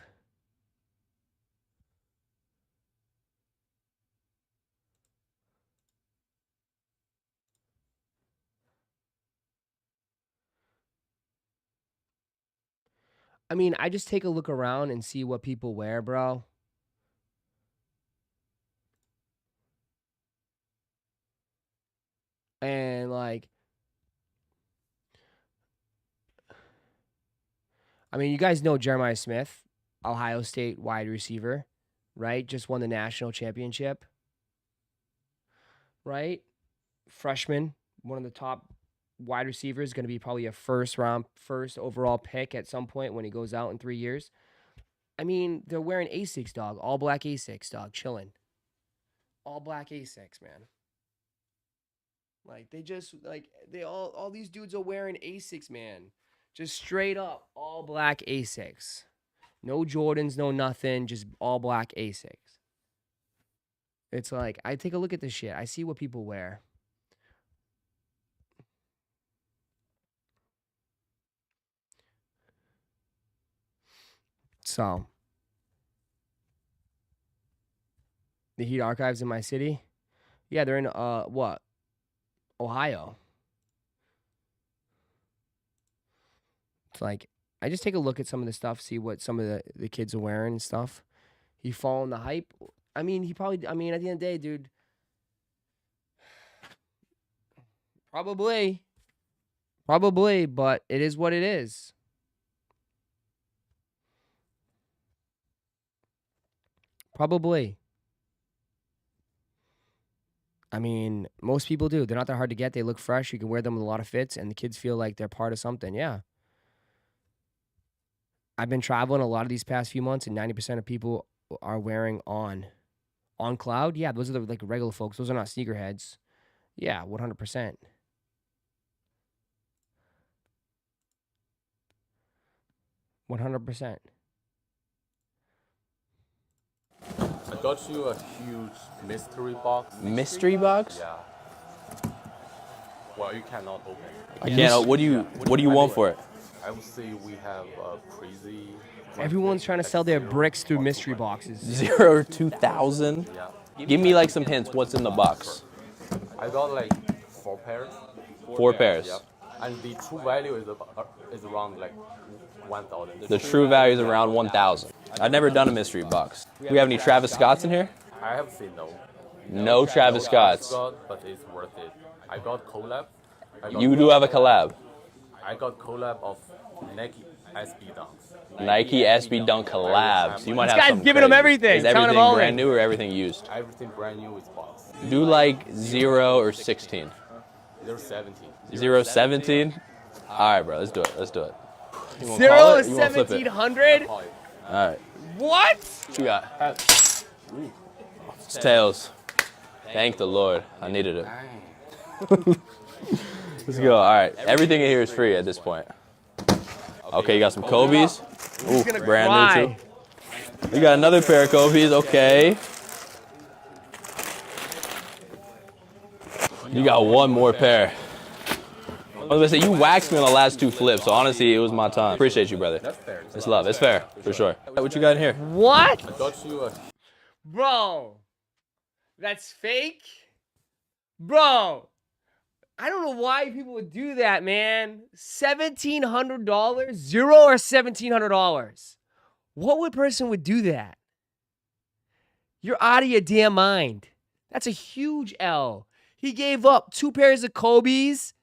I mean, I just take a look around and see what people wear, bro. And like I mean, you guys know Jeremiah Smith, Ohio State wide receiver, right? Just won the national championship, right? Freshman, one of the top wide receivers, going to be probably a first overall pick at some point when he goes out in 3 years. I mean, they're wearing ASICS, dog. All black ASICS, dog. Chilling. All black ASICS, man. Like, all these dudes are wearing ASICS, man. Just straight up, all black ASICS. No Jordans, no nothing, just all black ASICS. It's like, I take a look at this shit. I see what people wear. So, the Heat archives in my city? Yeah, they're in, what? Ohio. It's like, I just take a look at some of the stuff, see what some of the kids are wearing and stuff. He following the hype. I mean, at the end of the day, dude, probably, but it is what it is. Probably. I mean, most people do. They're not that hard to get. They look fresh. You can wear them with a lot of fits, and the kids feel like they're part of something. Yeah. I've been traveling a lot of these past few months, and 90% of people are wearing On Cloud. Yeah, those are the like regular folks. Those are not sneakerheads. Yeah, 100%. I got you a huge mystery box. Mystery box? Yeah. Well, you cannot open it. I can't. What do you want for it? I would say we have a crazy. Everyone's trying to sell their bricks through mystery boxes. 0 to 2,000. Yeah. Give me like some hints. What's in the box? I got like 4 pairs. 4 pairs. Yeah. And the true value is around like 1,000. The true value is around 1,000. I've never done a mystery box. We have any Travis Scotts in here? I have seen no. No Travis Scotts. But it's worth it. I got collab. You do have a collab. I got collab of Nike SB Dunks. Nike SB Dunk collabs. You might This have guy's something giving him crazy. everything. Is Telling him everything all brand in. new or everything used? Everything brand new is box. Do like 0 or 16. They're 17. 0, 17? All right, bro. Let's do it. Let's do it. You wanna 0 call or it? You wanna flip it? 1,700? All right. What? What you got? It's tails. Thank the Lord. I needed it. Let's go. All right. Everything in here is free at this point. Okay, you got some Kobe's. Ooh, gonna brand cry. new too. You got another pair of Kobe's. Okay. You got one more pair. I was gonna say, you waxed me on the last 2 flips, so honestly, it was my time. Appreciate you, brother. That's fair. It's love. It's fair, for sure. What you got in here? What? I got you a. Bro, that's fake? Bro, I don't know why people would do that, man. $1,700? 0 or $1,700? What person would do that? You're out of your damn mind. That's a huge L. He gave up 2 pairs of Kobe's,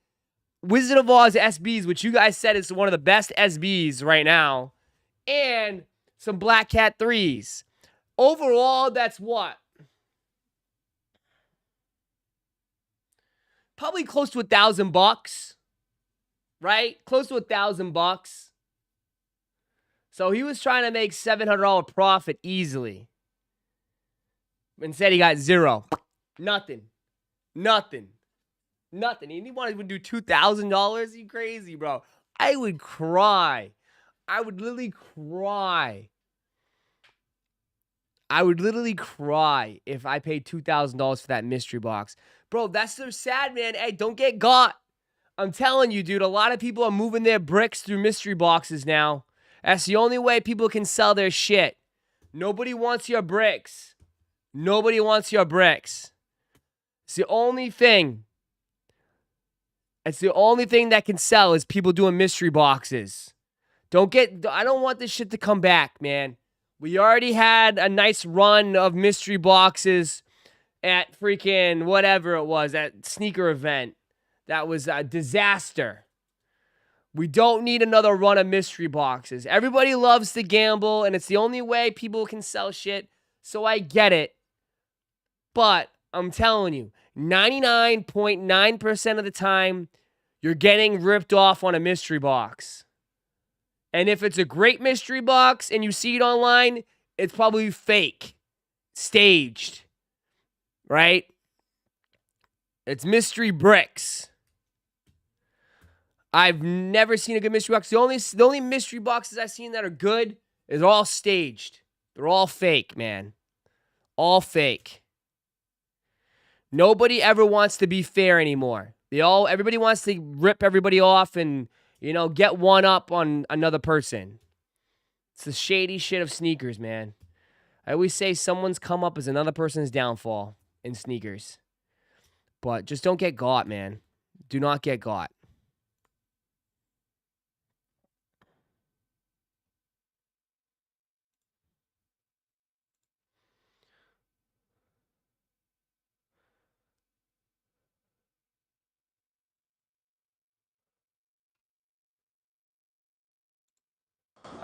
Wizard of Oz SBs, which you guys said is one of the best SBs right now, and some Black Cat 3s. Overall, that's what? Probably close to $1,000, right? Close to $1,000. So he was trying to make $700 profit easily. Instead, he got 0. Nothing. And he wanted to do $2,000? You crazy, bro. I would cry. I would literally cry. I would literally cry if I paid $2,000 for that mystery box. Bro, that's so sad, man. Hey, don't get got. I'm telling you, dude, a lot of people are moving their bricks through mystery boxes now. That's the only way people can sell their shit. Nobody wants your bricks. Nobody wants your bricks. It's the only thing. It's the only thing that can sell is people doing mystery boxes. I don't want this shit to come back, man. We already had a nice run of mystery boxes at freaking whatever it was, that sneaker event. That was a disaster. We don't need another run of mystery boxes. Everybody loves to gamble, and it's the only way people can sell shit. So I get it. But I'm telling you, 99.9% of the time, you're getting ripped off on a mystery box. And if it's a great mystery box and you see it online, it's probably fake, staged, right? It's mystery bricks. I've never seen a good mystery box. The only mystery boxes I've seen that are good is all staged. They're all fake, man. All fake. Nobody ever wants to be fair anymore. Everybody wants to rip everybody off and, get one up on another person. It's the shady shit of sneakers, man. I always say someone's come up is another person's downfall in sneakers. But just don't get got, man. Do not get got.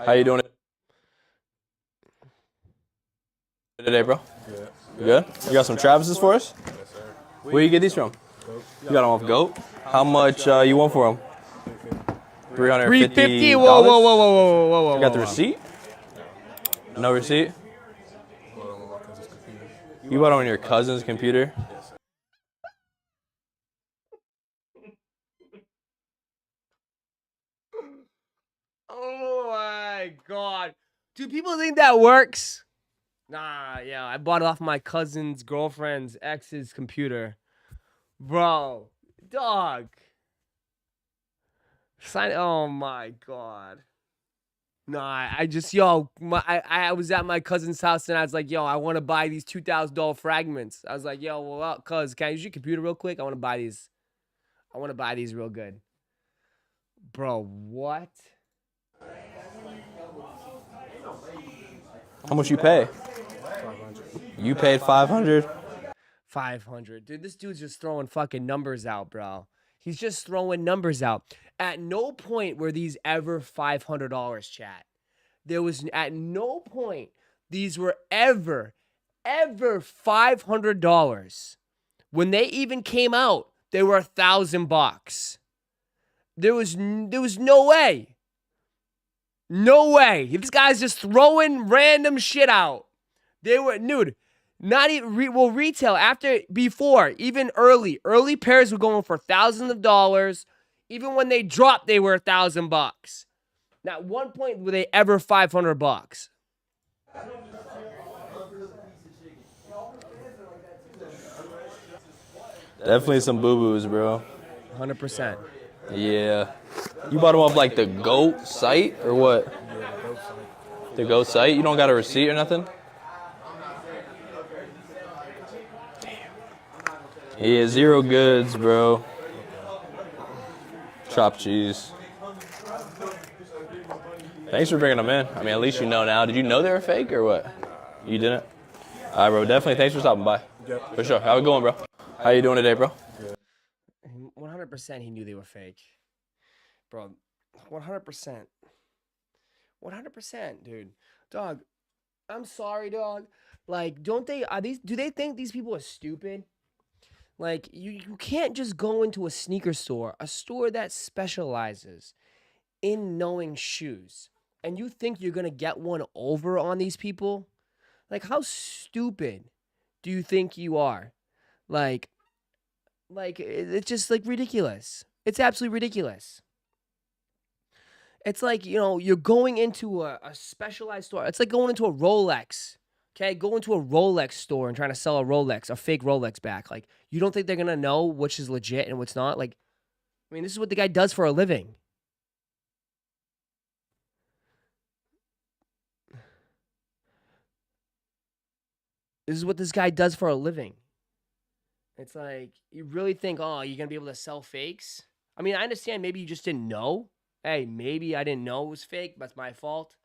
How you doing today, bro? Good. You good? You got some Travis's for us? Yes, sir. Where you get these from? Goat. You got them off Goat? How much you want for them? $350. $350? Whoa. You got the receipt? No receipt? You bought it on your cousin's computer? Oh my God. Do people think that works? Nah, yeah, I bought it off my cousin's girlfriend's ex's computer. Bro, dog. Oh my God. Nah, I was at my cousin's house and I was like, yo, I want to buy these $2,000 fragments. I was like, yo, well, cuz, can I use your computer real quick? I want to buy these. I want to buy these real good. Bro, what? How much you pay? 500. You paid 500? 500. Dude, this dude's just throwing fucking numbers out, bro. He's just throwing numbers out. At no point were these ever $500, chat. There was at no point these were ever $500. When they even came out, they were $1,000. There was no way. No way. This guy's just throwing random shit out. They were, dude, not even, retail before, even early pairs were going for thousands of dollars. Even when they dropped, they were $1,000. Not one point were they ever $500. Definitely some boo-boos, bro. 100%. Yeah. You bought them off like the GOAT site or what? Yeah, the GOAT site. The GOAT site? You don't got a receipt or nothing? Damn. Yeah, zero goods, bro. Chopped cheese. Thanks for bringing them in. I mean, at least you know now. Did you know they were fake or what? You didn't? All right, bro. Definitely. Thanks for stopping by. Yep. For sure. How it going, bro? How you doing today, bro? 100% he knew they were fake. Bro, 100%. 100%, dude. Dog, I'm sorry, dog. Like, do they think these people are stupid? Like, you can't just go into a sneaker store, a store that specializes in knowing shoes, and you think you're going to get one over on these people? Like, how stupid do you think you are? Like, it's just, like, ridiculous. It's absolutely ridiculous. It's like, you're going into a specialized store. It's like going into a Rolex. Okay, go into a Rolex store and trying to sell a fake Rolex back. Like, you don't think they're going to know which is legit and what's not? Like, I mean, this is what the guy does for a living. This is what this guy does for a living. It's like, you really think, oh, you're going to be able to sell fakes? I mean, I understand maybe you just didn't know. Hey, maybe I didn't know it was fake. That's my fault.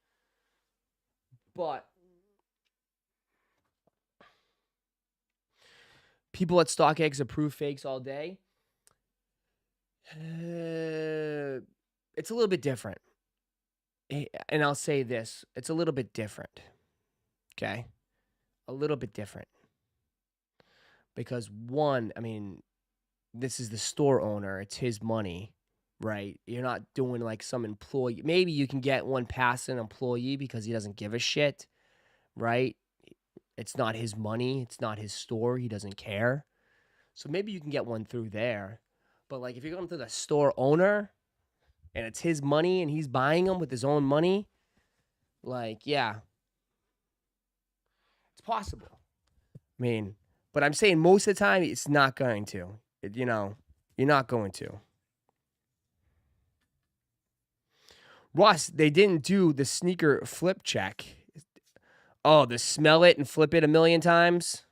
But people at StockX approve fakes all day. it's a little bit different. And I'll say this, it's a little bit different. Okay? A little bit different. Because one, I mean, this is the store owner, it's his money, right? You're not doing like some employee. Maybe you can get one past an employee because he doesn't give a shit, right? It's not his money, it's not his store, he doesn't care. So maybe you can get one through there. But like if you're going through the store owner and it's his money and he's buying them with his own money, like, yeah, it's possible. I mean, but I'm saying most of the time it's not going to. You know, you're not going to. Ross, they didn't do the sneaker flip check. Oh, the smell it and flip it a million times?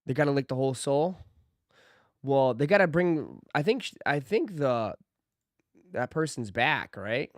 They gotta lick the whole sole? Well, they gotta bring. I think that person's back, right?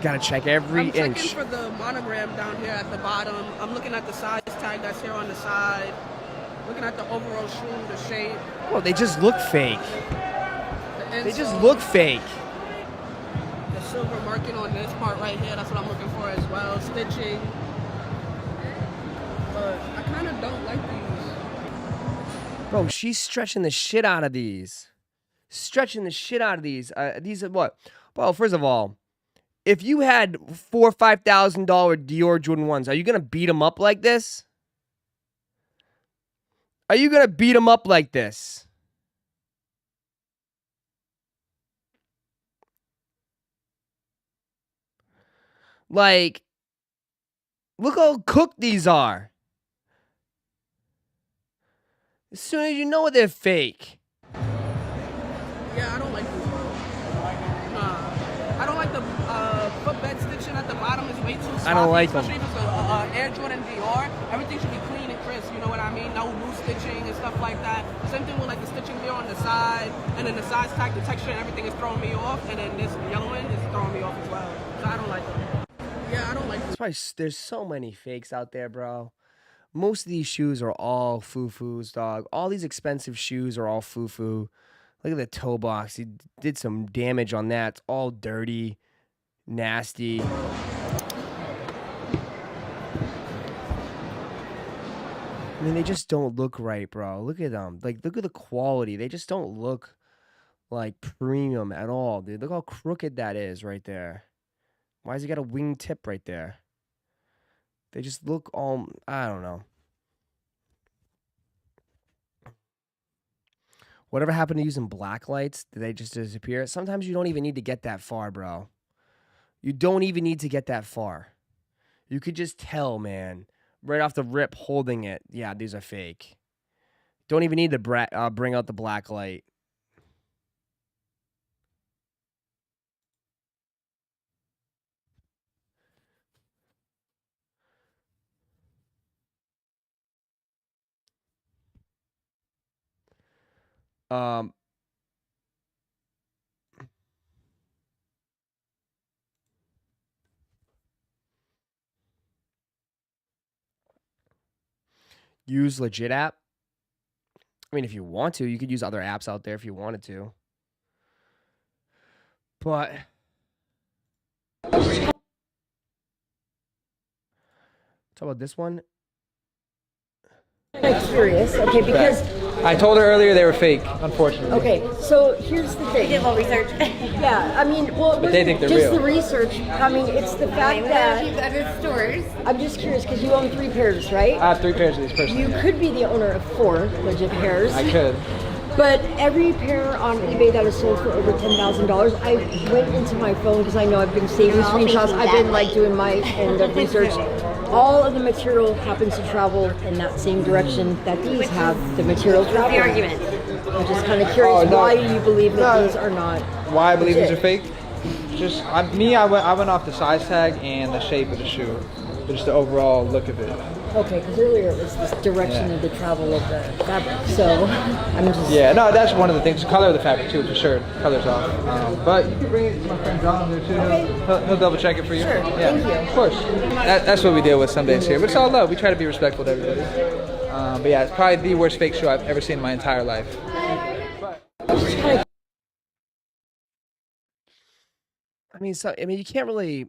Gotta check every I'm checking inch. for the monogram down here at the bottom. I'm looking at the size tag that's here on the side. Looking at the overall shoe, the shape. Well, they just look fake. They just look fake. The silver marking on this part right here, that's what I'm looking for as well. Stitching. But I kind of don't like these. Bro, she's stretching the shit out of these. Stretching the shit out of these. These are what? Well, first of all, if you had $4,000 or $5,000 Dior Jordan 1s, are you going to beat them up like this? Are you going to beat them up like this? Like, look how cooked these are. As soon as you know they're fake. Yeah, I don't like these, bro. Nah. I don't like the footbed stitching at the bottom. Is way too sloppy. I don't like them. Especially if it's a Air Jordan Dior. Everything should be clean and crisp, you know what I mean? No loose stitching and stuff like that. Same thing with like the stitching here on the side. And then the size tag, the texture and everything is throwing me off. And then this yellow one is throwing me off as well. So I don't like them. Yeah, I don't like them. There's so many fakes out there, bro. Most of these shoes are all foo-foos, dog. All these expensive shoes are all foo-foo. Look at the toe box. He did some damage on that. It's all dirty, nasty. I mean, they just don't look right, bro. Look at them. Like, look at the quality. They just don't look like premium at all, dude. Look how crooked that is right there. Why has he got a wing tip right there? They just look all, I don't know. Whatever happened to using black lights? Did they just disappear? Sometimes you don't even need to get that far, bro. You don't even need to get that far. You could just tell, man. Right off the rip, holding it. Yeah, these are fake. Don't even need to bring out the black light. Use legit app. I mean, if you want to, you could use other apps out there if you wanted to. But talk about this one. I'm curious, okay, because I told her earlier they were fake, unfortunately. Okay, so here's the thing. We did a little research. Yeah, I mean, well, it But they think wasn't they're just real. the research. I mean, it's the fact that Other stores. I'm just curious because you own 3 pairs, right? I have 3 pairs of these personally. You could be the owner of 4 legit pairs. I could. But every pair on eBay that is sold for over $10,000, I went into my phone because I know I've been saving screenshots. I've been like doing my end of research. All of the material happens to travel in that same direction that these have the material travel. The argument. I'm just kind of curious why you believe that these are not. Why I believe these are legit. fake? Just I went off the size tag and the shape of the shoe, just the overall look of it. Okay, because earlier it was this direction of the travel of the fabric. So I'm just. Yeah, no, that's one of the things. The color of the fabric too, for sure. Color's off. But you can bring it to my friend John there too. He'll double check it for you. Sure, Yeah, thank you. Of course. That's what we deal with some days here. But it's all love. We try to be respectful to everybody. But yeah, it's probably the worst fake shoe I've ever seen in my entire life. I mean, you can't really.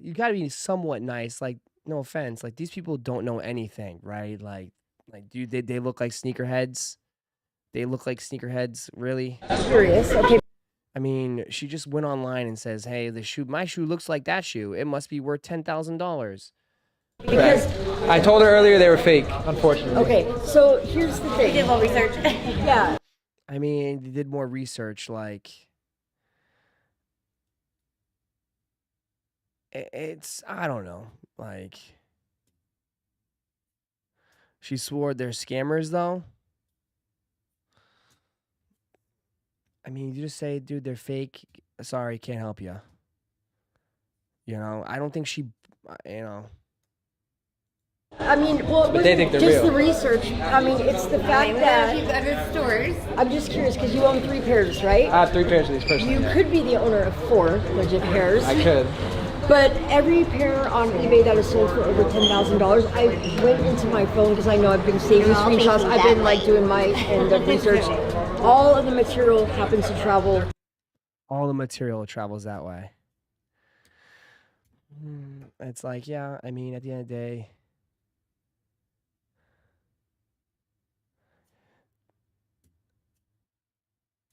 You got to be somewhat nice. Like, no offense. Like, these people don't know anything, right? Like, dude, they look like sneakerheads. They look like sneakerheads, really. Curious. Okay. I mean, she just went online and says, "Hey, my shoe looks like that shoe. It must be worth $10,000." Because I told her earlier they were fake, unfortunately. okay, so here's the thing. We did a little research. Yeah. I mean, they did more research. Like, it's I don't know. Like, she swore they're scammers, though. I mean, you just say, dude, they're fake. Sorry, can't help you. You know, I don't think she, you know. I mean, well, it But they think wasn't they're just real. the research. I mean, it's the fact that Other stores. I'm just curious because you own 3 pairs, right? I have 3 pairs of these personally. You could be the owner of 4 legit pairs. I could. But every pair on eBay that is sold for over $10,000, I went into my phone because I know I've been saving screenshots. I've been like doing my end of research. All of the material happens to travel. All the material travels that way. It's like, yeah, I mean, at the end of the day,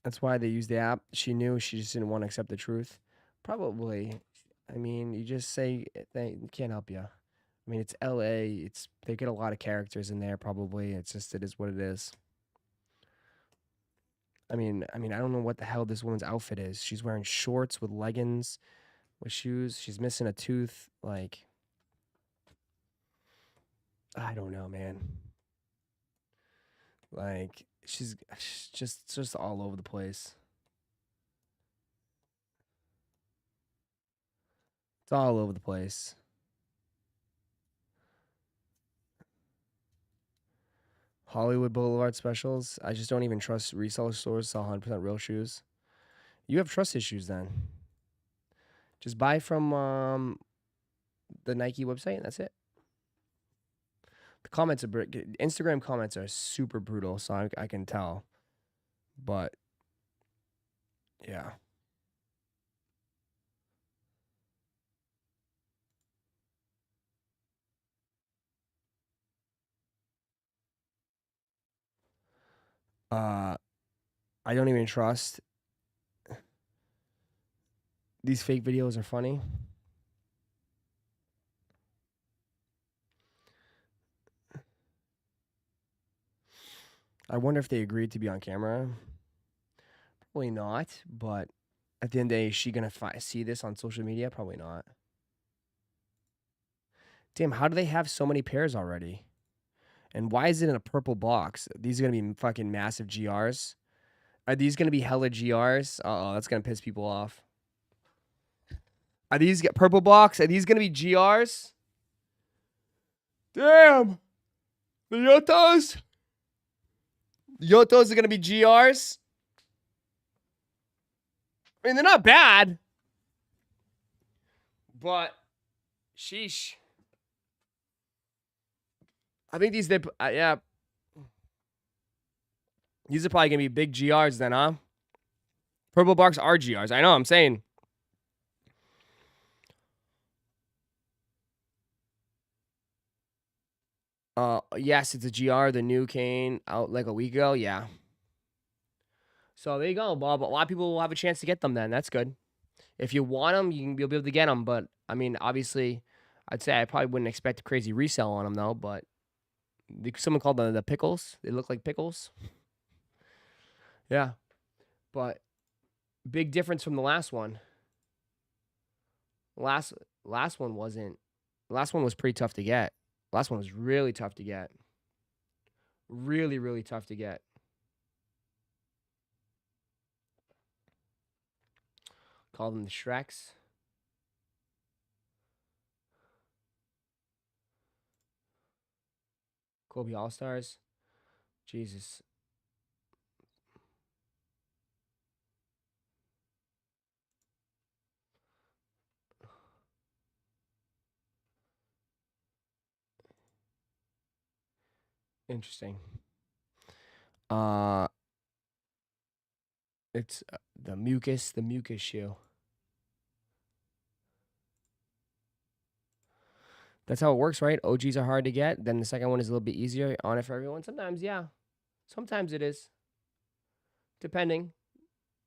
that's why they use the app. She knew, she just didn't want to accept the truth. Probably. I mean, you just say they can't help you. I mean, it's LA. They get a lot of characters in there. Probably. It is what it is. I mean, I don't know what the hell this woman's outfit is. She's wearing shorts with leggings, with shoes. She's missing a tooth. Like, I don't know, man. Like, she's just all over the place. It's all over the place. Hollywood Boulevard specials. I just don't even trust reseller stores to sell 100% real shoes. You have trust issues then. Just buy from the Nike website and that's it. The comments are Instagram comments are super brutal, so I can tell. But yeah. I don't even trust. These fake videos are funny. I wonder if they agreed to be on camera. Probably not, but at the end of the day, is she going to see this on social media? Probably not. Damn, how do they have so many pairs already? And why is it in a purple box? These are going to be fucking massive GRs. Are these going to be hella GRs? Uh-oh, that's going to piss people off. Are these purple box? Are these going to be GRs? Damn. The Yotos? The Yotos are going to be GRs? I mean, they're not bad. But, sheesh. I think these, yeah. These are probably going to be big GRs then, huh? Purple box are GRs. I know, I'm saying. Yes, it's a GR. The new cane out like a week ago. Yeah. So there you go, Bob. A lot of people will have a chance to get them then. That's good. If you want them, you'll be able to get them. But, I mean, obviously, I'd say I probably wouldn't expect a crazy resale on them, though. But someone called them the pickles. They look like pickles. Yeah. But big difference from the last one. Last one wasn't. Last one was pretty tough to get. Last one was really tough to get. Really, really tough to get. Call them the Shreks. Kobe All-Stars. Jesus. Interesting. It's the mucus shoe. That's how it works, right? OGs are hard to get. Then the second one is a little bit easier on it for everyone. Sometimes, yeah. Sometimes it is. Depending.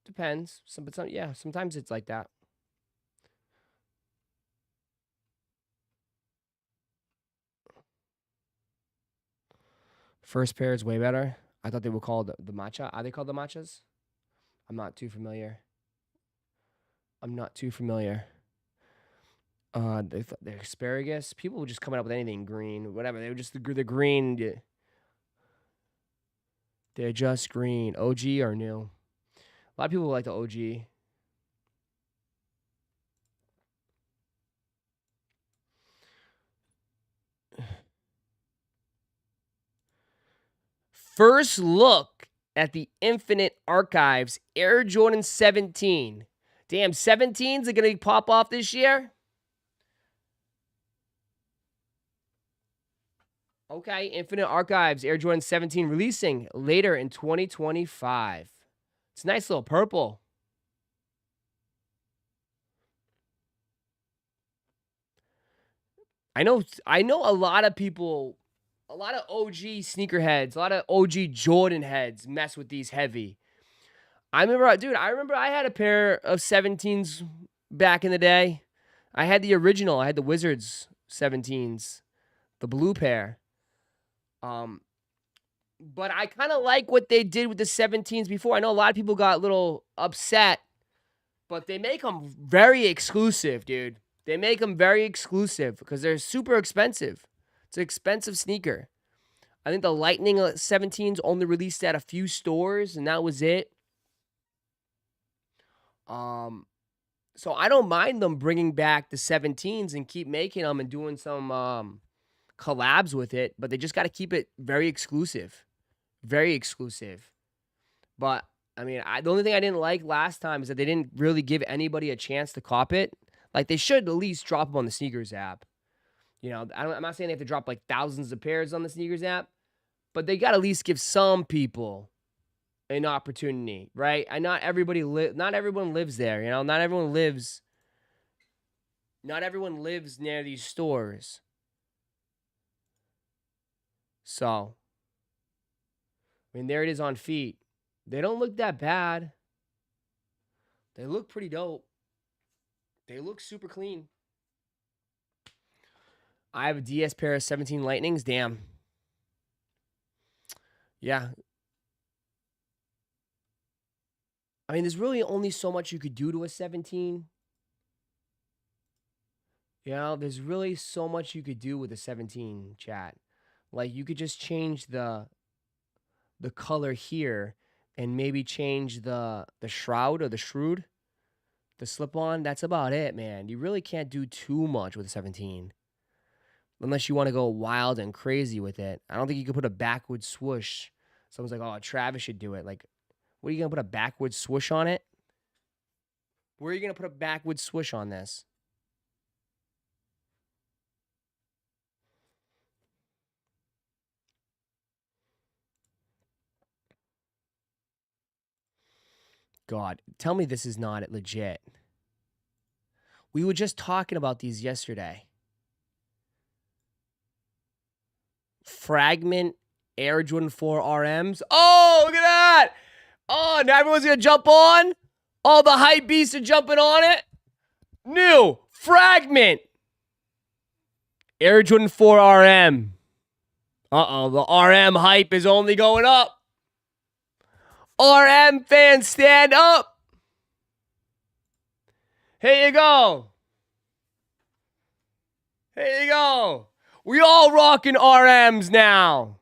Depends. Yeah, sometimes it's like that. First pair is way better. I thought they were called the matcha. Are they called the matchas? I'm not too familiar. The asparagus. People were just coming up with anything green, whatever. They were just the green. They're just green. OG or new. A lot of people like the OG. First look at the Infinite Archives Air Jordan 17. Damn, 17s are going to pop off this year? Okay, Infinite Archives Air Jordan 17 releasing later in 2025. It's a nice little purple. I know a lot of people, a lot of OG sneakerheads, a lot of OG Jordan heads mess with these heavy. I remember I had a pair of 17s back in the day. I had the original. I had the Wizards 17s, the blue pair. But I kind of like what they did with the 17s before. I know a lot of people got a little upset, but they make them very exclusive, dude. They make them very exclusive because they're super expensive. It's an expensive sneaker. I think the Lightning 17s only released at a few stores, and that was it. So I don't mind them bringing back the 17s and keep making them and doing some collabs with it, but they just got to keep it very exclusive. Very exclusive. But, I mean, the only thing I didn't like last time is that they didn't really give anybody a chance to cop it. Like, they should at least drop them on the Sneakers app. You know, I'm not saying they have to drop, like, thousands of pairs on the Sneakers app, but they got to at least give some people an opportunity, right? And not everyone lives there, you know? Not everyone lives near these stores. So, I mean, there it is on feet. They don't look that bad. They look pretty dope. They look super clean. I have a DS pair of 17 Lightnings. Damn. Yeah. I mean, there's really only so much you could do to a 17. You know, there's really so much you could do with a 17, chat. Like, you could just change the color here and maybe change the shroud or the shroud, the slip-on. That's about it, man. You really can't do too much with a 17 unless you want to go wild and crazy with it. I don't think you could put a backward swoosh. Someone's like, oh, Travis should do it. Like, what are you going to put a backward swoosh on it? Where are you going to put a backward swoosh on this? God, tell me this is not legit. We were just talking about these yesterday. fragment Air Jordan 4 RMs. Oh, look at that. Oh, now everyone's going to jump on. All the hype beasts are jumping on it. New fragment Air Jordan 4 RM. Uh-oh, the RM hype is only going up. RM fans, stand up. Here you go. Here you go. We all rocking RMs now.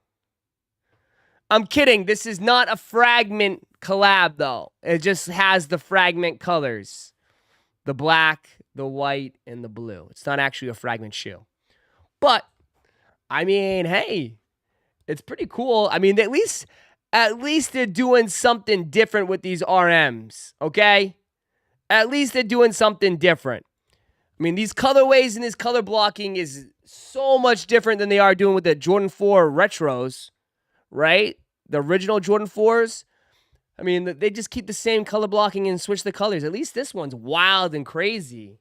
I'm kidding. This is not a fragment collab, though. It just has the fragment colors. The black, the white, and the blue. It's not actually a fragment shoe. But, I mean, hey, it's pretty cool. I mean, at least they're doing something different with these RMs, okay? At least they're doing something different. I mean, these colorways and this color blocking is so much different than they are doing with the Jordan 4 retros, right? The original Jordan 4s. I mean, they just keep the same color blocking and switch the colors. At least this one's wild and crazy.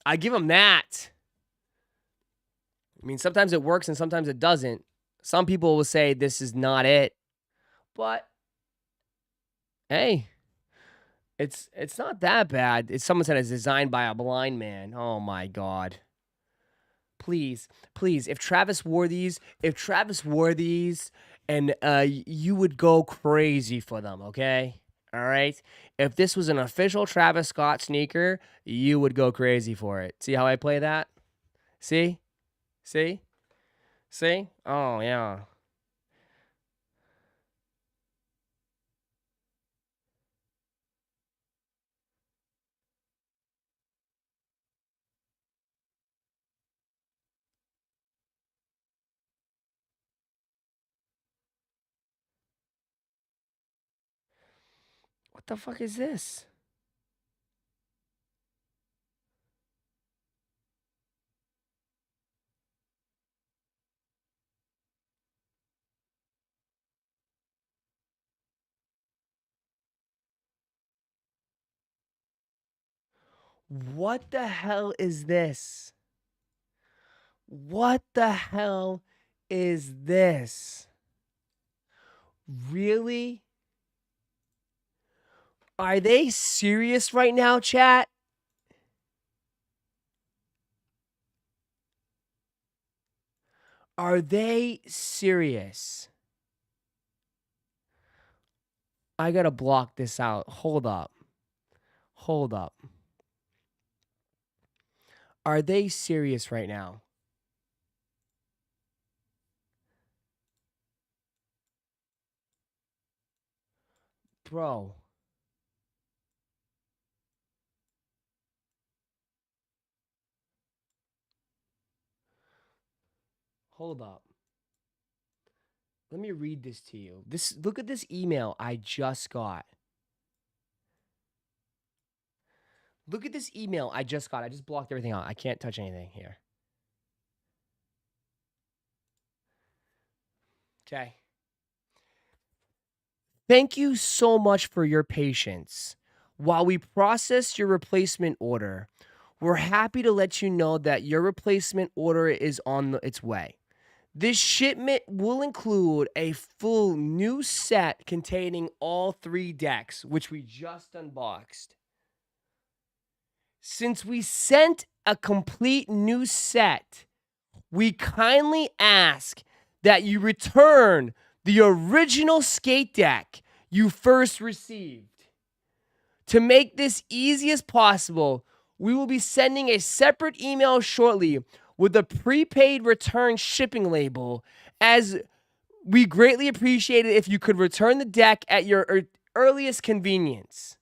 I give them that. I mean, sometimes it works and sometimes it doesn't. Some people will say this is not it. But, hey, it's not that bad. Someone said it's designed by a blind man. Oh, my God. Please, if Travis wore these, and you would go crazy for them, okay? All right? If this was an official Travis Scott sneaker, you would go crazy for it. See how I play that? See? See? Oh, yeah. What the fuck is this? What the hell is this? What the hell is this? Really? Are they serious right now, chat? Are they serious? I gotta block this out. Hold up. Are they serious right now? Bro. Hold up. Let me read this to you. Look at this email I just got. Look at this email I just got. I just blocked everything out. I can't touch anything here. Okay. Thank you so much for your patience. While we process your replacement order, we're happy to let you know that your replacement order is on its way. This shipment will include a full new set containing all 3 decks, which we just unboxed. Since we sent a complete new set, we kindly ask that you return the original skate deck you first received. To make this easy as possible, we will be sending a separate email shortly with a prepaid return shipping label, as we greatly appreciate it if you could return the deck at your earliest convenience.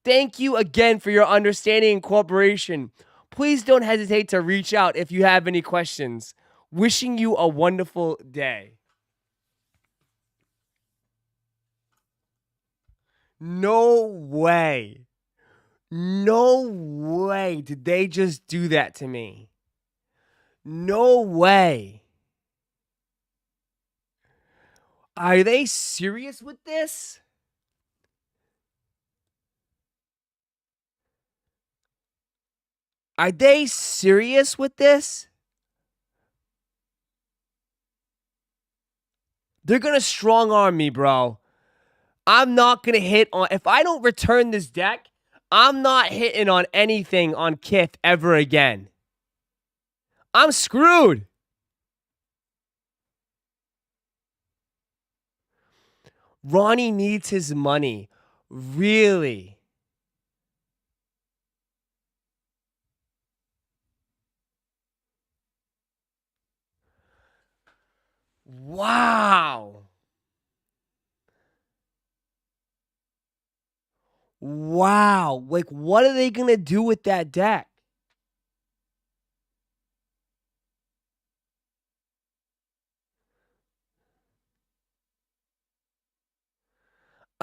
Thank you again for your understanding and cooperation. Please don't hesitate to reach out if you have any questions. Wishing you a wonderful day. No way. No way did they just do that to me. No way. Are they serious with this? Are they serious with this? They're going to strong arm me, bro. I'm not going to hit on... If I don't return this deck, I'm not hitting on anything on Kith ever again. I'm screwed. Ronnie needs his money. Really? Wow. Wow. Like, what are they going to do with that deck?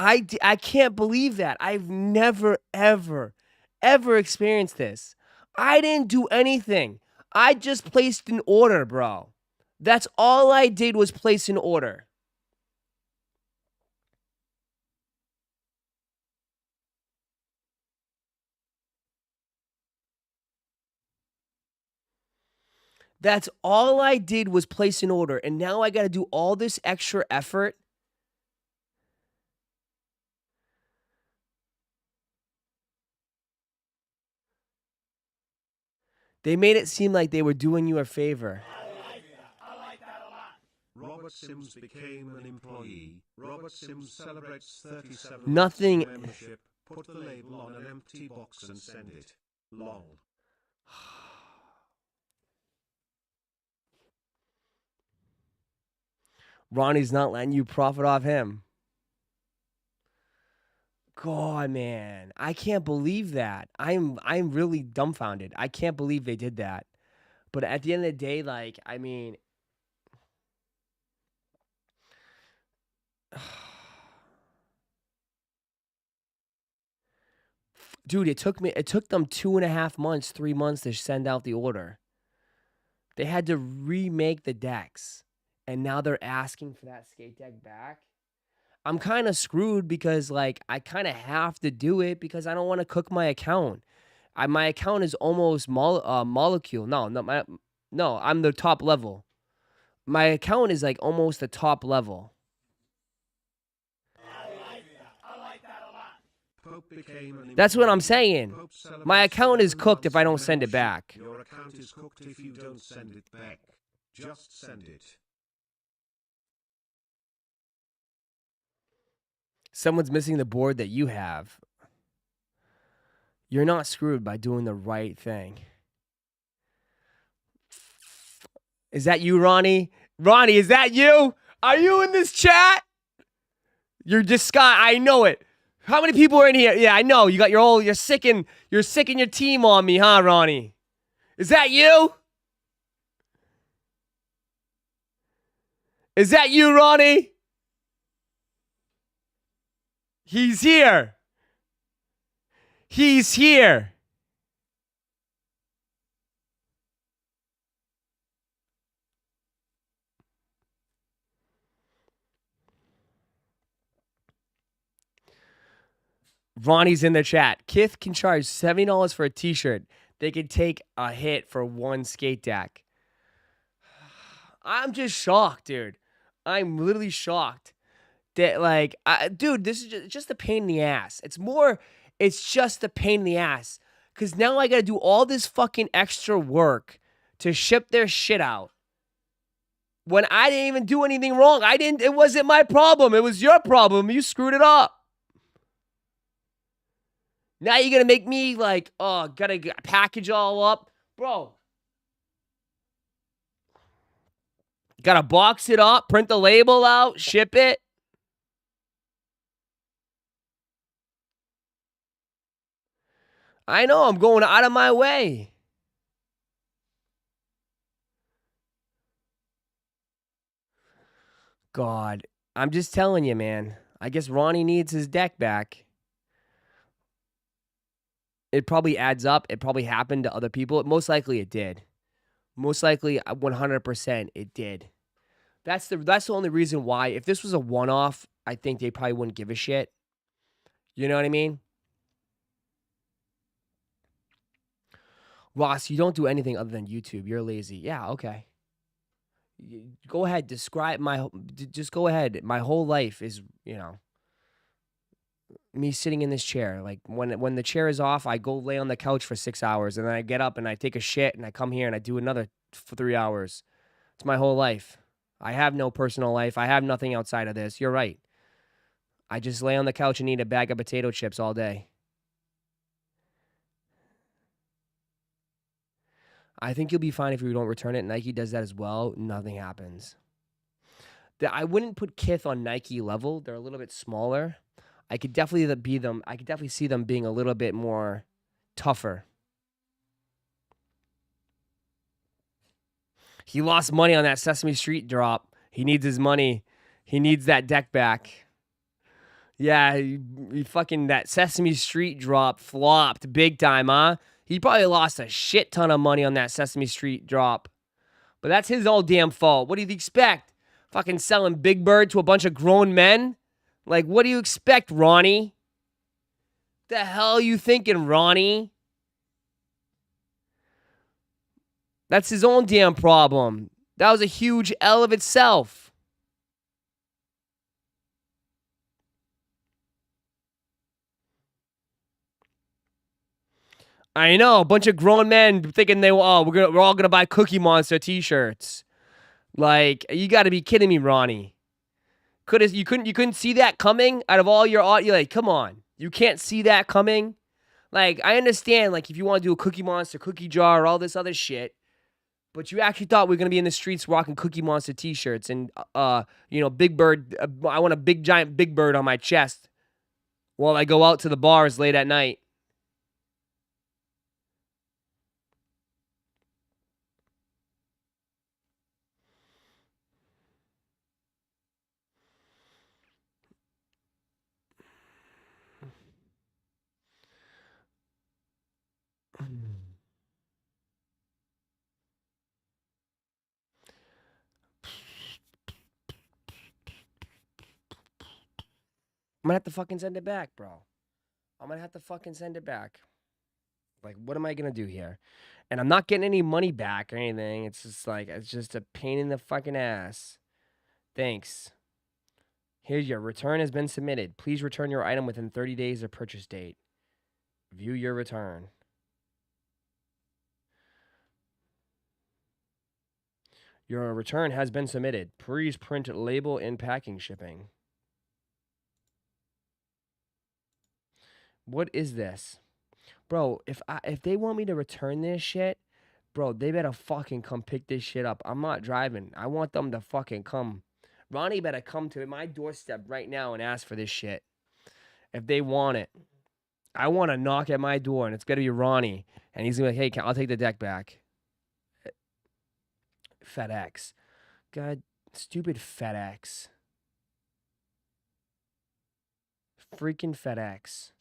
I can't believe that. I've never, ever experienced this. I didn't do anything. I just placed an order, bro. That's all I did was place an order. That's all I did was place an order. And now I got to do all this extra effort. They made it seem like they were doing you a favor. Robert Sims became an employee. Robert Sims celebrates 37 Nothing. Membership. Put the label on an empty box and send it. Lol. Ronnie's not letting you profit off him. God, man, I can't believe that. I'm really dumbfounded. I can't believe they did that. But at the end of the day, like, I mean, dude, it took them 2.5 months, 3 months to send out the order. They had to remake the decks, and now they're asking for that skate deck back. I'm kind of screwed because, like, I kind of have to do it because I don't want to cook my account. My account is almost molecule. No, I'm the top level. My account is like almost the top level. That's what I'm saying. My account is cooked if I don't send it back. Your account is cooked if you don't send it back. Just send it. Someone's missing the board that you have. You're not screwed by doing the right thing. Is that you, Ronnie? Ronnie, is that you? Are you in this chat? You're just Scott. I know it. How many people are in here? Yeah, I know. You got you're sick and your team on me, huh, Ronnie? Is that you? Is that you, Ronnie? He's here. He's here. Ronnie's in the chat. Kith can charge $70 for a t-shirt. They could take a hit for one skate deck. I'm just shocked, dude. I'm literally shocked that, like, dude, this is just a pain in the ass. It's just a pain in the ass. Because now I got to do all this fucking extra work to ship their shit out. When I didn't even do anything wrong. It wasn't my problem. It was your problem. You screwed it up. Now you're going to make me like, oh, gotta package all up. Bro. Gotta box it up, print the label out, ship it. I know, I'm going out of my way. God, I'm just telling you, man. I guess Ronnie needs his deck back. It probably adds up. It probably happened to other people. Most likely it did. Most likely 100% it did. That's the only reason why. If this was a one-off, I think they probably wouldn't give a shit. You know what I mean? Ross, you don't do anything other than YouTube. You're lazy. Yeah, okay. Go ahead, describe just go ahead. My whole life is, me sitting in this chair. Like when the chair is off, I go lay on the couch for 6 hours, and then I get up and I take a shit, and I come here and I do another for 3 hours. It's my whole life. I have no personal life. I have nothing outside of this. You're right. I just lay on the couch and eat a bag of potato chips all day. I think you'll be fine if you don't return it. Nike does that as well. Nothing happens. I wouldn't put Kith on Nike level. They're a little bit smaller. I could definitely see them being a little bit more tougher. He lost money on that Sesame Street drop. He needs his money. He needs that deck back. Yeah, he fucking, that Sesame Street drop flopped big time, huh? He probably lost a shit ton of money on that Sesame Street drop. But that's his own damn fault. What do you expect? Fucking selling Big Bird to a bunch of grown men? Like, what do you expect, Ronnie? The hell are you thinking, Ronnie? That's his own damn problem. That was a huge L of itself. I know, a bunch of grown men thinking we're all gonna buy Cookie Monster t-shirts. Like, you gotta be kidding me, Ronnie. You couldn't see that coming out of all your audio? Like, come on. You can't see that coming? Like, I understand, like, if you want to do a Cookie Monster, Cookie Jar, or all this other shit, but you actually thought we were going to be in the streets rocking Cookie Monster t-shirts and, Big Bird, I want a big, giant Big Bird on my chest while I go out to the bars late at night. I'm gonna have to fucking send it back, bro. I'm gonna have to fucking send it back. Like, what am I gonna do here? And I'm not getting any money back or anything. It's just like, it's just a pain in the fucking ass. Thanks. Here's your return has been submitted. Please return your item within 30 days of purchase date. View your return. Your return has been submitted. Please print label and packing shipping. What is this? Bro, if they want me to return this shit, bro, they better fucking come pick this shit up. I'm not driving. I want them to fucking come. Ronnie better come to my doorstep right now and ask for this shit. If they want it. I want to knock at my door, and it's going to be Ronnie. And he's going to be like, hey, I'll take the deck back. FedEx. God, stupid FedEx. Freaking FedEx.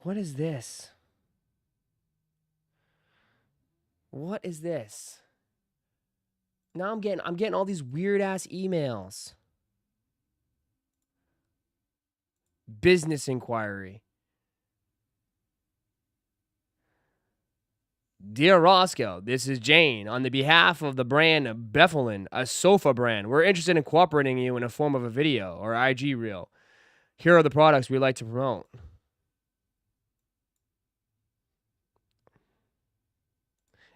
What is this? What is this? Now I'm getting all these weird ass emails. Business inquiry. Dear Roszko, this is Jane. On the behalf of the brand BORDERLND, a sofa brand, we're interested in cooperating you in a form of a video or IG reel. Here are the products we'd like to promote.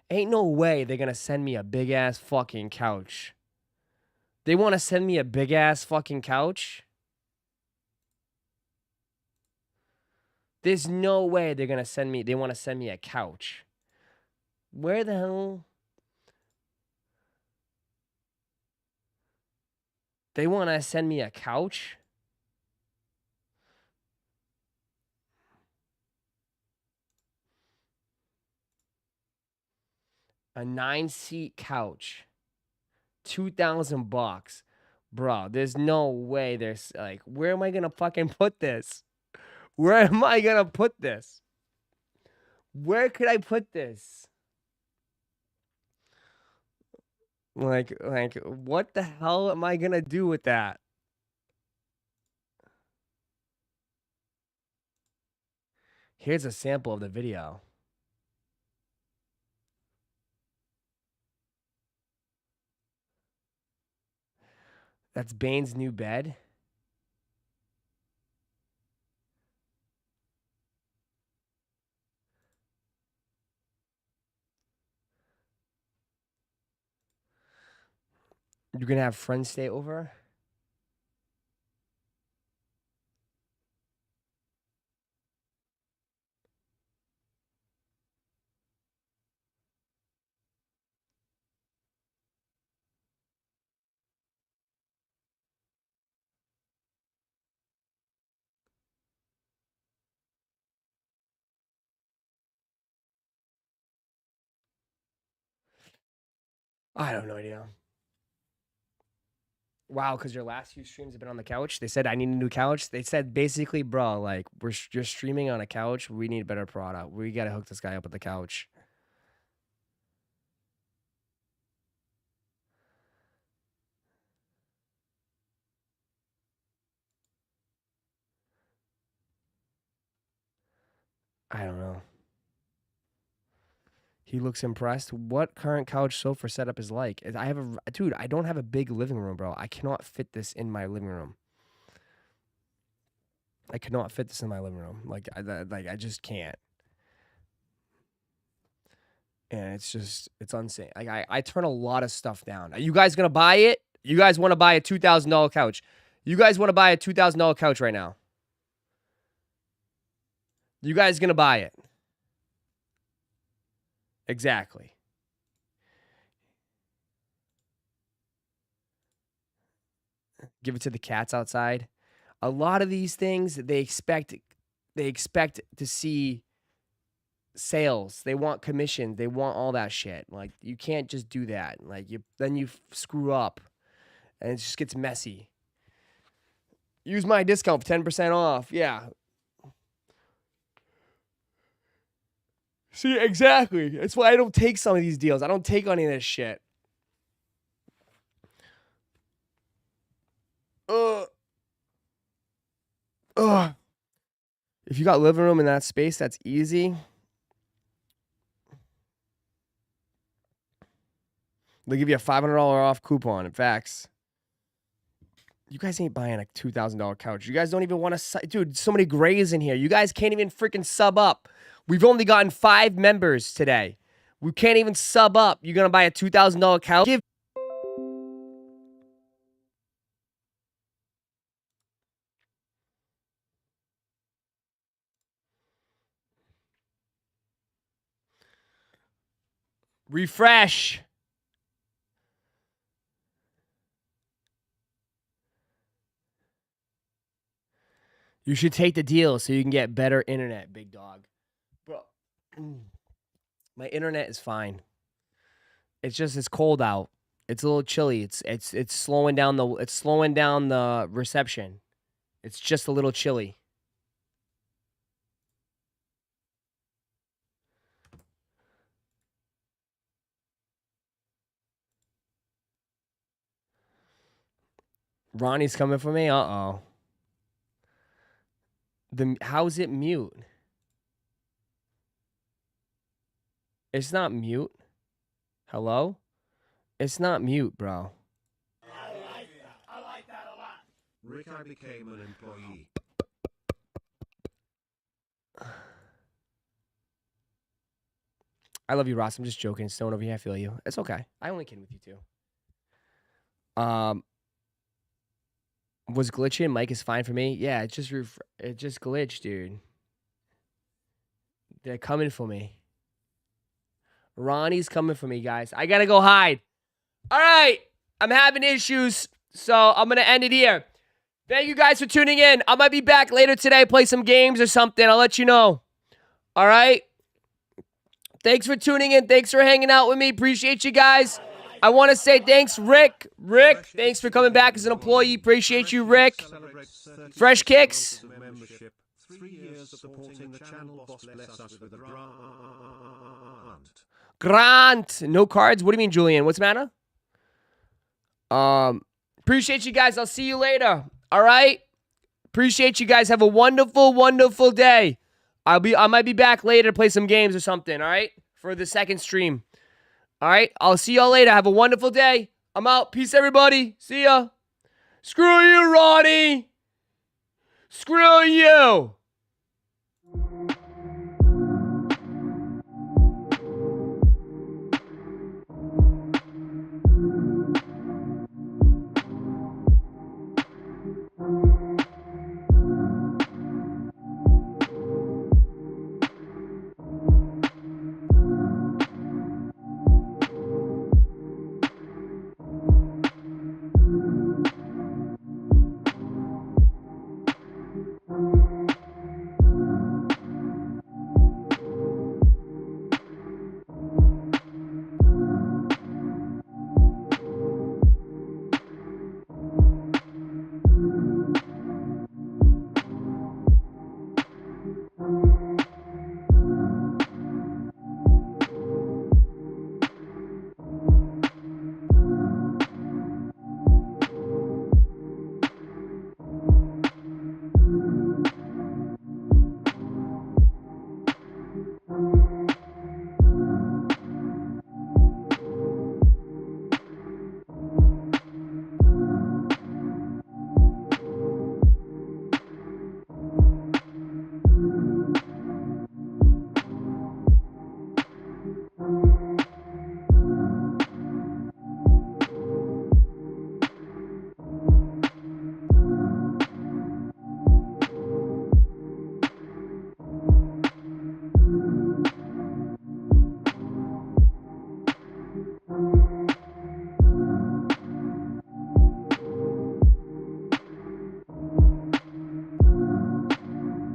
Ain't no way they're going to send me a big-ass fucking couch. They want to send me a big-ass fucking couch? There's no way they want to send me a couch. Where the hell? They want to send me a couch? A 9-seat couch. $2,000. Bro, there's no way there's like, where am I going to fucking put this? Where am I going to put this? Where could I put this? Like, what the hell am I gonna do with that? Here's a sample of the video. That's Bane's new bed. You're gonna have friends stay over? I have no idea. Wow, because your last few streams have been on the couch. They said I need a new couch. They said basically, bro, like you're streaming on a couch. We need a better product. We gotta hook this guy up with the couch. I don't know. He looks impressed. What current couch sofa setup is like? I have a dude. I don't have a big living room, bro. I cannot fit this in my living room. I cannot fit this in my living room. Like I just can't. And it's insane. Like I turn a lot of stuff down. Are you guys gonna buy it? You guys want to buy a $2,000 couch? You guys want to buy a $2,000 couch right now? You guys gonna buy it? Exactly. Give it to the cats outside. A lot of these things they expect to see sales. They want commission. They want all that shit. Like you can't just do that. Like then you screw up, and it just gets messy. Use my discount for 10% off. Yeah. See, exactly. That's why I don't take some of these deals. I don't take any of this shit. If you got living room in that space, that's easy. They'll give you a $500 off coupon. In fact, you guys ain't buying a $2,000 couch. You guys don't even want to... Dude, so many grays in here. You guys can't even freaking sub up. We've only gotten 5 members today. We can't even sub up. You're going to buy a $2,000 couch? Refresh. You should take the deal so you can get better internet, big dog. Bro, my internet is fine. It's cold out. It's a little chilly. It's slowing down the reception. It's just a little chilly. Ronnie's coming for me? Uh-oh. How's it mute? It's not mute. Hello? It's not mute, bro. I like that a lot. Rick, I became an employee. I love you, Ross. I'm just joking. Stone over here. I feel you. It's okay. I only kid with you too. Was glitching? Mic is fine for me. Yeah, it just glitched, dude. They're coming for me. Ronnie's coming for me, guys. I gotta go hide. All right, I'm having issues, so I'm gonna end it here. Thank you guys for tuning in. I might be back later today, play some games or something. I'll let you know. All right. Thanks for tuning in. Thanks for hanging out with me. Appreciate you guys. I want to say thanks, Rick. Rick, thanks for coming back as an employee. Appreciate you, Rick. Fresh Kicks. 3 years supporting the channel. Boss bless us with a grant. Grant. No cards? What do you mean, Julian? What's the matter? Appreciate you guys. I'll see you later. All right? Appreciate you guys. Have a wonderful, wonderful day. I might be back later to play some games or something, all right? For the second stream. All right? I'll see y'all later. Have a wonderful day. I'm out. Peace, everybody. See ya. Screw you, Ronnie. Screw you.